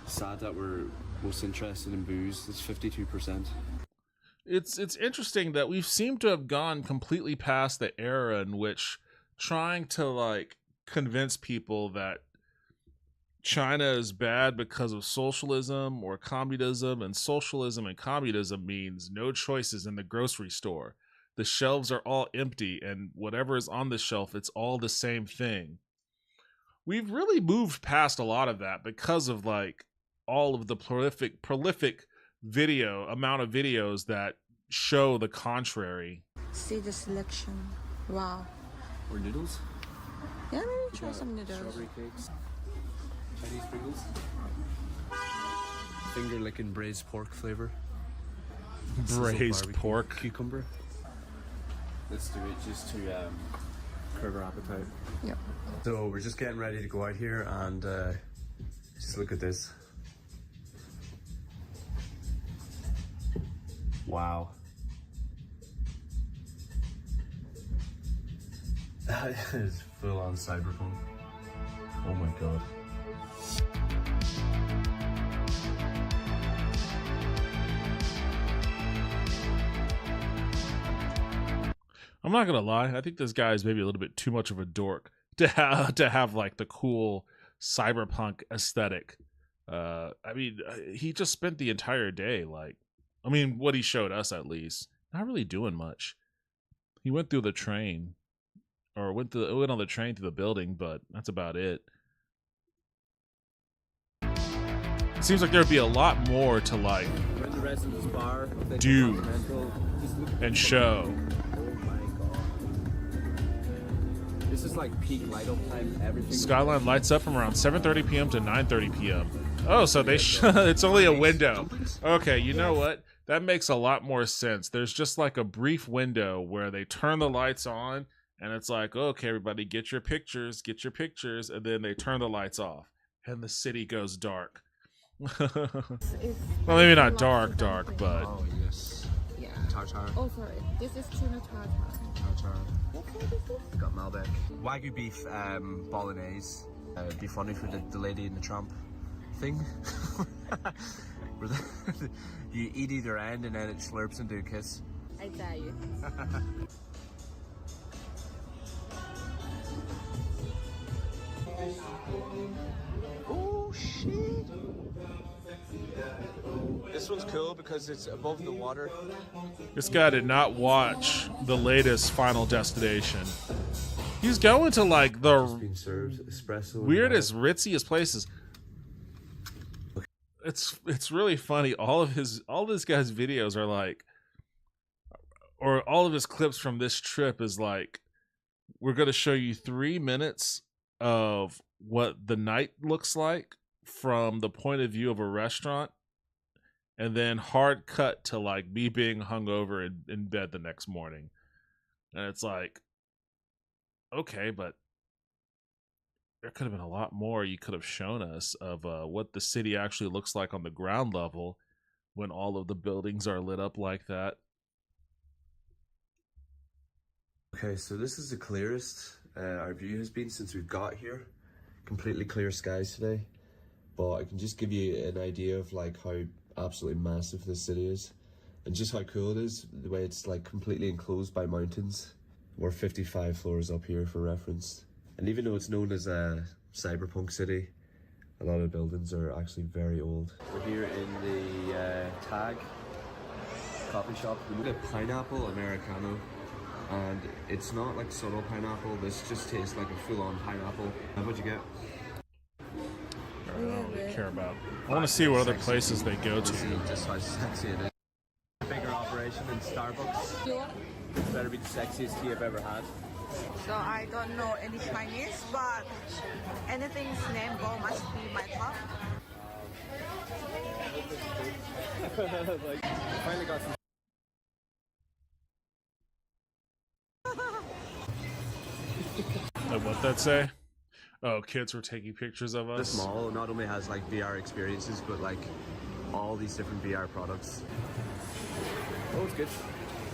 Speaker 15: sad that we're most interested in booze. It's 52%.
Speaker 2: It's interesting that we've seemed to have gone completely past the era in which trying to, like, convince people that China is bad because of socialism or communism, and socialism and communism means no choices in the grocery store. The shelves are all empty, and whatever is on the shelf, it's all the same thing. We've really moved past a lot of that because of, like, all of the prolific amount of videos that show the contrary.
Speaker 3: See the selection. Wow.
Speaker 15: Or noodles?
Speaker 3: Yeah, maybe try some noodles.
Speaker 15: Strawberry cakes. Chinese Pringles. Finger licking braised pork flavor.
Speaker 2: Braised pork.
Speaker 15: Cucumber. Let's do it just to curb our appetite.
Speaker 3: Yep.
Speaker 15: So we're just getting ready to go out here and just look at this. Wow. That is full on cyberpunk. Oh my god.
Speaker 2: I'm not gonna lie, I think this guy is maybe a little bit too much of a dork to have like the cool cyberpunk aesthetic. I mean, he just spent the entire day, like, I mean, what he showed us at least, not really doing much. He went through the train, or went on the train through the building, but that's about it. It seems like there'd be a lot more to, like, do and show.
Speaker 15: This is like peak light up time. Everything.
Speaker 2: Skyline lights up from around 7:30 p.m. to 9:30 p.m. Oh, so they it's only a window. Okay, you know what? That makes a lot more sense. There's just like a brief window where they turn the lights on, and it's like, okay, everybody, get your pictures, and then they turn the lights off, and the city goes dark. Well, maybe not dark, but...
Speaker 15: Oh, yes.
Speaker 3: Yeah.
Speaker 15: Tartar.
Speaker 3: Oh, sorry. This is tuna tartar.
Speaker 15: Tartar.
Speaker 3: What kind is this?
Speaker 15: Got Malbec. Wagyu beef bolognese. It'd be funny for the lady in the Trump thing. Where you eat either end and then it slurps into a kiss.
Speaker 3: I dare you.
Speaker 15: Oh shit! This one's cool because it's above the water.
Speaker 2: This guy did not watch the latest Final Destination. He's going to like the weirdest, ritziest places. It's really funny. All of this guy's videos are like, or all of his clips from this trip is like, we're going to show you 3 minutes of what the night looks like from the point of view of a restaurant, and then hard cut to like me being hungover in bed the next morning. And it's like, okay, but there could have been a lot more you could have shown us of what the city actually looks like on the ground level when all of the buildings are lit up like that.
Speaker 16: Okay, so this is the clearest our view has been since we've got here. Completely clear skies today, but I can just give you an idea of like how absolutely massive this city is and just how cool it is, the way it's like completely enclosed by mountains. We're 55 floors up here for reference, and even though it's known as a cyberpunk city, a lot of the buildings are actually very old. We're here in the Tag coffee shop. We get pineapple Americano, and it's not like subtle pineapple. This just tastes like a full-on pineapple. What'd you get?
Speaker 2: I don't really care about. I want to see what other places they go to.
Speaker 16: Just how sexy it is. Bigger operation than Starbucks. It's better be the sexiest tea I've ever had.
Speaker 8: So I don't know any Chinese, but anything's named Bo must be my top.
Speaker 15: Like, I finally got some.
Speaker 2: What'd that say? Oh, kids were taking pictures of us.
Speaker 16: This mall not only has like VR experiences, but like all these different VR products.
Speaker 15: Oh, it's good.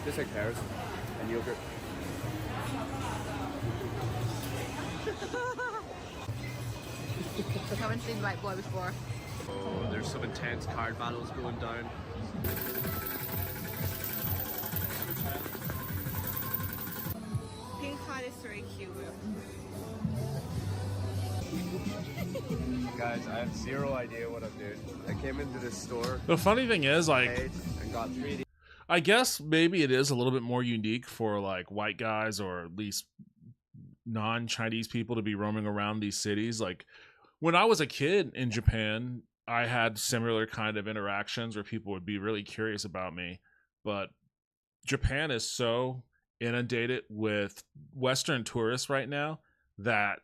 Speaker 15: Just like pears and yogurt.
Speaker 8: I haven't seen White Boy before.
Speaker 16: Oh, there's some intense card battles going down.
Speaker 8: Pink heart is very cute.
Speaker 15: Guys, I have zero idea what I'm doing. I came into this store.
Speaker 2: The funny thing is, like,
Speaker 15: and got 3D.
Speaker 2: I guess maybe it is a little bit more unique for like white guys or at least non-Chinese people to be roaming around these cities. Like when I was a kid in Japan, I had similar kind of interactions where people would be really curious about me. But Japan is so inundated with Western tourists right now that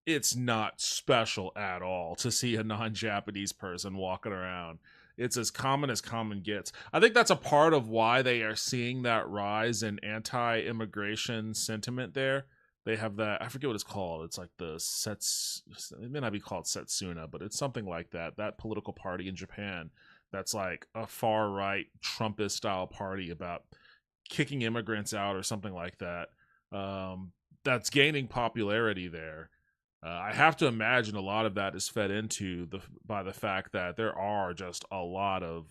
Speaker 2: it's not special at all to see a non-Japanese person walking around. It's as common gets. I think that's a part of why they are seeing that rise in anti-immigration sentiment there. They have that, I forget what it's called. It's like the it may not be called Setsuna, but it's something like that. That political party in Japan that's like a far-right Trumpist style party about kicking immigrants out or something like that. That's gaining popularity there. I have to imagine a lot of that is fed into by the fact that there are just a lot of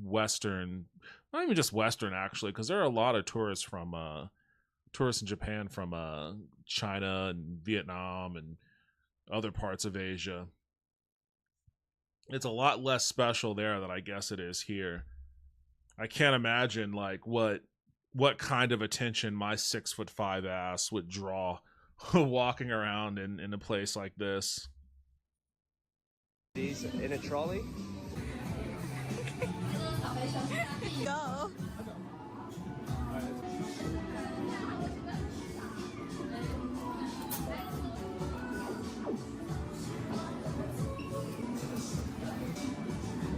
Speaker 2: Western, not even just Western actually, because there are a lot of tourists in Japan from China and Vietnam and other parts of Asia. It's a lot less special there than I guess it is here. I can't imagine like what kind of attention my 6'5" ass would draw walking around in a place like this.
Speaker 15: These in a trolley?
Speaker 8: Go!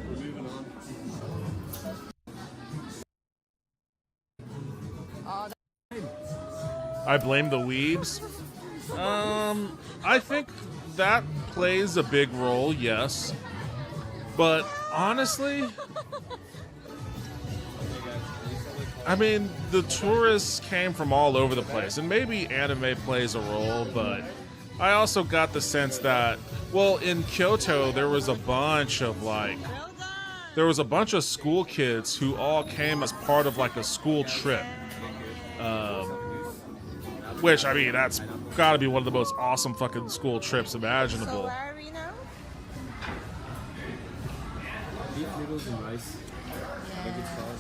Speaker 15: We're moving on.
Speaker 2: I blame the weebs. I think that plays a big role, yes. But honestly, I mean, the tourists came from all over the place, and maybe anime plays a role, but I also got the sense that, well, in Kyoto, there was a bunch of school kids who all came as part of like a school trip. Which, I mean, that's gotta be one of the most awesome fucking school trips imaginable.
Speaker 8: So where are we now?
Speaker 15: Beef noodles and rice. I think it's called.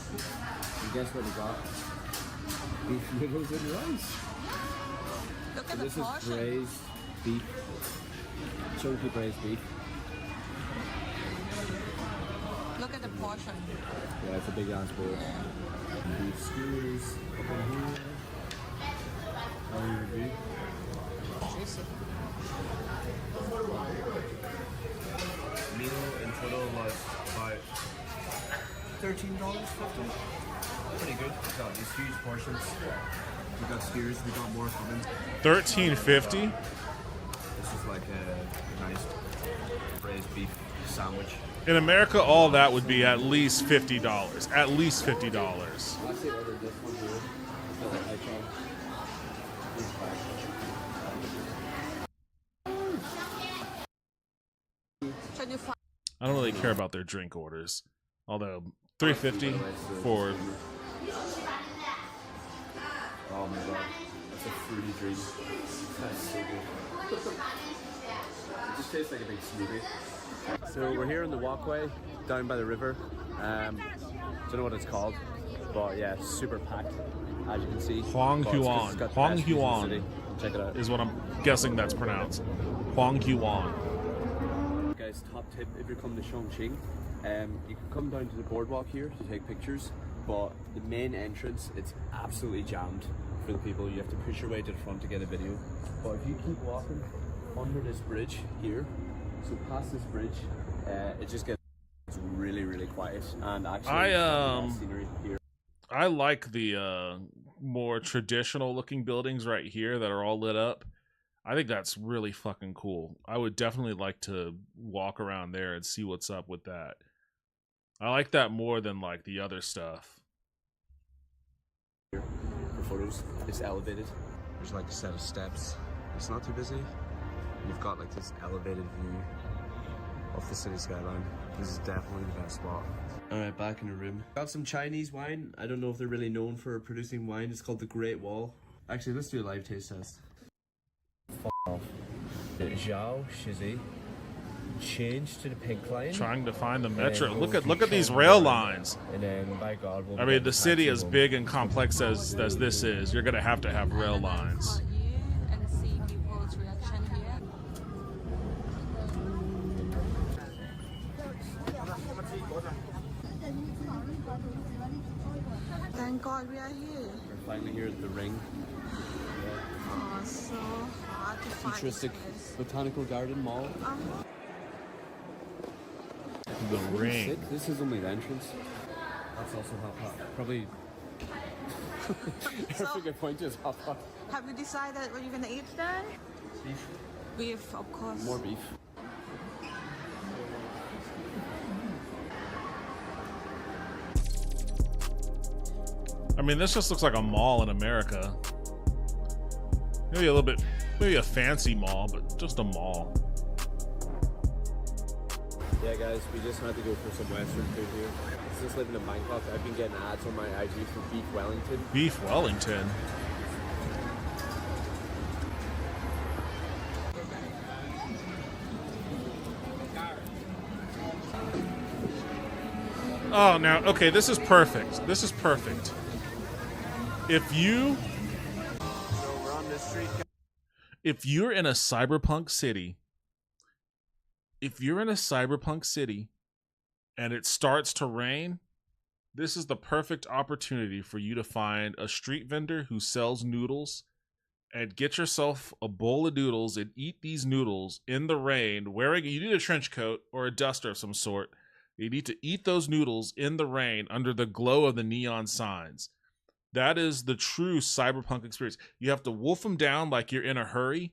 Speaker 15: And guess what we got? Beef noodles and rice.
Speaker 8: Look
Speaker 15: So
Speaker 8: at the
Speaker 15: this is
Speaker 8: portion.
Speaker 15: braised beef. Chunky braised beef.
Speaker 8: Look at the portion.
Speaker 15: Yeah, it's a big ass bowl. Beef skewers up in here.
Speaker 16: Meal in total was about $13.50. Pretty good. We got these huge portions. We got skewers. We got more coming.
Speaker 2: $13.50.
Speaker 16: This is like a nice braised beef sandwich.
Speaker 2: In America, all that would be at least $50. At least $50.
Speaker 16: I actually ordered this one here.
Speaker 2: I don't really care about their drink orders. Although $3.50 for
Speaker 16: Oh my god, that's a fruity dream. That's so good. It just tastes like a big smoothie. So we're here on the walkway down by the river. Don't know what it's called, but yeah, it's super packed. As you can see,
Speaker 2: Huanghuan. Huanghuan
Speaker 16: Check it out.
Speaker 2: is what I'm guessing that's pronounced. Huanghuan.
Speaker 16: Guys, top tip: if you're coming to Chongqing, you can come down to the boardwalk here to take pictures. But the main entrance, it's absolutely jammed for the people. You have to push your way to the front to get a video. But if you keep walking under this bridge here, so past this bridge, it just gets really, really quiet. And actually, scenery here.
Speaker 2: I like the more traditional looking buildings right here that are all lit up. I think that's really fucking cool. I would definitely like to walk around there and see what's up with that. I like that more than like the other stuff.
Speaker 16: Here for photos, it's elevated. There's like a set of steps. It's not too busy. You've got like this elevated view of the city skyline. This is definitely the best spot. Alright, back in the room. Got some Chinese wine. I don't know if they're really known for producing wine. It's called the Great Wall. Actually, let's do a live taste test. F off. The Zhao Shizi. Change to the pink line.
Speaker 2: Trying to find the metro. Look at these rail lines.
Speaker 16: And then by God,
Speaker 2: I mean, the city as big and complex as this is, you're gonna have rail lines.
Speaker 8: Thank God we are here.
Speaker 16: We're finally here at the Ring.
Speaker 8: Oh, so hard to find.
Speaker 16: Futuristic Botanical Garden Mall.
Speaker 2: The Ring.
Speaker 16: Sick. This is only the entrance. That's also hot. Probably. Every point is hot.
Speaker 8: Have you decided what you're gonna eat then?
Speaker 16: Beef.
Speaker 8: Beef, of course.
Speaker 16: More beef.
Speaker 2: I mean, this just looks like a mall in America. Maybe a little bit, maybe a fancy mall, but just a mall.
Speaker 16: Yeah, guys, we just had to go for some Western food here. Since living in Bangkok, I've been getting ads on my IG for Beef Wellington.
Speaker 2: Beef Wellington? Oh, now, okay, this is perfect. This is perfect. If you're in a cyberpunk city, and it starts to rain, this is the perfect opportunity for you to find a street vendor who sells noodles and get yourself a bowl of noodles and eat these noodles in the rain you need a trench coat or a duster of some sort. You need to eat those noodles in the rain under the glow of the neon signs. That is the true cyberpunk experience. You have to wolf them down like you're in a hurry,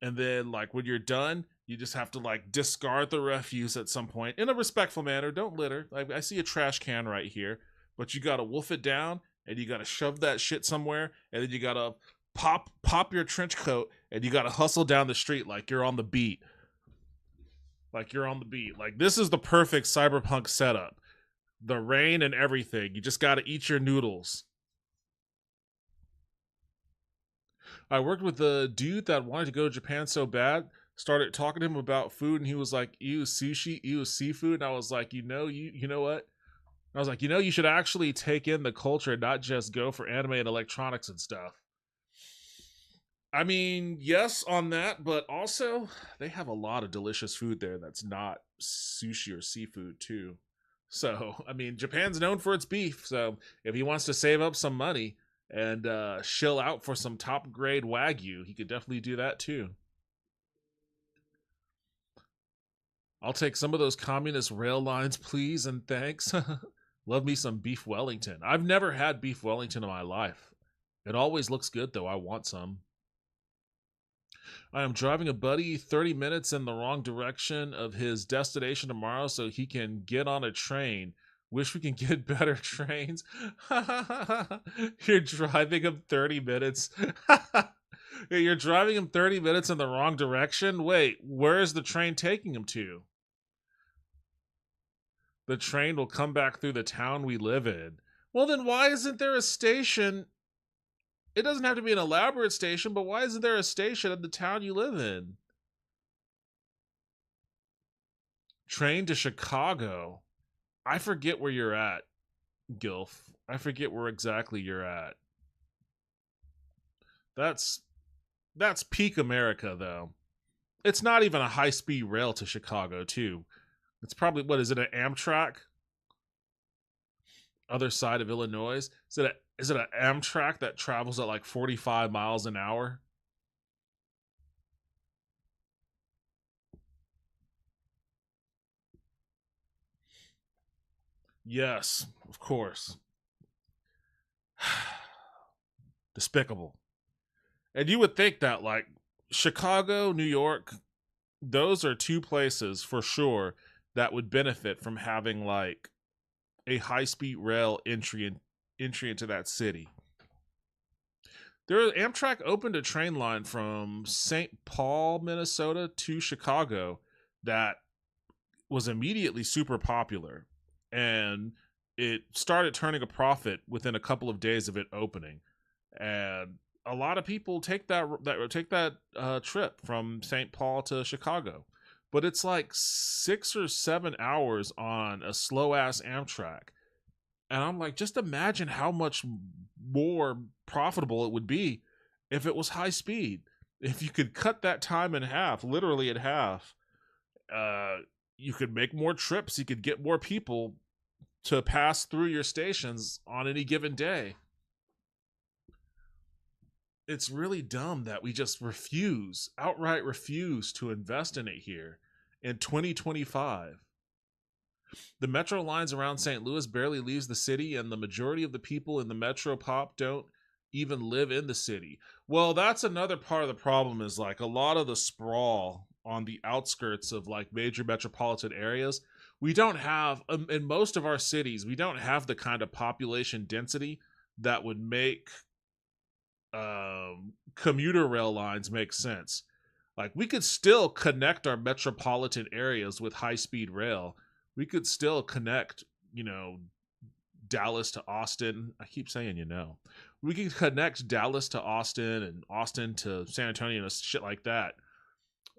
Speaker 2: and then like when you're done, you just have to like discard the refuse at some point in a respectful manner. Don't litter. I see a trash can right here, but you gotta wolf it down, and you gotta shove that shit somewhere, and then you gotta pop your trench coat, and you gotta hustle down the street like you're on the beat. Like this is the perfect cyberpunk setup. The rain and everything. You just gotta eat your noodles. I worked with a dude that wanted to go to Japan so bad. Started talking to him about food, and he was like, ew, sushi, ew, seafood. And I was like, you know what? I was like, you should actually take in the culture and not just go for anime and electronics and stuff. I mean, yes on that, but also they have a lot of delicious food there that's not sushi or seafood too. So, I mean, Japan's known for its beef. So if he wants to save up some money and shill out for some top grade Wagyu, he could definitely do that too. I'll take some of those communist rail lines, please, and thanks. Love me some Beef Wellington. I've never had Beef Wellington in my life. It always looks good, though. I want some. I am driving a buddy 30 minutes in the wrong direction of his destination tomorrow so he can get on a train. Wish we can get better trains. You're driving him 30 minutes. You're driving him 30 minutes in the wrong direction? Wait, where is the train taking him to? The train will come back through the town we live in. Well, then why isn't there a station? It doesn't have to be an elaborate station, but why isn't there a station in the town you live in? Train to Chicago. I forget where you're at, Gilf. I forget where exactly you're at. That's peak America, though. It's not even a high-speed rail to Chicago, too. It's probably, what is it, an Amtrak? Other side of Illinois? Is it an Amtrak that travels at like 45 miles an hour? Yes, of course. Despicable. And you would think that, like, Chicago, New York, those are two places for sure that would benefit from having, like, a high-speed rail entry into that city. Amtrak opened a train line from St. Paul, Minnesota to Chicago that was immediately super popular. And it started turning a profit within a couple of days of it opening. And a lot of people take that trip from St. Paul to Chicago, but it's like 6 or 7 hours on a slow ass Amtrak, and I'm like, just imagine how much more profitable it would be if it was high speed. If you could cut that time in half, literally in half, you could make more trips. You could get more people to pass through your stations on any given day. It's really dumb that we just outright refuse to invest in it here in 2025. The metro lines around St. Louis barely leaves the city, and the majority of the people in the metro pop don't even live in the city. Well, that's another part of the problem, is like a lot of the sprawl on the outskirts of like major metropolitan areas. We don't have, in most of our cities, we don't have the kind of population density that would make commuter rail lines make sense. Like, we could still connect our metropolitan areas with high-speed rail. We could still connect, Dallas to Austin. I keep saying, we could connect Dallas to Austin and Austin to San Antonio and shit like that.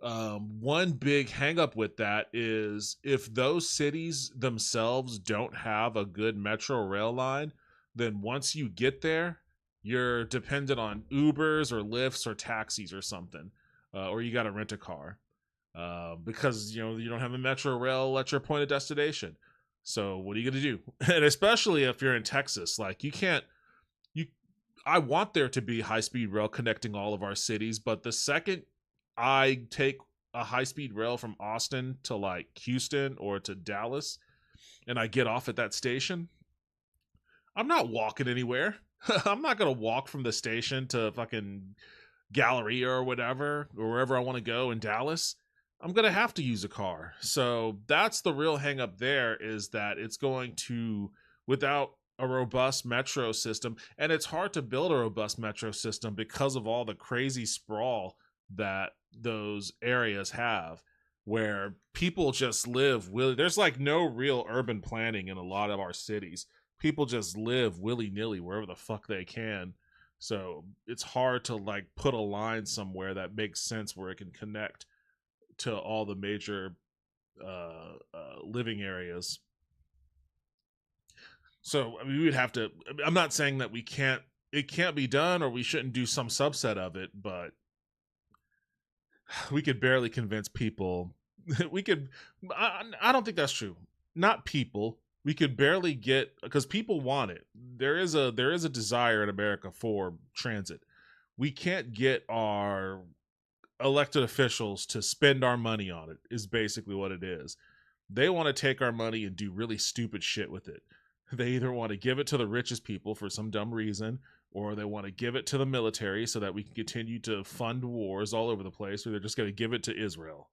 Speaker 2: One big hang up with that is if those cities themselves don't have a good metro rail line, then once you get there, you're dependent on Ubers or Lyfts or taxis or something, or you got to rent a car because you don't have a metro rail at your point of destination. So what are you gonna do? And especially if you're in Texas, like I want there to be high speed rail connecting all of our cities, but the second I take a high speed rail from Austin to like Houston or to Dallas, and I get off at that station, I'm not walking anywhere. I'm not going to walk from the station to fucking Galleria or whatever, or wherever I want to go in Dallas. I'm going to have to use a car. So that's the real hang up there, is that it's going to, without a robust metro system, and it's hard to build a robust metro system because of all the crazy sprawl that those areas have, where people just live there's like no real urban planning in a lot of our cities. People just live willy-nilly wherever the fuck they can. So it's hard to like put a line somewhere that makes sense where it can connect to all the major living areas. So I mean, we would have to, I'm not saying that it can't be done or we shouldn't do some subset of it, but we could barely convince people. I don't think that's true. Not people. We could barely get, because people want it. There is a desire in America for transit. We can't get our elected officials to spend our money on it, is basically what it is. They want to take our money and do really stupid shit with it. They either want to give it to the richest people for some dumb reason, or they want to give it to the military so that we can continue to fund wars all over the place, or they're just going to give it to Israel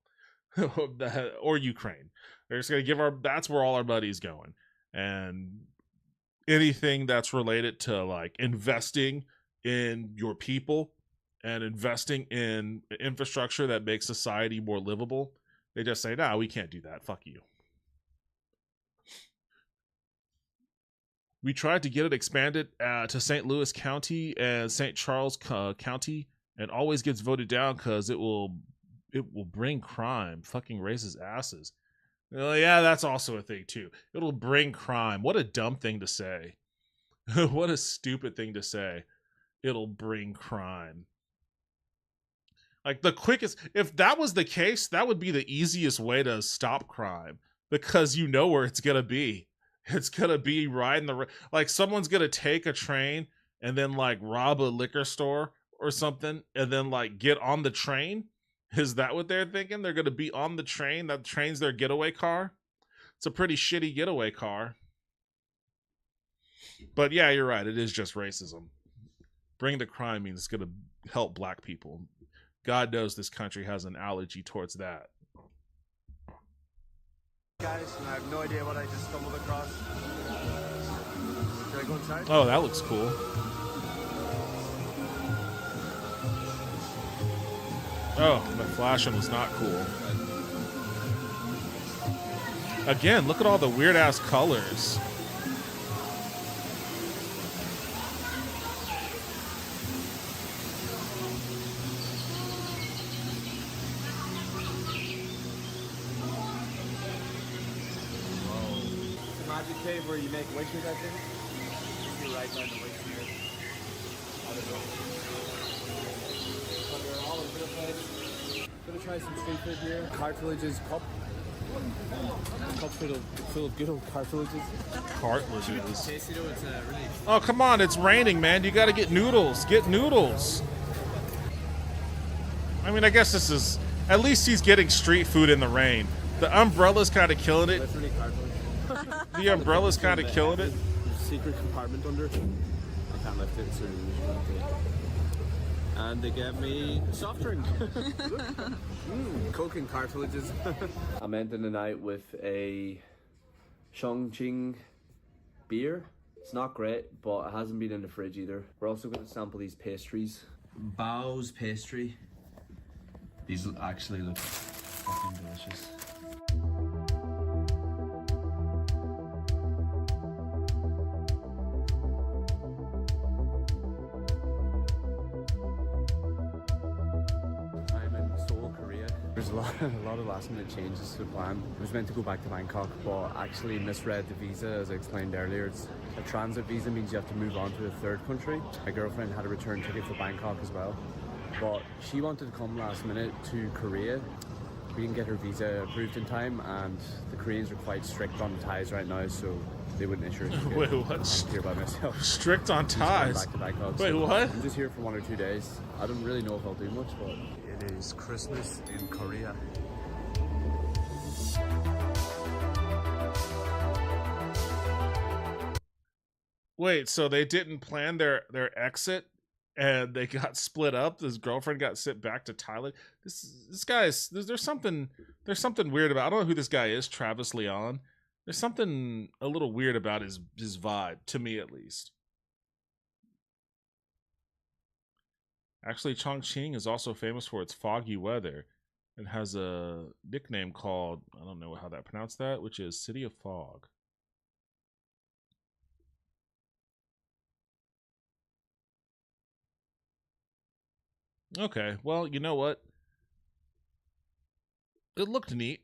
Speaker 2: or Ukraine. They're just going to give that's where all our money's going. And anything that's related to like investing in your people and investing in infrastructure that makes society more livable, they just say, no, we can't do that. Fuck you. We tried to get it expanded to St. Louis County and St. Charles County, and always gets voted down because it will bring crime. Fucking racist asses. Yeah, that's also a thing too. It'll bring crime. What a dumb thing to say. What a stupid thing to say. It'll bring crime. Like the quickest, if that was the case, that would be the easiest way to stop crime, because you know where it's gonna be. It's gonna be right in the, like someone's gonna take a train and then like rob a liquor store or something and then like get on the train. Is that what they're thinking? They're gonna be on the train? That train's their getaway car? It's a pretty shitty getaway car. But yeah, you're right. It is just racism. Bring the crime means it's gonna help black people. God knows this country has an allergy towards that.
Speaker 15: Guys, I have no idea what I just stumbled across. Should I go inside?
Speaker 2: Oh, that looks cool. Oh, the flashing was not cool. Again, look at all the weird ass colors.
Speaker 15: Magic cave where you make wishes, I think. You're right by the wish here. I don't know. But we're all over the place. Gonna try some street food here. Cartilages cup. Cup full of good old cartilages.
Speaker 2: Cartilages.
Speaker 15: Tasty though, it's really.
Speaker 2: Oh, come on, it's raining, man. You gotta get noodles. Get noodles. I mean, I guess this is, at least he's getting street food in the rain. The umbrella's kind of killing it.
Speaker 15: Literally cartilage.
Speaker 2: The umbrella's kind of killing it.
Speaker 15: Secret compartment under. I can't lift it, so and they gave me a soft drink. Coke and cartilages. I'm ending the night with a Chongqing beer. It's not great, but it hasn't been in the fridge either. We're also going to sample these pastries. Bao's pastry. These actually look fucking delicious. There's a lot of last minute changes to the plan. I was meant to go back to Bangkok, but actually misread the visa. As I explained earlier, it's a transit visa, means you have to move on to a third country. My girlfriend had a return ticket for Bangkok as well, but she wanted to come last minute to Korea. We didn't get her visa approved in time, and the Koreans are quite strict on ties right now, so they wouldn't issue it.
Speaker 2: Wait, what?
Speaker 15: I'm here by myself.
Speaker 2: Strict on ties?
Speaker 15: Back to Bangkok,
Speaker 2: wait,
Speaker 15: so
Speaker 2: what?
Speaker 15: I'm just here for 1 or 2 days. I don't really know if I'll do much, but it is Christmas in Korea.
Speaker 2: Wait, so they didn't plan their exit and they got split up? His girlfriend got sent back to Thailand. This guy is, there's something weird about, I don't know who this guy is, Travis Leon. There's something a little weird about his vibe, to me at least. Actually, Chongqing is also famous for its foggy weather and has a nickname called, I don't know how that pronounced that, which is City of Fog. Okay, well, you know what? It looked neat.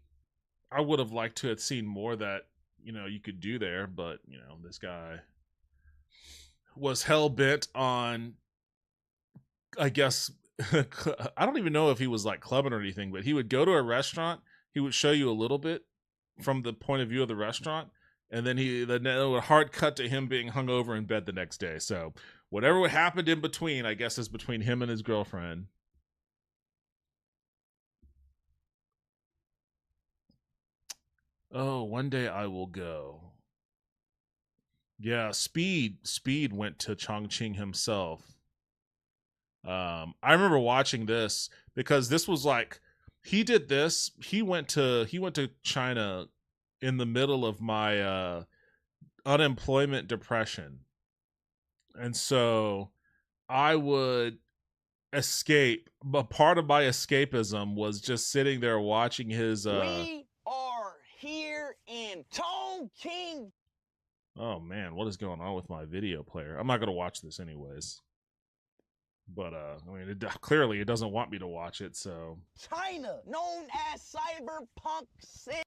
Speaker 2: I would have liked to have seen more that, you know, you could do there, but, you know, this guy was hell-bent on, I guess, I don't even know if he was like clubbing or anything, but he would go to a restaurant, he would show you a little bit from the point of view of the restaurant, and then it would hard cut to him being hungover in bed the next day. So whatever happened in between, I guess, is between him and his girlfriend. Oh, one day I will go. Yeah, Speed went to Chongqing himself. I remember watching this because this was like he did this. He went to China in the middle of my unemployment depression. And so I would escape, but part of my escapism was just sitting there watching his
Speaker 10: We are here in Chongqing.
Speaker 2: Oh man, what is going on with my video player? I'm not going to watch this anyways. But I mean, clearly it doesn't want me to watch it, so
Speaker 10: China, known as Cyberpunk City.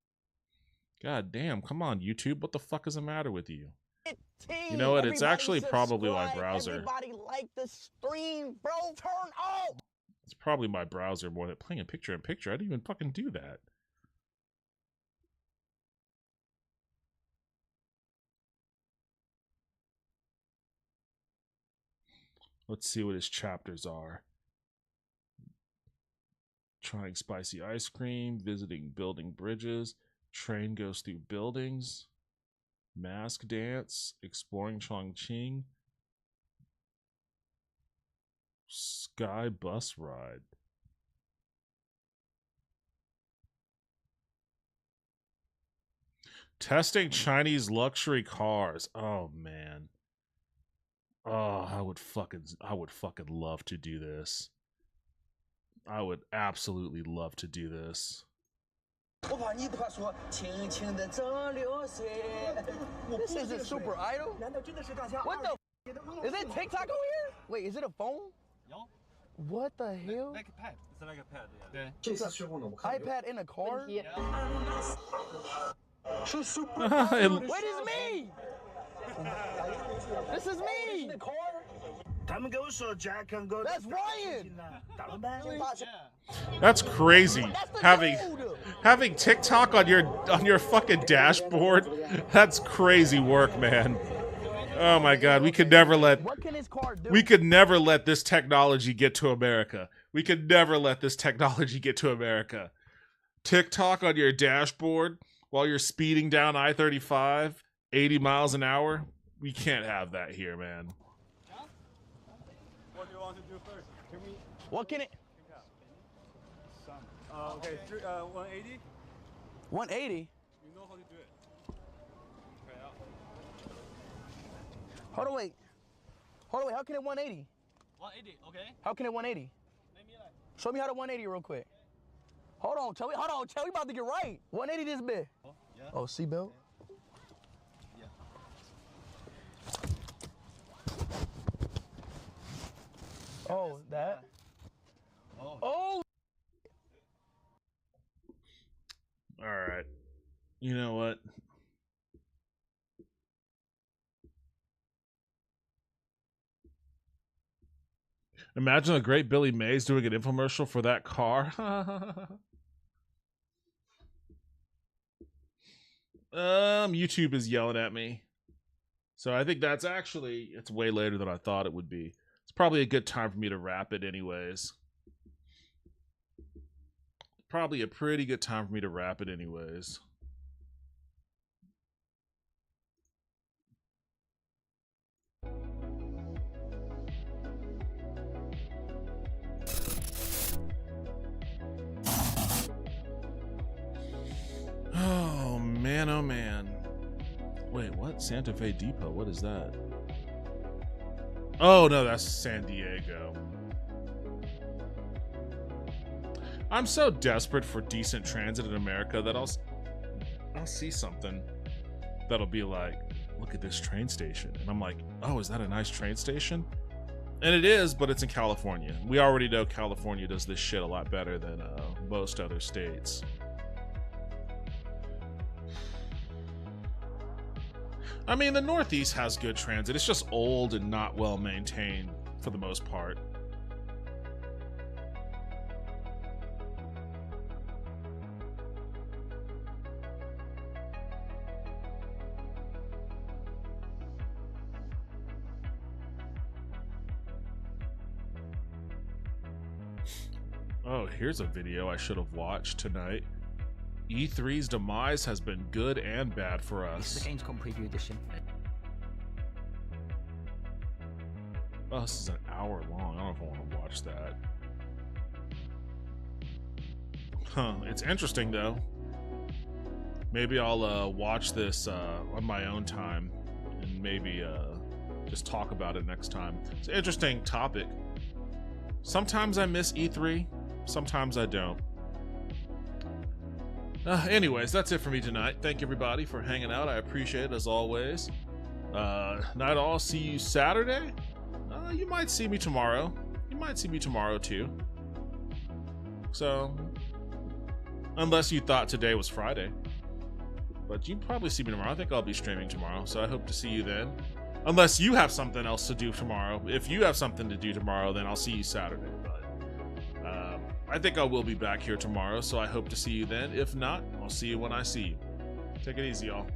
Speaker 2: God damn, come on YouTube, what the fuck is the matter with you? You know what? It's actually probably my browser.
Speaker 10: Everybody like the stream, bro. Turn up.
Speaker 2: It's probably my browser more than playing a picture-in-picture. I didn't even fucking do that. Let's see what his chapters are. Trying spicy ice cream, visiting building bridges, train goes through buildings, mask dance, exploring Chongqing, sky bus ride. Testing Chinese luxury cars. Oh man. Oh, I would fucking love to do this. I would absolutely love to do this.
Speaker 10: This isn't Super Idol. What the? Is it TikTok over here? Wait, is it a phone? What the hell?
Speaker 17: Like a pad. It's like a pad, yeah.
Speaker 10: iPad in a car?
Speaker 17: Yeah.
Speaker 10: Wait, it's me! This is me! That's Ryan!
Speaker 2: That's crazy. Having TikTok on your fucking dashboard. That's crazy work, man. Oh my god, we could never let this technology get to America. We could never let this technology get to America. TikTok on your dashboard while you're speeding down I-35, 80 miles an hour. We can't have that here, man.
Speaker 17: What do you want to do first? Can we?
Speaker 10: What can it?
Speaker 17: Okay, 180.
Speaker 10: 180?
Speaker 17: You know how to do it. Try it out.
Speaker 10: Hold on, wait. How can it 180?
Speaker 17: 180, okay.
Speaker 10: How can it 180? Show me how to 180 real quick. Hold on, tell me about to get right. 180 this bit.
Speaker 17: Oh, yeah.
Speaker 10: Oh, seatbelt?
Speaker 17: Yeah.
Speaker 10: Oh, that?
Speaker 17: Oh.
Speaker 10: Oh!
Speaker 2: Alright. You know what? Imagine a great Billy Mays doing an infomercial for that car. YouTube is yelling at me. So I think that's actually, it's way later than I thought it would be. It's probably a good time for me to wrap it anyways. Probably a pretty good time for me to wrap it anyways. Oh man, oh man. Wait, what? Santa Fe Depot, what is that? Oh no, that's San Diego. I'm so desperate for decent transit in America that I'll see something that'll be like, look at this train station. And I'm like, oh, is that a nice train station? And it is, but it's in California. We already know California does this shit a lot better than most other states. I mean, the Northeast has good transit. It's just old and not well maintained for the most part. Oh, here's a video I should have watched tonight. E3's demise has been good and bad for us.
Speaker 18: This is the Gamescom Preview Edition.
Speaker 2: Oh, this is an hour long. I don't know if I want to watch that. Huh, it's interesting though. Maybe I'll watch this on my own time and maybe just talk about it next time. It's an interesting topic. Sometimes I miss E3, sometimes I don't. Anyways, that's it for me tonight. Thank everybody for hanging out. I appreciate it as always. Night all, see you Saturday. You might see me tomorrow. You might see me tomorrow too. So, unless you thought today was Friday. But you'd probably see me tomorrow. I think I'll be streaming tomorrow, so I hope to see you then. Unless you have something else to do tomorrow. If you have something to do tomorrow, then I'll see you Saturday. But I think I will be back here tomorrow, so I hope to see you then. If not, I'll see you when I see you. Take it easy, y'all.